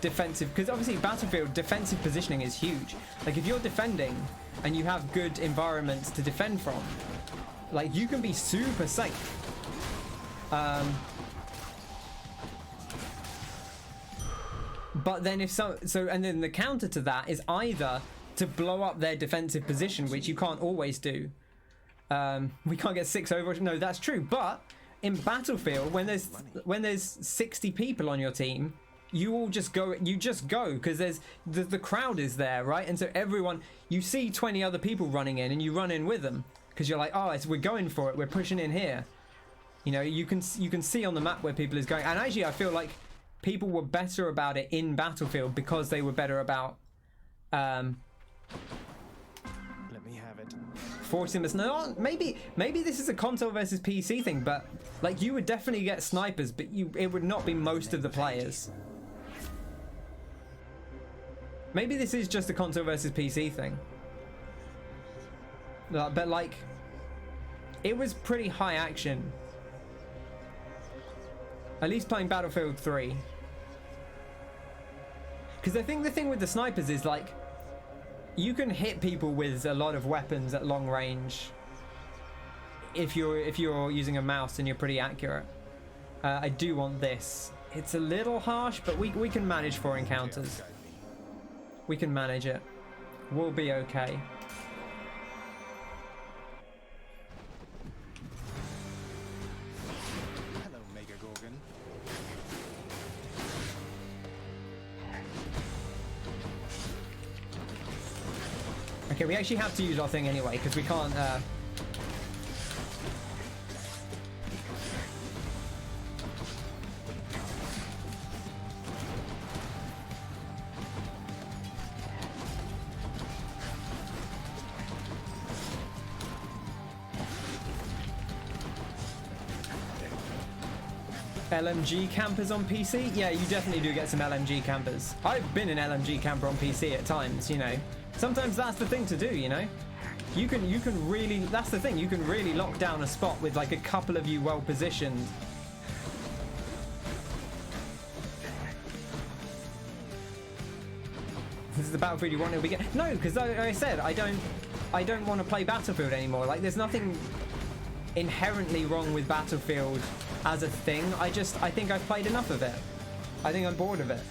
defensive, because obviously Battlefield defensive positioning is huge. Like if you're defending and you have good environments to defend from, like you can be super safe. But then if and then the counter to that is either to blow up their defensive position, which you can't always do. We can't get 6 over. No, that's true. But in Battlefield, when there's 60 people on your team, you all just go. You just go because there's the crowd is there, right? And so everyone, you see 20 other people running in, and you run in with them because you're like, oh, we're going for it. We're pushing in here. You know, you can see on the map where people is going. And actually, I feel like people were better about it in Battlefield because they were better about Let me have it. forcing us. No, maybe this is a console versus PC thing, but like you would definitely get snipers, but it would not be most of the players. Maybe this is just a console versus PC thing. But like, it was pretty high action. At least playing Battlefield 3. Because I think the thing with the snipers is like, you can hit people with a lot of weapons at long range if you're using a mouse and you're pretty accurate. I do want this. It's a little harsh, but we can manage 4 encounters. We can manage it. We'll be okay. Hello, Mega Gorgon. Okay, we actually have to use our thing anyway, because we can't... LMG campers on PC? Yeah, you definitely do get some LMG campers. I've been an LMG camper on PC at times, you know. Sometimes that's the thing to do, you know. You can really, that's the thing, you can really lock down a spot with like a couple of you well positioned. This is the Battlefield you want to begin. No, because like I said, I don't want to play Battlefield anymore. Like there's nothing inherently wrong with Battlefield as a thing. I think I've played enough of it. I think I'm bored of it.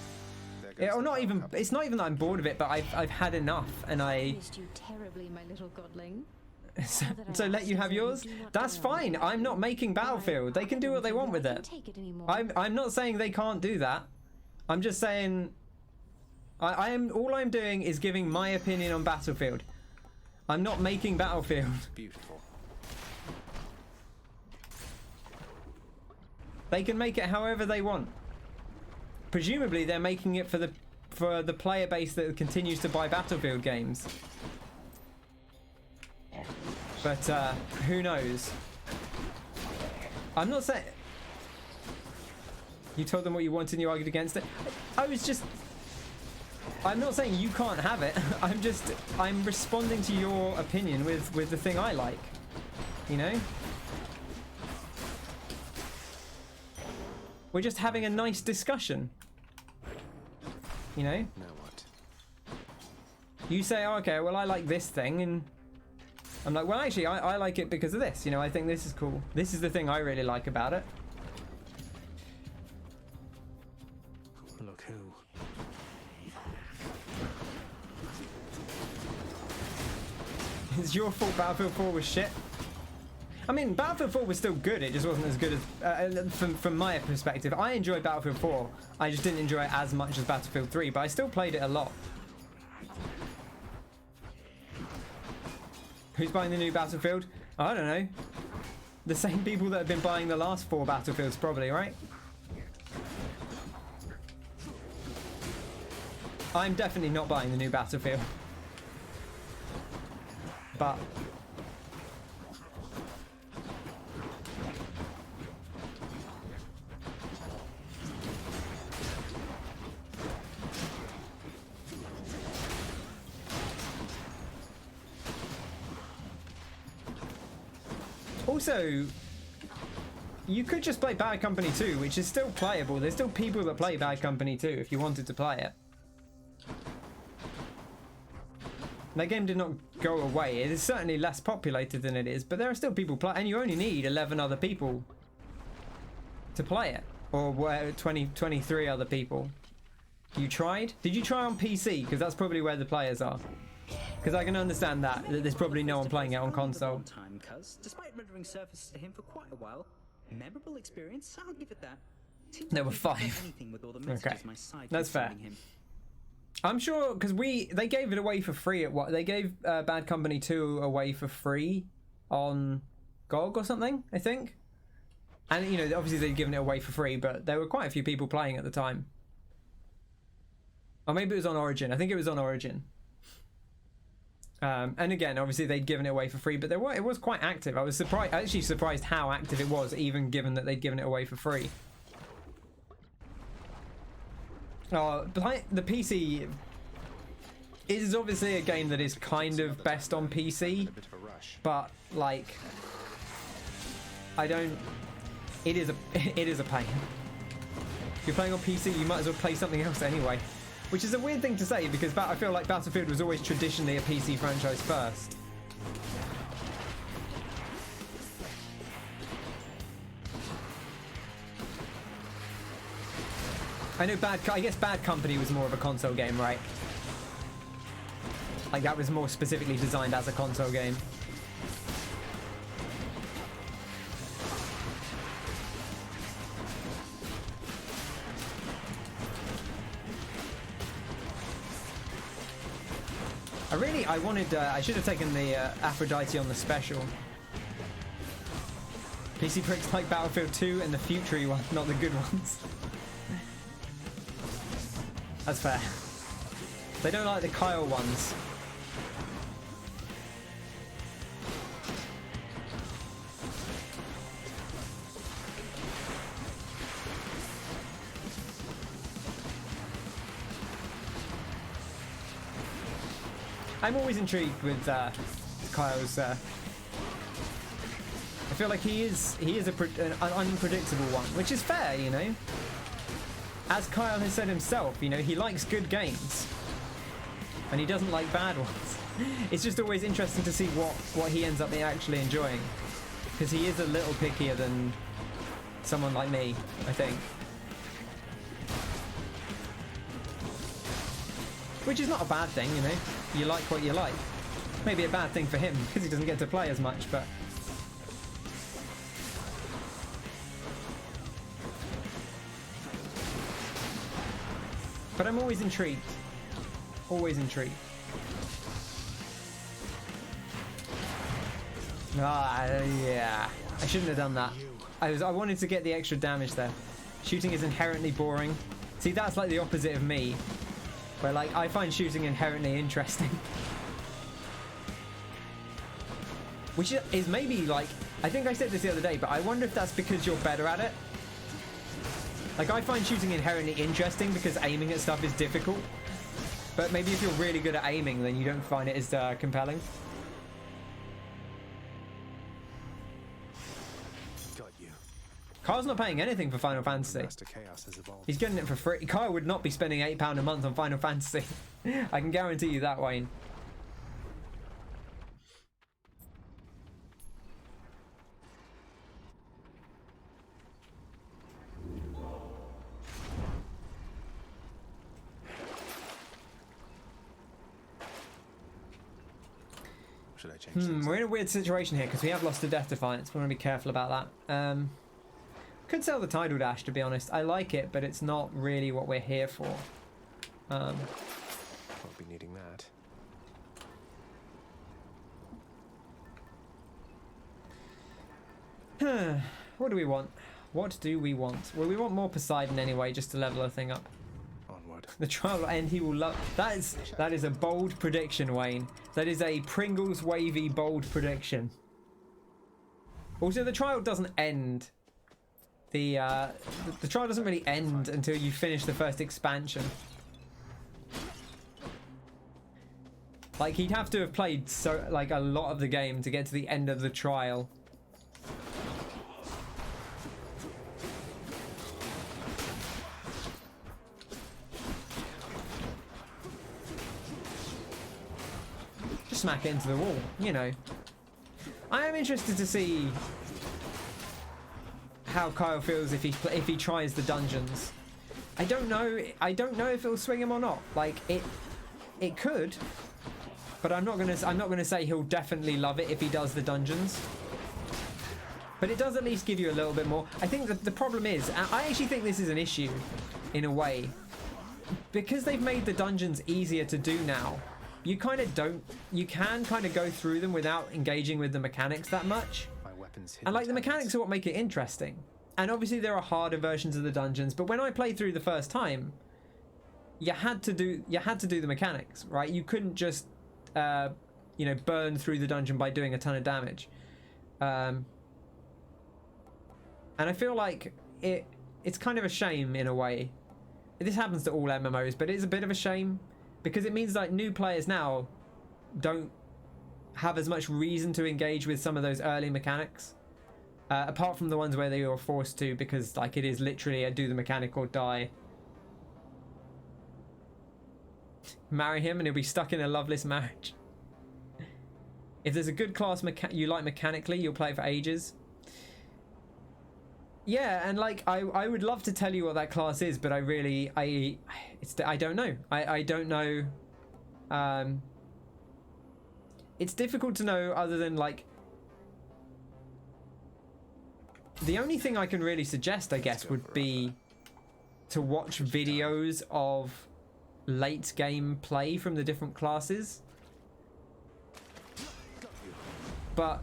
Or not even, it's not even that I'm bored of it, but I've had enough, and I missed you terribly, my little godling. so let you have yours. That's fine. I'm not making Battlefield. They can do what they want with it. I'm not saying they can't do that. I'm just saying all I'm doing is giving my opinion on Battlefield. I'm not making Battlefield. Beautiful. They can make it however they want. Presumably they're making it for the player base that continues to buy Battlefield games. But who knows? I'm not saying... You told them what you wanted and you argued against it. I'm not saying you can't have it. I'm responding to your opinion with the thing I like. You know? We're just having a nice discussion. You know? Now what? You say, oh, okay, well I like this thing, and I'm like, well actually I like it because of this. You know, I think this is cool. This is the thing I really like about it. Look who. It's your fault Battlefield 4 was shit. I mean, Battlefield 4 was still good, it just wasn't as good as, from my perspective. I enjoyed Battlefield 4, I just didn't enjoy it as much as Battlefield 3, but I still played it a lot. Who's buying the new Battlefield? I don't know. The same people that have been buying the last 4 Battlefields probably, right? I'm definitely not buying the new Battlefield. But... Also, you could just play Bad Company 2, which is still playable. There's still people that play Bad Company 2 if you wanted to play it. That game did not go away. It is certainly less populated than it is, but there are still people play, and you only need 11 other people to play it, or 23 other people. You tried? Did you try on PC? Because that's probably where the players are. Because I can understand that there's probably no one playing it on console. Time, cuz, despite rendering surfaces to him for quite a while, memorable experience. I'll give it that. There were 5. Okay, that's fair. I'm sure because they gave it away for free at what they gave Bad Company 2 away for free on GOG or something, I think. And you know, obviously they'd given it away for free, but there were quite a few people playing at the time. Or maybe it was on Origin. I think it was on Origin. And again, obviously they'd given it away for free, but it was quite active. I was actually surprised how active it was, even given that they'd given it away for free. The PC is obviously a game that is kind of best on PC, but like, it is a pain. If you're playing on PC, you might as well play something else anyway. Which is a weird thing to say because I feel like Battlefield was always traditionally a PC franchise first. I know I guess Bad Company was more of a console game, right? Like that was more specifically designed as a console game. I should have taken the Aphrodite on the special. PC pricks like Battlefield 2 and the futury one, not the good ones. That's fair. They don't like the Kyle ones. I'm always intrigued with Kyle's. I feel like he is an unpredictable one, which is fair, you know. As Kyle has said himself, you know, he likes good games, and he doesn't like bad ones. It's just always interesting to see what he ends up actually enjoying, because he is a little pickier than someone like me, I think. Which is not a bad thing, you know. You like what you like. Maybe a bad thing for him because he doesn't get to play as much, but I'm always intrigued. Always intrigued. Yeah. I shouldn't have done that. I wanted to get the extra damage there. Shooting is inherently boring. See, that's like the opposite of me. Where like I find shooting inherently interesting. Which is maybe like, I think I said this the other day, but I wonder if that's because you're better at it. Like I find shooting inherently interesting because aiming at stuff is difficult. But maybe if you're really good at aiming, then you don't find it as compelling. Kyle's not paying anything for Final Fantasy. He's getting it for free. Kyle would not be spending £8 a month on Final Fantasy. I can guarantee you that, Wayne. Should I change things? We're in a weird situation here because we have lost to Death Defiance. We want to be careful about that. Could sell the Tidal Dash, to be honest. I like it, but it's not really what we're here for. Won't be needing that. What do we want? What do we want? Well, we want more Poseidon anyway, just to level a thing up. Onward. The trial will end. He will love. That is a bold prediction, Wayne. That is a Pringles wavy bold prediction. Also, the trial doesn't end. The trial doesn't really end until you finish the first expansion. Like he'd have to have played a lot of the game to get to the end of the trial. smack it into the wall, you know. I am interested to see how Kyle feels if he tries the dungeons. I don't know if it'll swing him or not. Like it could, but I'm not gonna say he'll definitely love it if he does the dungeons. But it does at least give you a little bit more. I think that the problem is, I actually think this is an issue in a way, because they've made the dungeons easier to do now. You kind of don't. You can kind of go through them without engaging with the mechanics that much. And like the mechanics are what make it interesting. And obviously there are harder versions of the dungeons, but when I played through the first time, you had to do the mechanics, right? You couldn't just you know, burn through the dungeon by doing a ton of damage. And I feel like it's kind of a shame in a way. This happens to all MMOs, but it's a bit of a shame because it means like new players now don't have as much reason to engage with some of those early mechanics. Apart from the ones where they were forced to, because like it is literally a do the mechanic or die. Marry him and he'll be stuck in a loveless marriage. If there's a good class you like mechanically, you'll play it for ages. Yeah, and like I would love to tell you what that class is, but I don't know. I don't know. It's difficult to know other than like the only thing I can really suggest, I guess, would be to watch videos of late game play from the different classes. But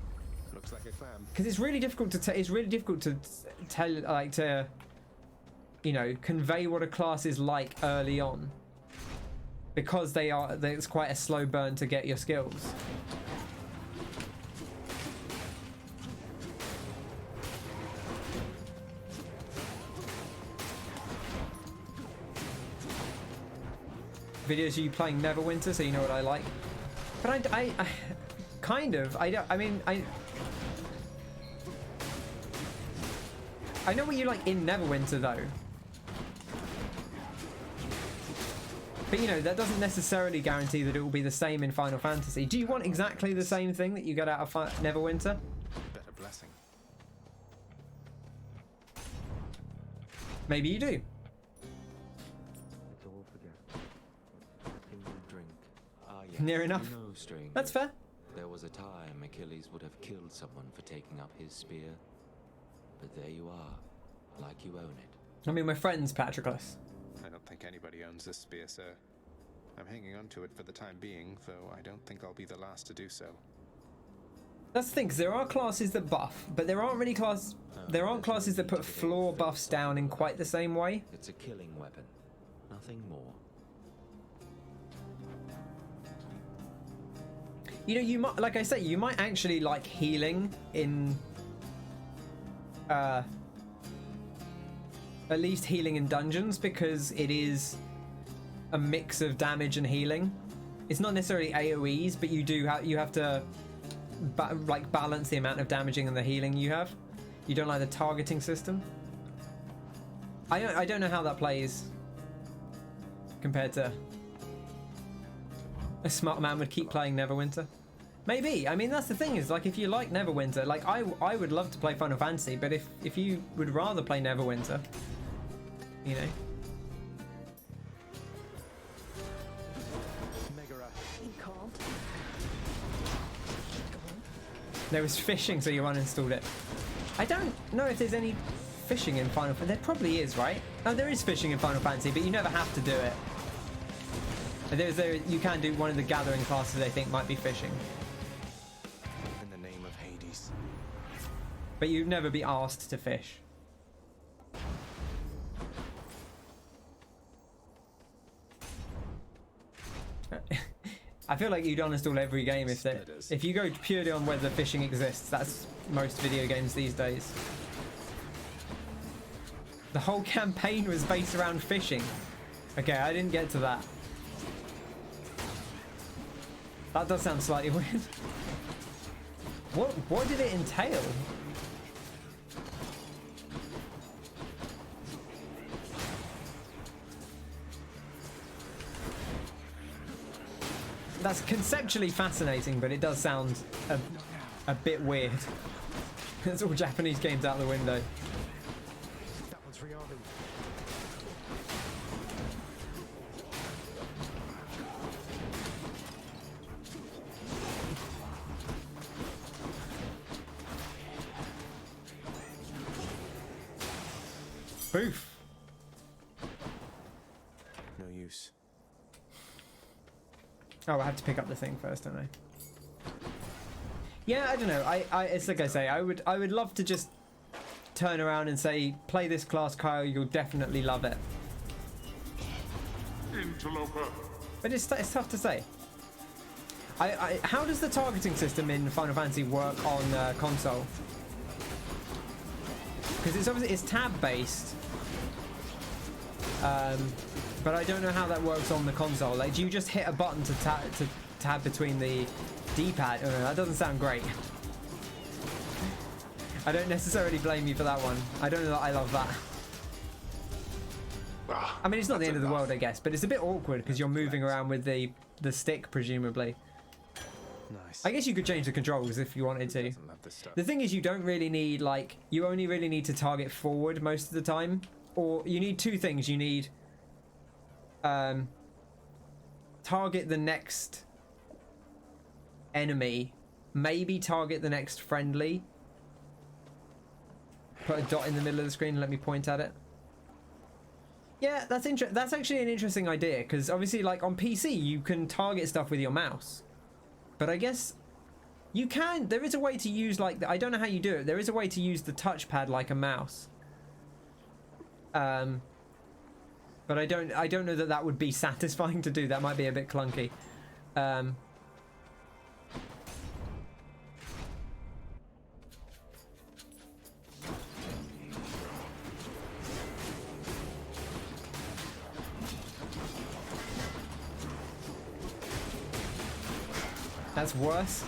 because it's really difficult to tell, like, to, you know, convey what a class is like early on, because it's quite a slow burn to get your skills. Videos of you playing Neverwinter, so you know what I like. But I kind of, I know what you like in Neverwinter though. But you know, that doesn't necessarily guarantee that it will be the same in Final Fantasy. Do you want exactly the same thing that you get out of Neverwinter? Better blessing. Maybe you do. Near enough. You know, stranger, that's fair. There was a time Achilles would have killed someone for taking up his spear. But there you are, like you own it. I mean, we're friends, Patroclus. I don't think anybody owns this spear, sir. I'm hanging on to it for the time being, though I don't think I'll be the last to do so. That's the thing, 'cause there are classes that buff, but there aren't really there aren't classes that put floor buffs down in quite the same way. It's a killing weapon, nothing more. You know, you might, like I say, you might actually like healing in, at least healing in dungeons, because it is a mix of damage and healing. It's not necessarily AoEs, but you have to like balance the amount of damaging and the healing you have. You don't like the targeting system. I don't know how that plays compared to a smart man would keep playing Neverwinter. Maybe. I mean, that's the thing, is like, if you like Neverwinter, like I would love to play Final Fantasy, but if you would rather play Neverwinter, you know. Megaera. He called. There was fishing, so you uninstalled it. I don't know if there's any fishing in Final Fantasy. There probably is, right? Oh, there is fishing in Final Fantasy, but you never have to do it. You can do one of the gathering classes, I think, might be fishing. In the name of Hades. But you'd never be asked to fish. I feel like you'd uninstall every game if you go purely on whether fishing exists. That's most video games these days. The whole campaign was based around fishing. Okay, I didn't get to that. That does sound slightly weird. What did it entail? That's conceptually fascinating, but it does sound a bit weird. It's all Japanese games out the window. That one's for Yarvin. Boof. No use. Oh, I have to pick up the thing first, don't I? Yeah, I don't know. It's like I say, I would love to just turn around and say, play this class, Kyle. You'll definitely love it. Interloper. But it's tough to say. How does the targeting system in Final Fantasy work on console? Because it's obviously tab based. But I don't know how that works on the console. Like, do you just hit a button to tab between the D-pad? Oh, no, that doesn't sound great. I don't necessarily blame you for that one. I don't know that I love that. I mean, it's not the end of the world, I guess, but it's a bit awkward because you're moving around with the stick, presumably. Nice. I guess you could change the controls if you wanted to. The thing is, you don't really need, like, you only really need to target forward most of the time. Or you need two things. You need target the next enemy, maybe target the next friendly. Put a dot in the middle of the screen and let me point at it. Yeah, that's actually an interesting idea, because obviously, like, on PC you can target stuff with your mouse, but I guess you can. There is a way to use, like, I don't know how you do it. There is a way to use the touchpad like a mouse. But I don't know that would be satisfying to do. That might be a bit clunky. That's worse.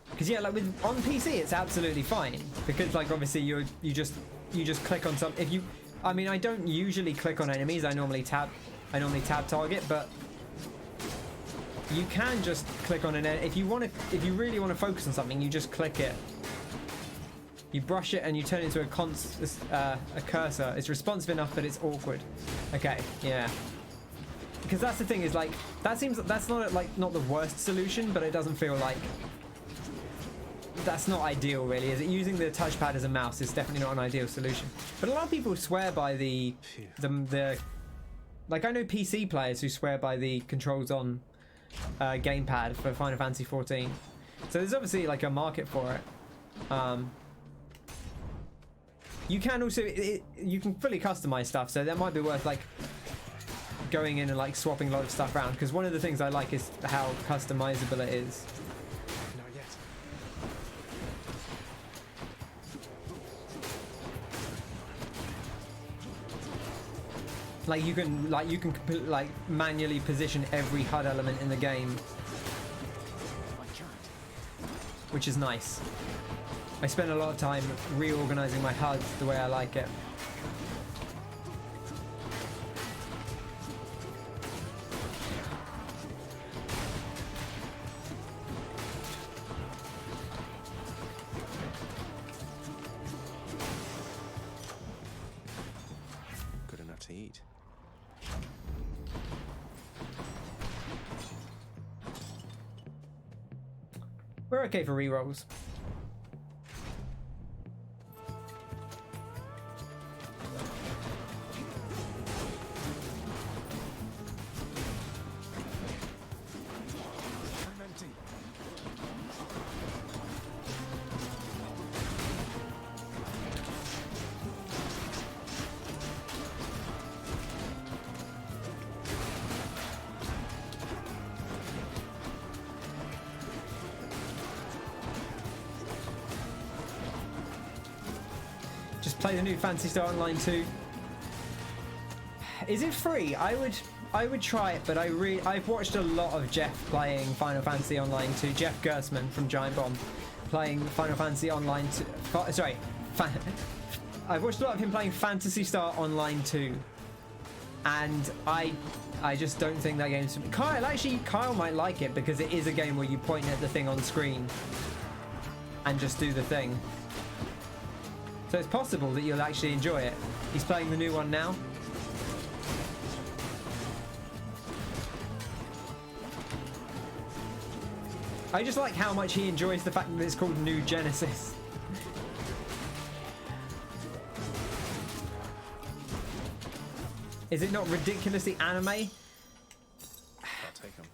Because yeah, like on PC it's absolutely fine, because like obviously you just click on some. If you, I mean, I don't usually click on enemies. I normally tab target, but you can just click on an if you really want to focus on something, you just click it. You brush it and you turn it into a cursor. It's responsive enough, but it's awkward. Okay, yeah. Because that's the thing, is like that's not the worst solution, but it doesn't feel like. That's not ideal, really, is it? Using the touchpad as a mouse is definitely not an ideal solution. But a lot of people swear by the like, I know PC players who swear by the controls on gamepad for Final Fantasy 14. So there's obviously like a market for it. You can also you can fully customize stuff, so that might be worth like going in and like swapping a lot of stuff around, because one of the things I like is how customizable it is. Like you can like manually position every HUD element in the game, which is nice. I spend a lot of time reorganizing my HUD the way I like it. Good enough to eat. We're okay for rerolls. Play the new Phantasy Star Online 2. Is it free? I would try it, but I've watched a lot of Jeff playing Final Fantasy Online 2. Jeff Gersman from Giant Bomb playing Final Fantasy Online 2. Sorry, I've watched a lot of him playing Phantasy Star Online 2. and I just don't think that game's for me. Kyle might like it because it is a game where you point at the thing on screen and just do the thing. So it's possible that you'll actually enjoy it. He's playing the new one now. I just like how much he enjoys the fact that it's called New Genesis. Is it not ridiculously anime? I'll take him.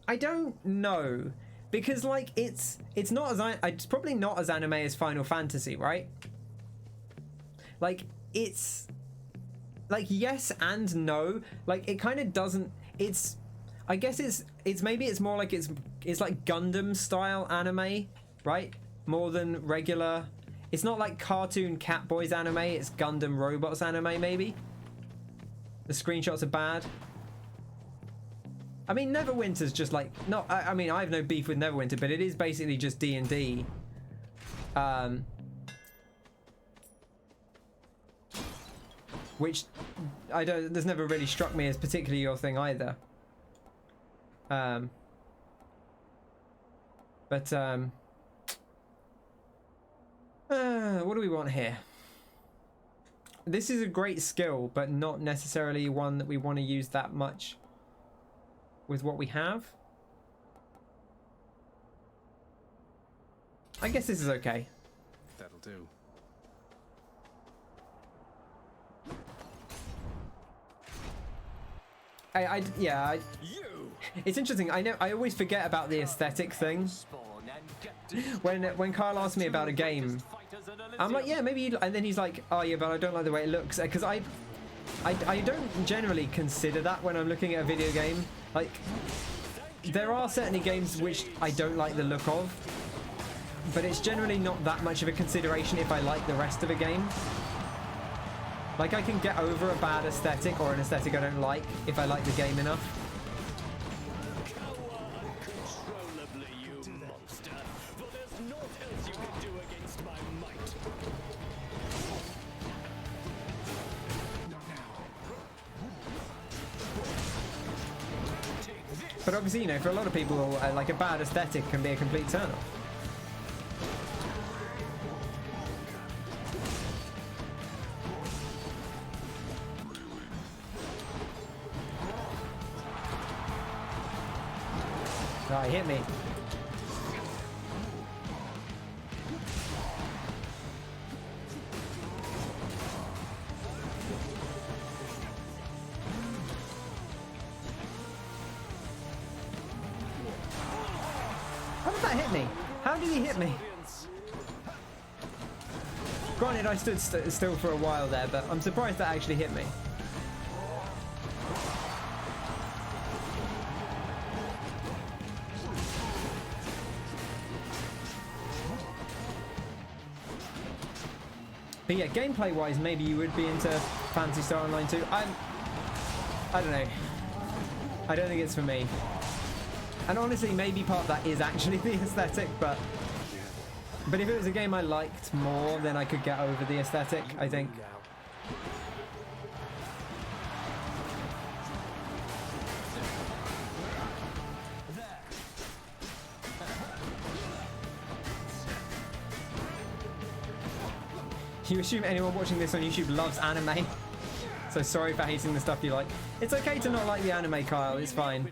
I don't know, because like it's not as it's probably not as anime as Final Fantasy, right? Like it's like yes and no. Like it kind of doesn't. It's I guess it's maybe it's more like it's like Gundam style anime, right? More than regular. It's not like cartoon Catboys anime. It's Gundam robots anime maybe. The screenshots are bad. I mean, Neverwinter's just like not. I mean, I have no beef with Neverwinter, but it is basically just D&D. Which I don't. There's never really struck me as particularly your thing either. What do we want here? This is a great skill, but not necessarily one that we want to use that much with what we have. I guess this is okay. That'll do. It's interesting. I always forget about the aesthetic thing. When Kyle asked me about a game, I'm like, yeah, maybe, and then he's like, oh yeah, but I don't like the way it looks, because I don't generally consider that when I'm looking at a video game. Like, there are certainly games which I don't like the look of, but it's generally not that much of a consideration if I like the rest of a game. Like, I can get over a bad aesthetic or an aesthetic I don't like if I like the game enough. But obviously, you know, for a lot of people, like a bad aesthetic can be a complete turn-off. Right, hit me. How did that hit me? How did he hit me? Granted, I stood still for a while there, but I'm surprised that actually hit me. But yeah, gameplay-wise, maybe you would be into Phantasy Star Online 2. I don't know. I don't think it's for me. And honestly, maybe part of that is actually the aesthetic, but if it was a game I liked more, then I could get over the aesthetic, I think. You assume anyone watching this on YouTube loves anime? So sorry for hating the stuff you like. It's okay to not like the anime, Kyle, it's fine.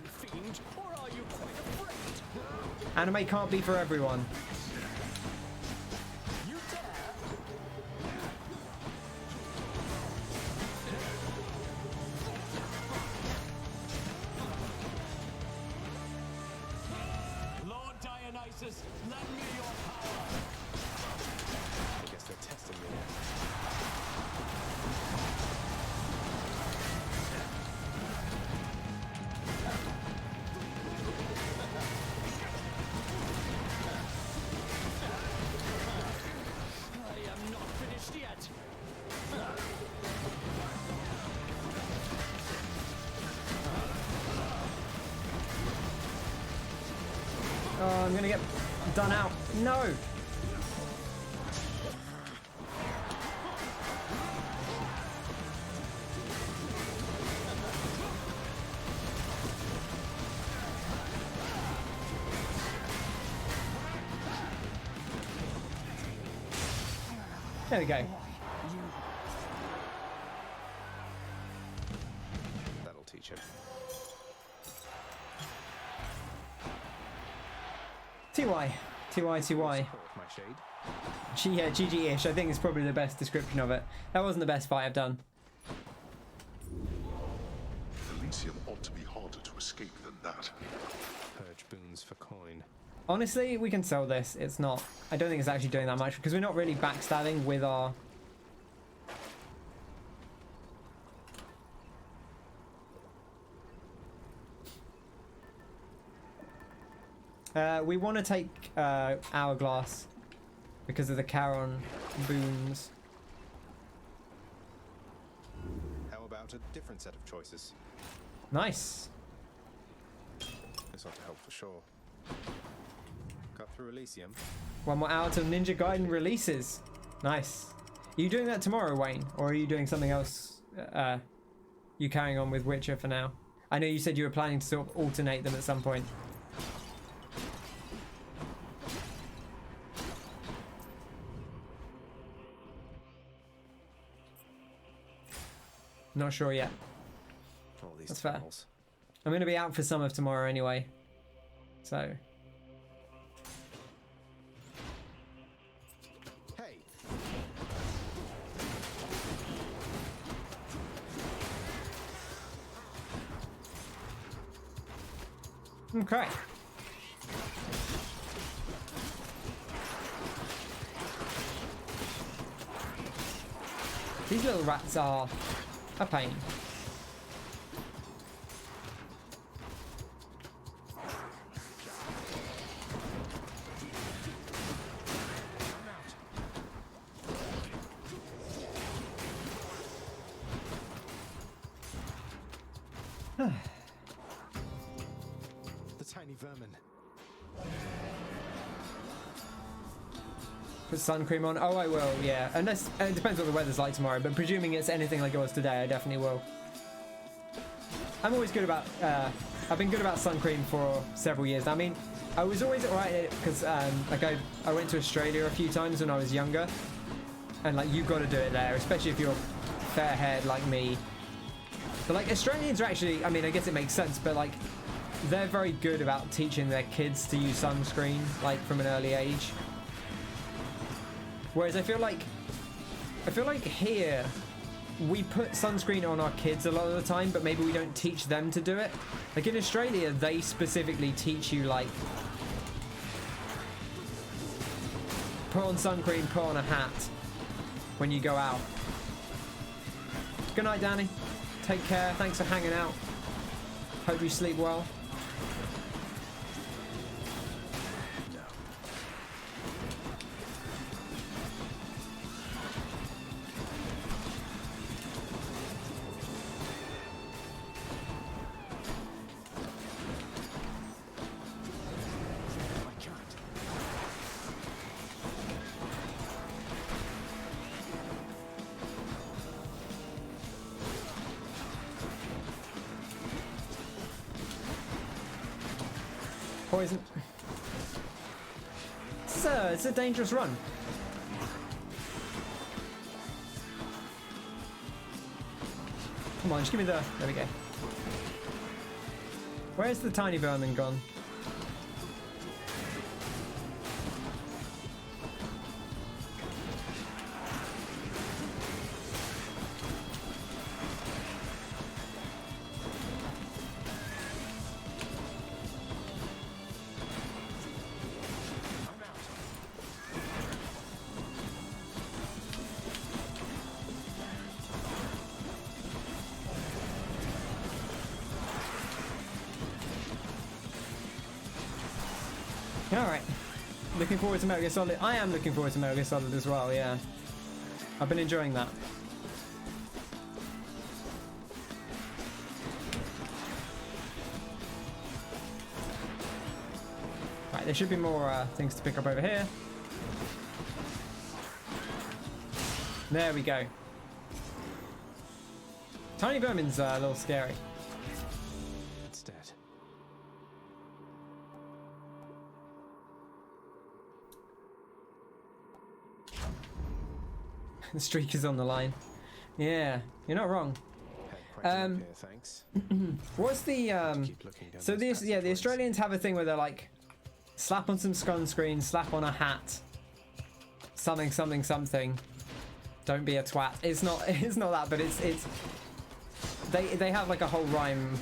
Anime can't be for everyone. Lord Dionysus, lend me your power. I guess they're testing me. Oh, I'm gonna get done out. No! There we go. That'll teach him. TY. TY. Support, my shade. Yeah, GG-ish. I think is probably the best description of it. That wasn't the best fight I've done. Elysium ought to be harder to escape than that. Purge boons for coin. Honestly, we can sell this. It's not... I don't think it's actually doing that much because we're not really backstabbing with our... we want to take Hourglass because of the Charon boons. How about a different set of choices? Nice. This ought to help for sure. Cut through Elysium. One more hour till Ninja Gaiden releases. Nice. Are you doing that tomorrow, Wayne? Or are you doing something else? You carrying on with Witcher for now? I know you said you were planning to sort of alternate them at some point. Not sure yet. All these That's fair. tunnels. I'm going to be out for some of tomorrow anyway. So... Hey. Okay. These little rats are a pain. The tiny vermin. Put sun cream on? Oh, I will, yeah. Unless, it depends what the weather's like tomorrow, but presuming it's anything like it was today, I definitely will. I'm always good about, I've been good about sun cream for several years. I mean, I was always alright because, like, I went to Australia a few times when I was younger, and, like, you've got to do it there, especially if you're fair-haired like me. But, like, Australians are actually, I mean, I guess it makes sense, but, like, they're very good about teaching their kids to use sunscreen, like, from an early age. Whereas I feel like here we put sunscreen on our kids a lot of the time, but maybe we don't teach them to do it. Like in Australia, they specifically teach you like put on sun cream, put on a hat when you go out. Good night, Danny. Take care. Thanks for hanging out. Hope you sleep well. Poison. It's a dangerous run. Come on, just give me the... There we go. Where's the tiny vermin gone? Alright. Looking forward to Metal Gear Solid. I am looking forward to Metal Gear Solid as well, yeah. I've been enjoying that. Right, there should be more things to pick up over here. There we go. Tiny vermin's a little scary. It's dead. The streak is on the line. Yeah, you're not wrong. Thanks. What's the so this the Australians have a thing where they're like slap on some sunscreen, slap on a hat, something. Don't be a twat. It's not that, but it's they have like a whole rhyme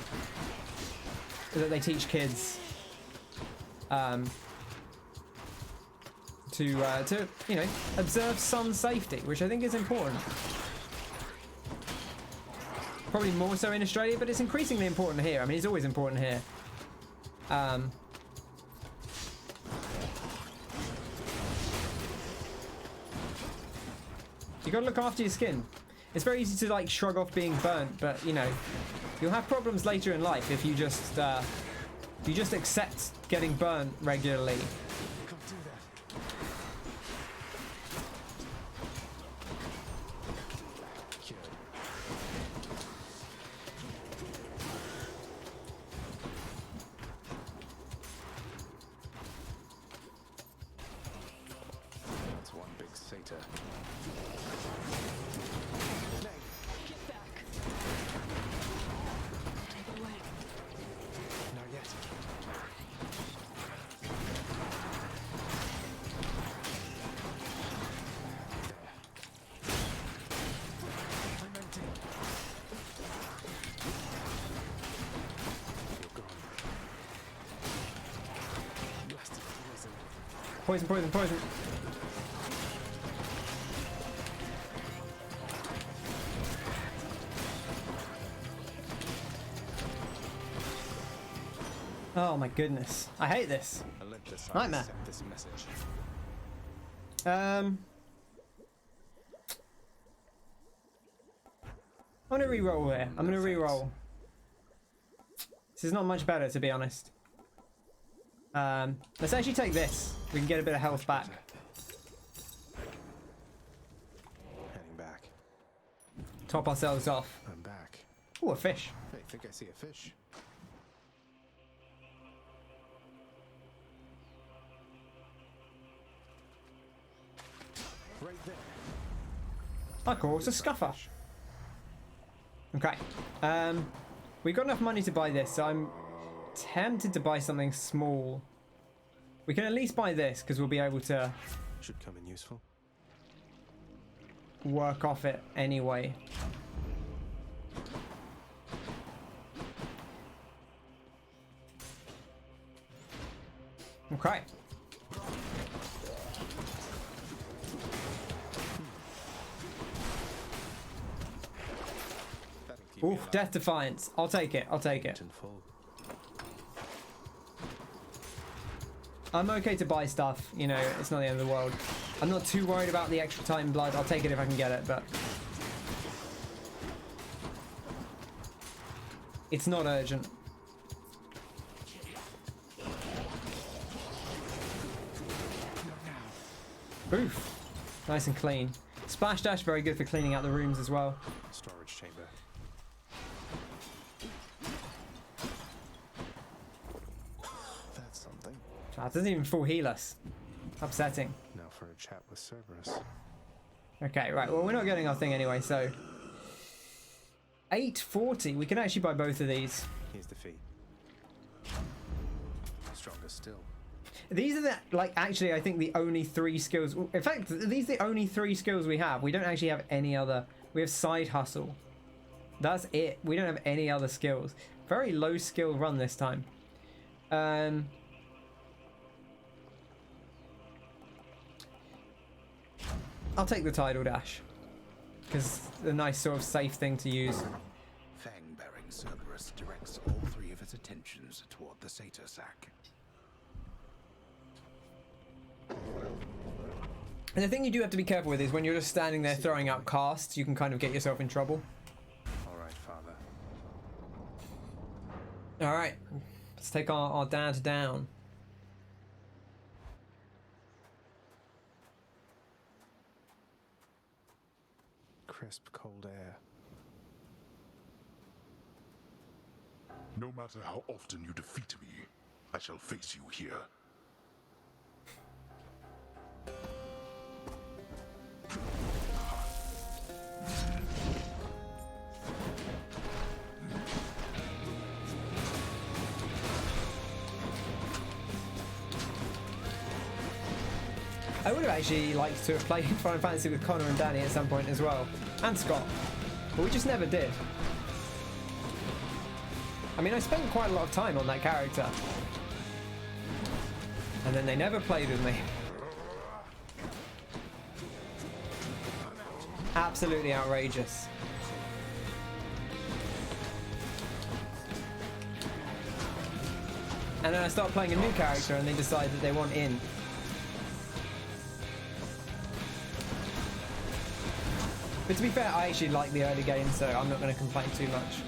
that they teach kids to you know, observe sun safety, which I think is important. Probably more so in Australia, but it's increasingly important here. I mean, it's always important here. You gotta look after your skin. It's very easy to like shrug off being burnt, but you know, you'll have problems later in life if you just accept getting burnt regularly. Poison. Oh my goodness. I hate this. Nightmare. This message. I'm gonna reroll here. I'm gonna reroll. This is not much better, to be honest. Let's actually take this. We can get a bit of health back. Heading back. Top ourselves off. I'm back. Oh, a fish. I think I see a fish. Right there. Oh, cool. It's a scuffer. Okay. We've got enough money to buy this, so I'm tempted to buy something small. We can at least buy this because we'll be able to should come in useful. Work off it anyway. Okay. Oof, Death Defiance. I'll take it. I'm okay to buy stuff, you know, it's not the end of the world. I'm not too worried about the extra Titan blood. I'll take it if I can get it, but it's not urgent. Oof. Nice and clean. Splash Dash, very good for cleaning out the rooms as well. Storage chamber. That's something. That doesn't even full heal us. Upsetting. Now for a chat with Cerberus. Okay, right. Well, we're not getting our thing anyway, so 840. We can actually buy both of these. Here's the fee. Stronger still. These are the, like, actually, I think the only 3 skills. In fact, these are the only 3 skills we have. We don't actually have any other. We have side hustle. That's it. We don't have any other skills. Very low skill run this time. I'll take the tidal dash because it's a nice sort of safe thing to use. Fang-bearing Cerberus directs all 3 of its attentions toward the satyr sack. And the thing you do have to be careful with is when you're just standing there throwing out casts, you can kind of get yourself in trouble. Alright, Father. Alright, let's take our dad down. Crisp, cold air. No matter how often you defeat me, I shall face you here. I would have actually liked to have played Final Fantasy with Connor and Danny at some point as well, and Scott, but we just never did. I mean, I spent quite a lot of time on that character, and then they never played with me. Absolutely outrageous. And then I start playing a new character and they decide that they want in. But to be fair, I actually like the early game, so I'm not going to complain too much.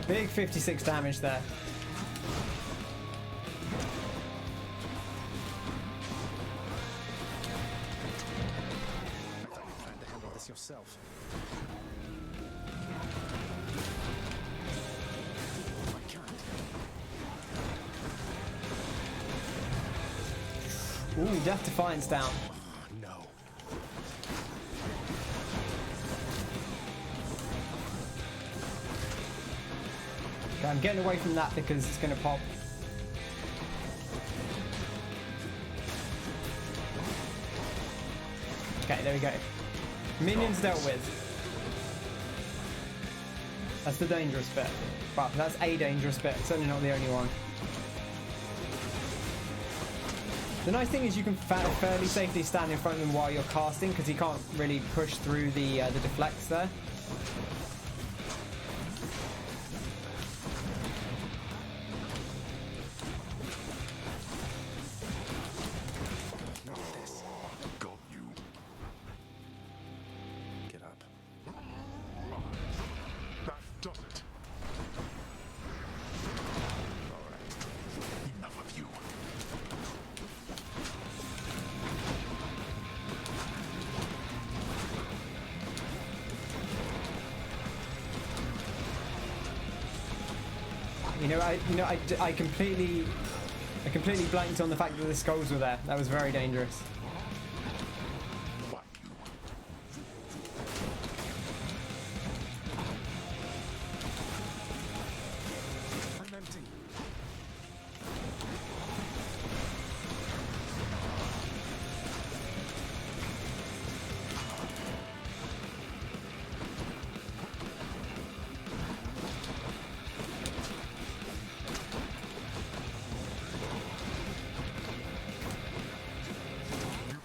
Big 56 damage there. I thought you planned to handle this yourself. I can't. Ooh, Death Defiance down. No. Okay, I'm getting away from that because it's going to pop. Okay, there we go. Minions dealt with. That's the dangerous bit. Well, that's a dangerous bit, certainly not the only one. The nice thing is you can fairly safely stand in front of him while you're casting because he can't really push through the deflects there. I completely blanked on the fact that the skulls were there. That was very dangerous. I'm empty.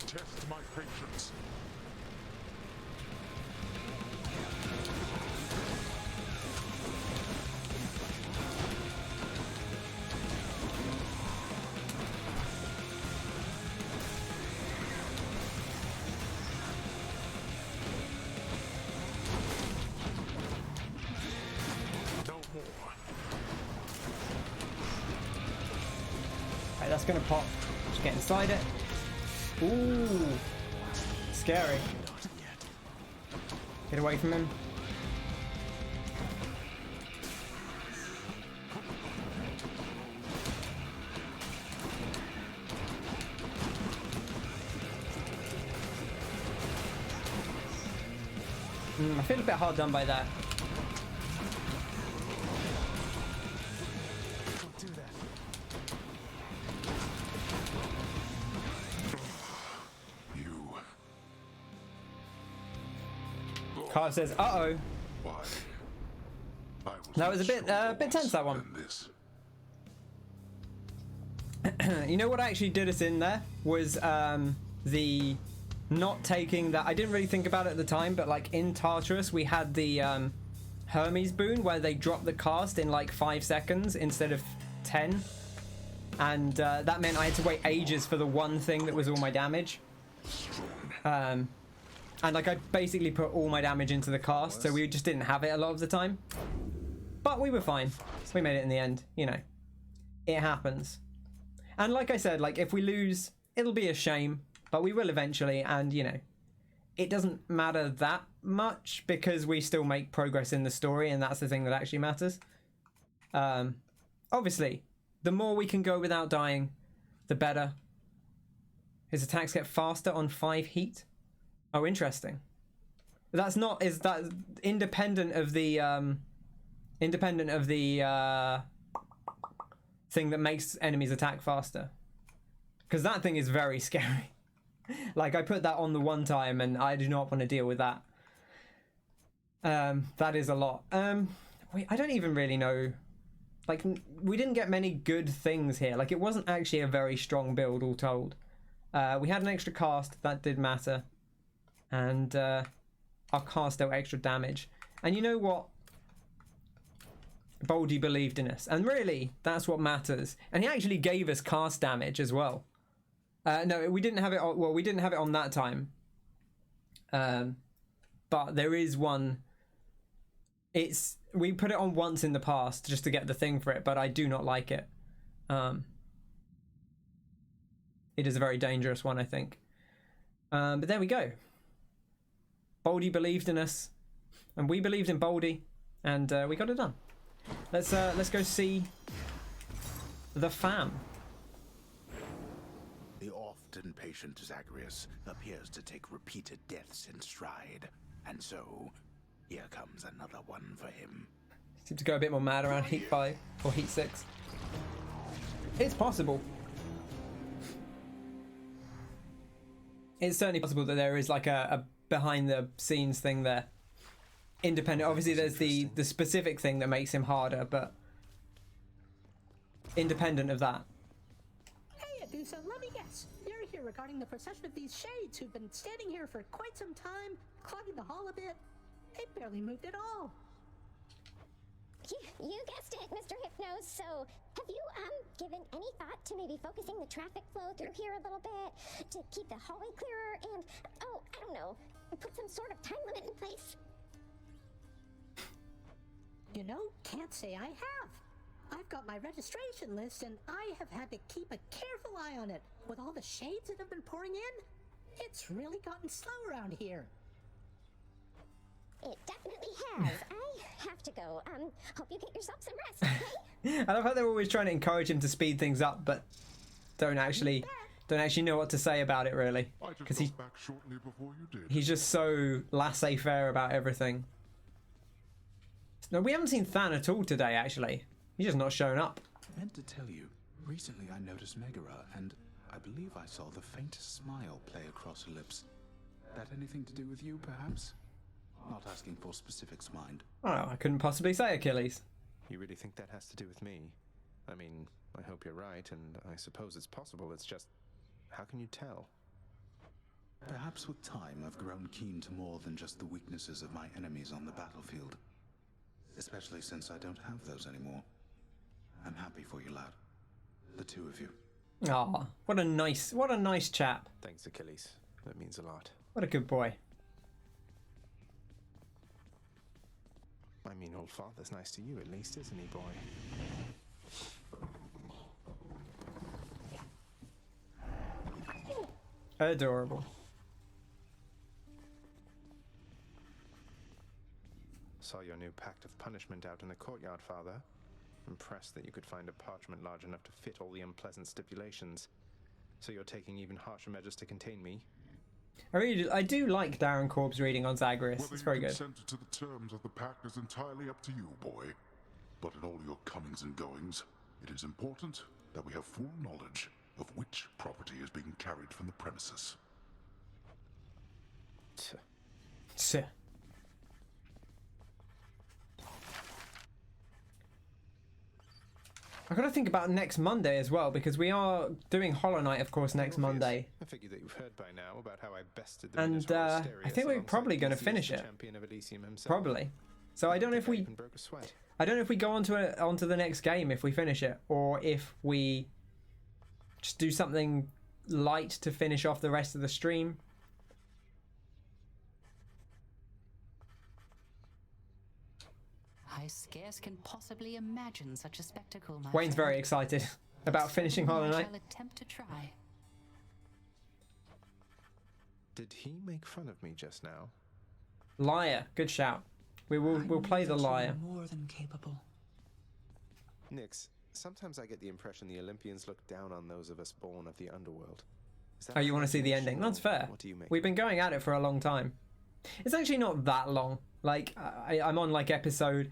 Test my patience. No more. Right, that's gonna pop. Just get inside it. Ooh, scary. Get away from him. I feel a bit hard done by that. Don't do that. Carl says, "Uh-oh." Why? That was a bit tense, that one. You know what actually did us in there was the not taking that. I didn't really think about it at the time, but like in Tartarus, we had the Hermes boon where they dropped the cast in like 5 seconds instead of 10, and that meant I had to wait ages for the one thing that was all my damage. And like I basically put all my damage into the cast, so we just didn't have it a lot of the time. But we were fine. We made it in the end, you know. It happens. And like I said, like if we lose, it'll be a shame, but we will eventually, and you know, it doesn't matter that much because we still make progress in the story, and that's the thing that actually matters. Obviously, the more we can go without dying, the better. His attacks get faster on 5 heat. Oh, interesting. That's not, is that independent of the thing that makes enemies attack faster? Because that thing is very scary. Like, I put that on the one time and I do not want to deal with that. That is a lot. Wait, I don't even really know. Like, we didn't get many good things here. Like, it wasn't actually a very strong build, all told. We had an extra cast, that did matter. And our cast dealt extra damage. And you know what? Baldy believed in us. And really, that's what matters. And he actually gave us cast damage as well. No, we didn't have it on, well, we didn't have it on that time. But there is one. We put it on once in the past just to get the thing for it, but I do not like it. It is a very dangerous one, I think. But there we go. Baldy believed in us, and we believed in Baldy, and we got it done. Let's go see the fam. The often patient Zagreus appears to take repeated deaths in stride, and so here comes another one for him. Seems to go a bit more mad around Heat 5 or Heat 6. It's possible. It's certainly possible that there is like a behind the scenes thing there. Independent. Obviously, there's the specific thing that makes him harder, but independent of that. Hey, Dusa, let me guess. You're here regarding the procession of these shades who've been standing here for quite some time, clogging the hall a bit. They barely moved at all. You guessed it, Mr. Hypnos. So, have you given any thought to maybe focusing the traffic flow through here a little bit to keep the hallway clearer and, oh, I don't know, put some sort of time limit in place? You know, can't say I have. I've got my registration list and I have had to keep a careful eye on it. With all the shades that have been pouring in, it's really gotten slow around here. It definitely has. I have to go. Hope you get yourself some rest, okay? I love how they're always trying to encourage him to speed things up, but don't actually know what to say about it, really. Because he's just so laissez-faire about everything. No, we haven't seen Than at all today, actually. He's just not shown up. I meant to tell you, recently I noticed Megaera, and I believe I saw the faintest smile play across her lips. That anything to do with you, perhaps? Not asking for specifics, mind. Oh, I couldn't possibly say, Achilles. You really think that has to do with me? I mean, I hope you're right, and I suppose it's possible. It's just, how can you tell? Perhaps with time I've grown keen to more than just the weaknesses of my enemies on the battlefield. Especially since I don't have those anymore. I'm happy for you, lad. The two of you. Aw, what a nice chap. Thanks, Achilles. That means a lot. What a good boy. I mean, old father's nice to you at least, isn't he, boy? Adorable. Saw your new pact of punishment out in the courtyard, father. Impressed that you could find a parchment large enough to fit all the unpleasant stipulations. So you're taking even harsher measures to contain me? I do like Darren Korb's reading on Zagreus. It's very good. Whether you consent to the terms of the pact is entirely up to you, boy. But in all your comings and goings, it is important that we have full knowledge of which property is being carried from the premises. Tch. I've got to think about next Monday as well, because we are doing Hollow Knight, of course, next Monday. I figure that you've heard by now about how I bested the And I think we're probably going to finish it. Probably. So I don't know if we go onto the next game if we finish it, or if we just do something light to finish off the rest of the stream. I scarce can possibly imagine such a spectacle, my Wayne's friend. very excited about finishing Hollow I Knight. shall attempt to try. Did he make fun of me just now? Lyre, good shout. We'll play the lyre. More than capable. Nyx, sometimes I get the impression the Olympians look down on those of us born of the underworld. Oh, you want to see the ending? That's fair. What do you make? We've been going at it for a long time. It's actually not that long. Like, I'm on like episode...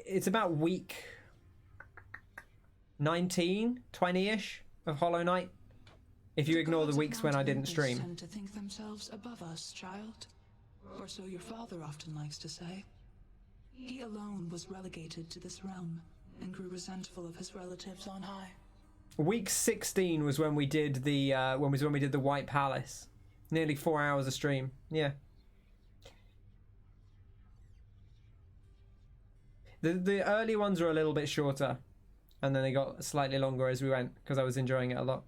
It's about week 19, 20-ish of Hollow Knight. If you ignore the weeks when I didn't stream. Tend to think themselves above us, child. Or so your father often likes to say. He alone was relegated to this realm and grew resentful of his relatives on high. Week 16 was when we did the when we did the White Palace. Nearly 4 hours of stream. Yeah. The early ones were a little bit shorter, and then they got slightly longer as we went because I was enjoying it a lot.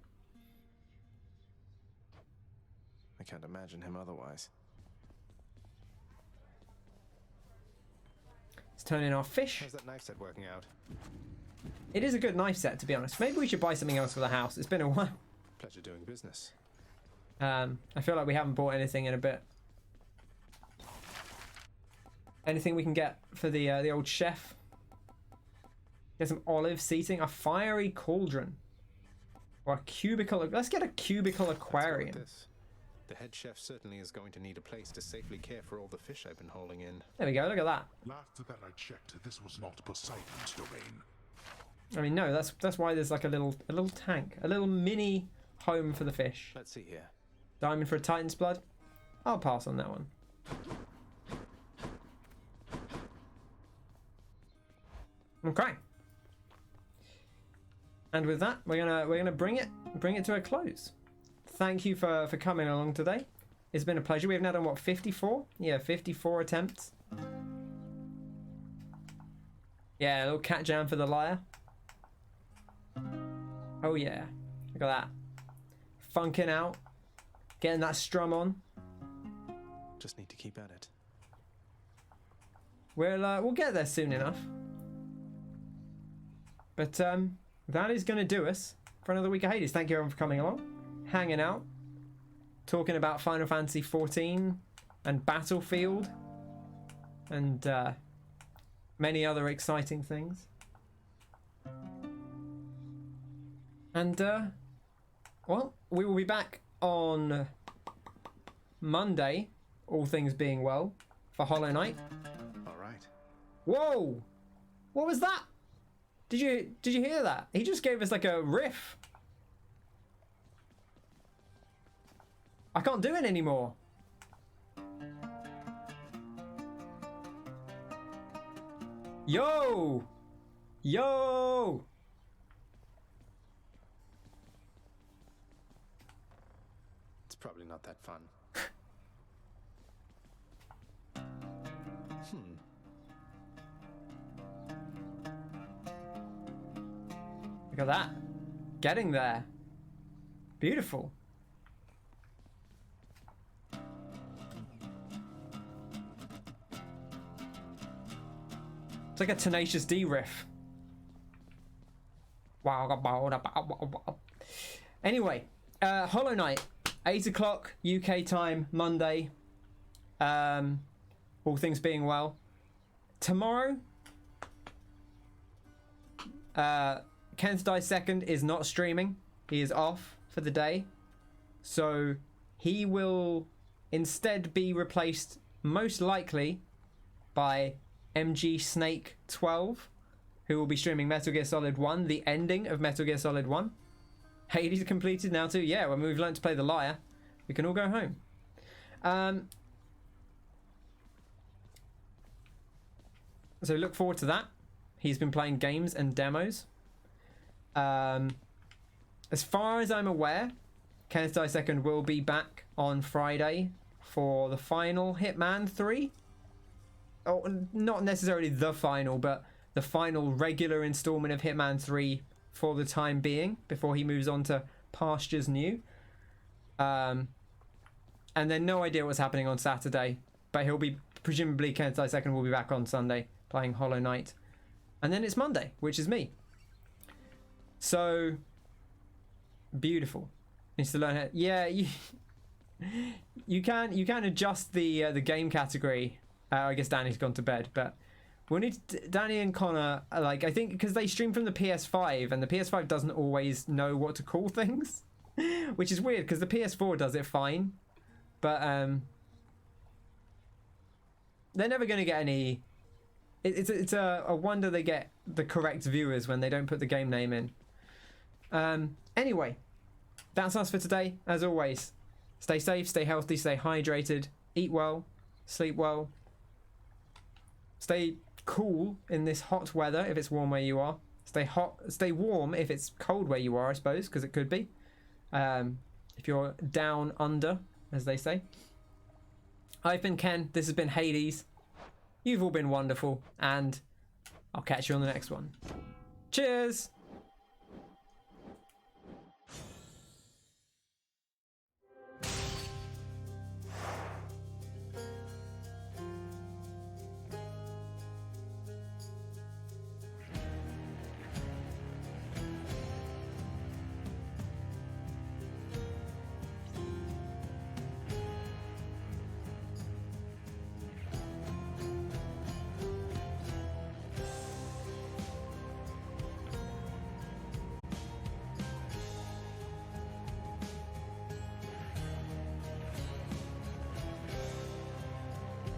I can't imagine him otherwise. Let's turn in our fish. How's that knife set working out? It is a good knife set, to be honest. Maybe we should buy something else for the house. It's been a while. Pleasure doing business. I feel like we haven't bought anything in a bit. Anything we can get for the old chef? Get some olive seating, a fiery cauldron, or a cubicle. Let's get a cubicle aquarium. The head chef certainly is going to need a place to safely care for all the fish I've been hauling in. There we go. Look at that. Last that I checked, this was not Poseidon's domain. I mean, no. That's why there's like a little tank, a little mini home for the fish. Let's see here. Diamond for a Titan's blood. I'll pass on that one. Okay. And with that, we're gonna bring it to a close. Thank you for coming along today. It's been a pleasure. We've now done what, 54? Yeah, 54 attempts. Yeah, a little cat jam for the lyre. Oh yeah, look at that. Funking out, getting that strum on. Just need to keep at it. We'll get there soon enough. But that is going to do us for another week of Hades. Thank you everyone for coming along, hanging out, talking about Final Fantasy XIV and Battlefield and many other exciting things. And well, we will be back on Monday, all things being well, for Hollow Knight. All right. Whoa! What was that? Did you hear that? He just gave us like a riff. I can't do it anymore. Yo! Yo! It's probably not that fun. Look at that. Getting there. Beautiful. It's like a Tenacious D riff. Anyway, Hollow Knight, 8 o'clock UK time, Monday. All things being well. Tomorrow, Kenneth Die Second is not streaming. He is off for the day. So he will instead be replaced most likely by MG Snake 12, who will be streaming Metal Gear Solid 1, the ending of Metal Gear Solid 1. Hades completed now too. Yeah, when we've learned to play the lyre, we can all go home. So look forward to that. He's been playing games and demos. As far as I'm aware, Kenneth Die Second will be back on Friday for the final Hitman 3. Oh, not necessarily the final, but the final regular installment of Hitman 3 for the time being, before he moves on to pastures new. And then no idea what's happening on Saturday, but he'll be, presumably Kenneth Die Second will be back on Sunday playing Hollow Knight. And then it's Monday, which is me. So beautiful. Needs to learn how. Yeah, You can adjust the game category. I guess Danny's gone to bed, but we'll need Danny and Connor. Like, I think because they stream from the PS5, and the PS5 doesn't always know what to call things, which is weird because the PS4 does it fine, but they're never going to get any. It's a wonder they get the correct viewers when they don't put the game name in. Anyway, that's us for today. As always, stay safe, stay healthy, stay hydrated, eat well, sleep well, stay cool in this hot weather if it's warm where you are. Stay warm if it's cold where you are, I suppose, because it could be. If you're down under, as they say. I've been Ken. This has been Hades. You've all been wonderful, and I'll catch you on the next one. Cheers!